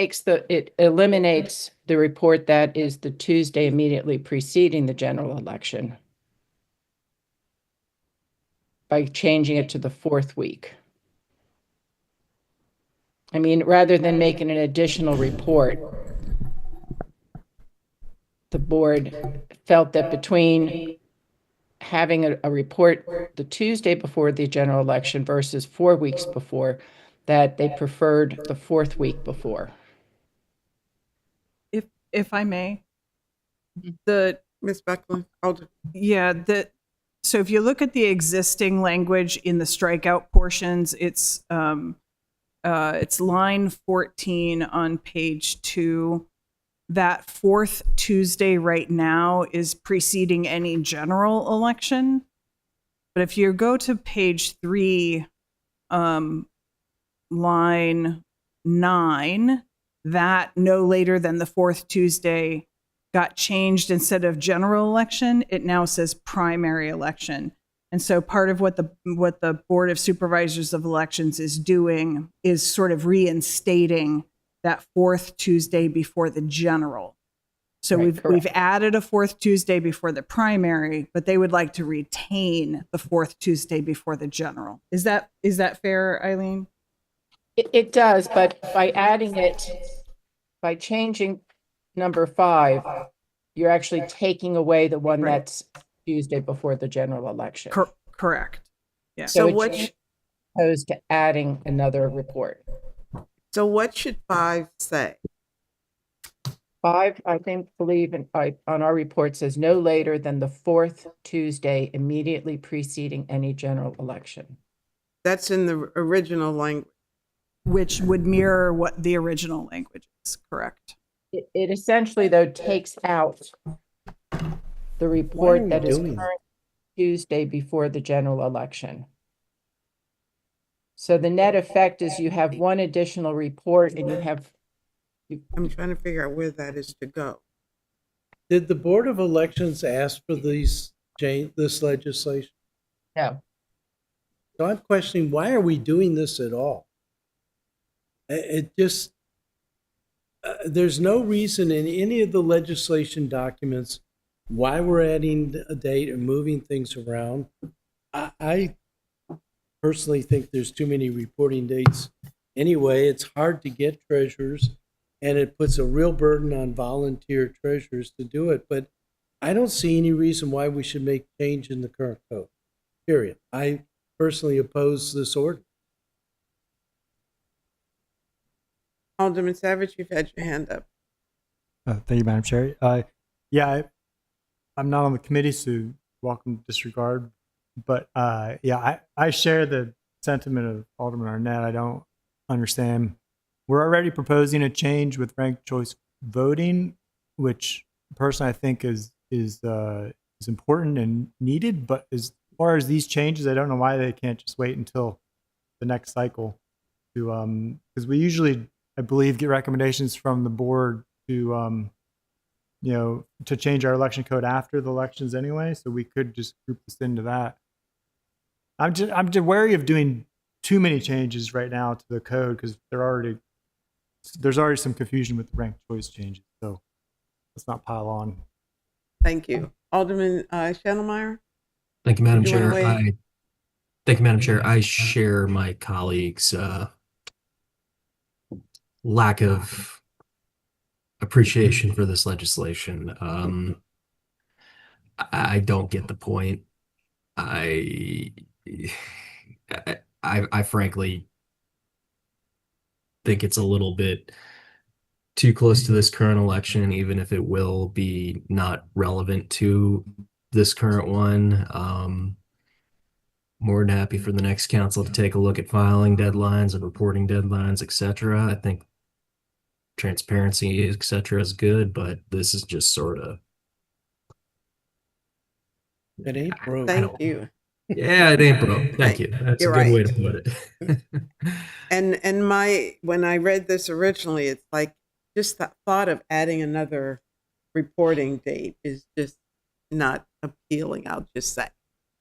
eliminates the report that is the Tuesday immediately preceding the general election by changing it to the fourth week. I mean, rather than making an additional report, the board felt that between having a report the Tuesday before the general election versus 4 weeks before, that they preferred the fourth week before. If I may, Ms. Becklin, so if you look at the existing language in the strikeout portions, it's line 14 on page 2. That fourth Tuesday right now is preceding any general election. But if you go to page 3, line 9, that no later than the fourth Tuesday got changed. Instead of general election, it now says primary election. And so part of what the Board of Supervisors of Elections is doing is sort of reinstating that fourth Tuesday before the general. So Right, we've added a fourth Tuesday before the primary, but they would like to retain the fourth Tuesday before the general. Is that fair, Eileen? It does, but by changing number 5, you're actually taking away the one Right. that's Tuesday before the general election. Correct. Yeah. So it's what opposed to adding another report. should 5 say? 5, I believe on our report says no later than the fourth Tuesday immediately preceding any general election. That's in the original language. Which would mirror what the original language is, correct? It essentially, though, takes out the report that is doing current Tuesday before the general election. So the net effect is you have one additional report and I'm trying to figure out where that is to go. Did the Board of Elections ask for this legislation? no. So I'm questioning, why are we doing this at all? It just, there's no reason in any of the legislation documents why we're adding a date or moving things around. I personally think there's too many reporting dates. Anyway, it's hard to get treasurers, and it puts a real burden on volunteer treasurers to do it. But I don't see any reason why we should make change in the current code, period. I personally oppose this order. Alderman Savage, you've had your hand up. Thank you, Madam Chair. I'm not on the committee, so welcome to disregard. But I share the sentiment of Alderman Arnett. I don't understand. We're already proposing a change with ranked choice voting, which personally I think is important and needed. But as far as these changes, I don't know why they can't just wait until the next cycle to because we usually, I believe, get recommendations from the board to to change our election code after the elections anyway. So we could just group this into that. I'm just wary of doing too many changes right now to the code because there's already some confusion with the ranked choice changes. So let's not pile on. Thank you. Alderman Schnellmeyer? Thank you, Madam Do you wanna Chair. weigh- Thank you, Madam Chair. I share my colleagues' lack of appreciation for this legislation. I don't get the point. I, I frankly think it's a little bit too close to this current election, even if it will be not relevant to this current one. More than happy for the next council to take a look at filing deadlines and reporting deadlines, etc. I think transparency, etc., is good, but this is just sort of. It ain't broke. Thank you. Yeah, it ain't broke. Thank you. That's You're a good way right. to put it. And when I read this originally, it's like just the thought of adding another reporting date is just not appealing, I'll just say.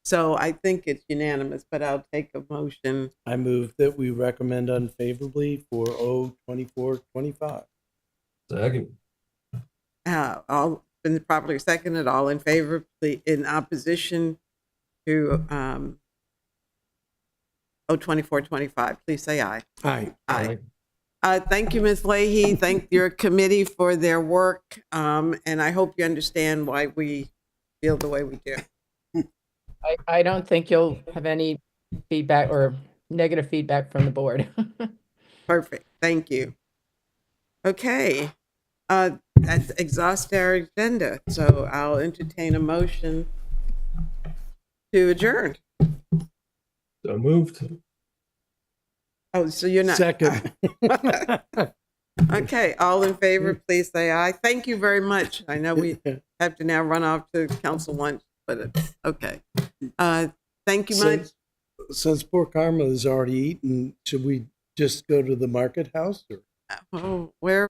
So I think it's unanimous, but I'll take a motion. I move that we recommend unfavorably for 02425. Second. All been properly seconded. All in favor, please, in opposition to 02425, please say aye. Aye. Aye. Thank you, Ms. Leahy. Thank your committee for their work. And I hope you understand why we feel the way we do. I don't think you'll have any feedback or negative feedback from the board. Perfect. Thank you. Okay. That's exhaust our agenda. So I'll entertain a motion to adjourn. So moved. Oh, so you're not. Second. Okay. All in favor, please say aye. Thank you very much. I know we have to now run off to council lunch, but it's okay. Thank you much. Since poor Karma is already eaten, should we just go to the market house? Or? Oh, where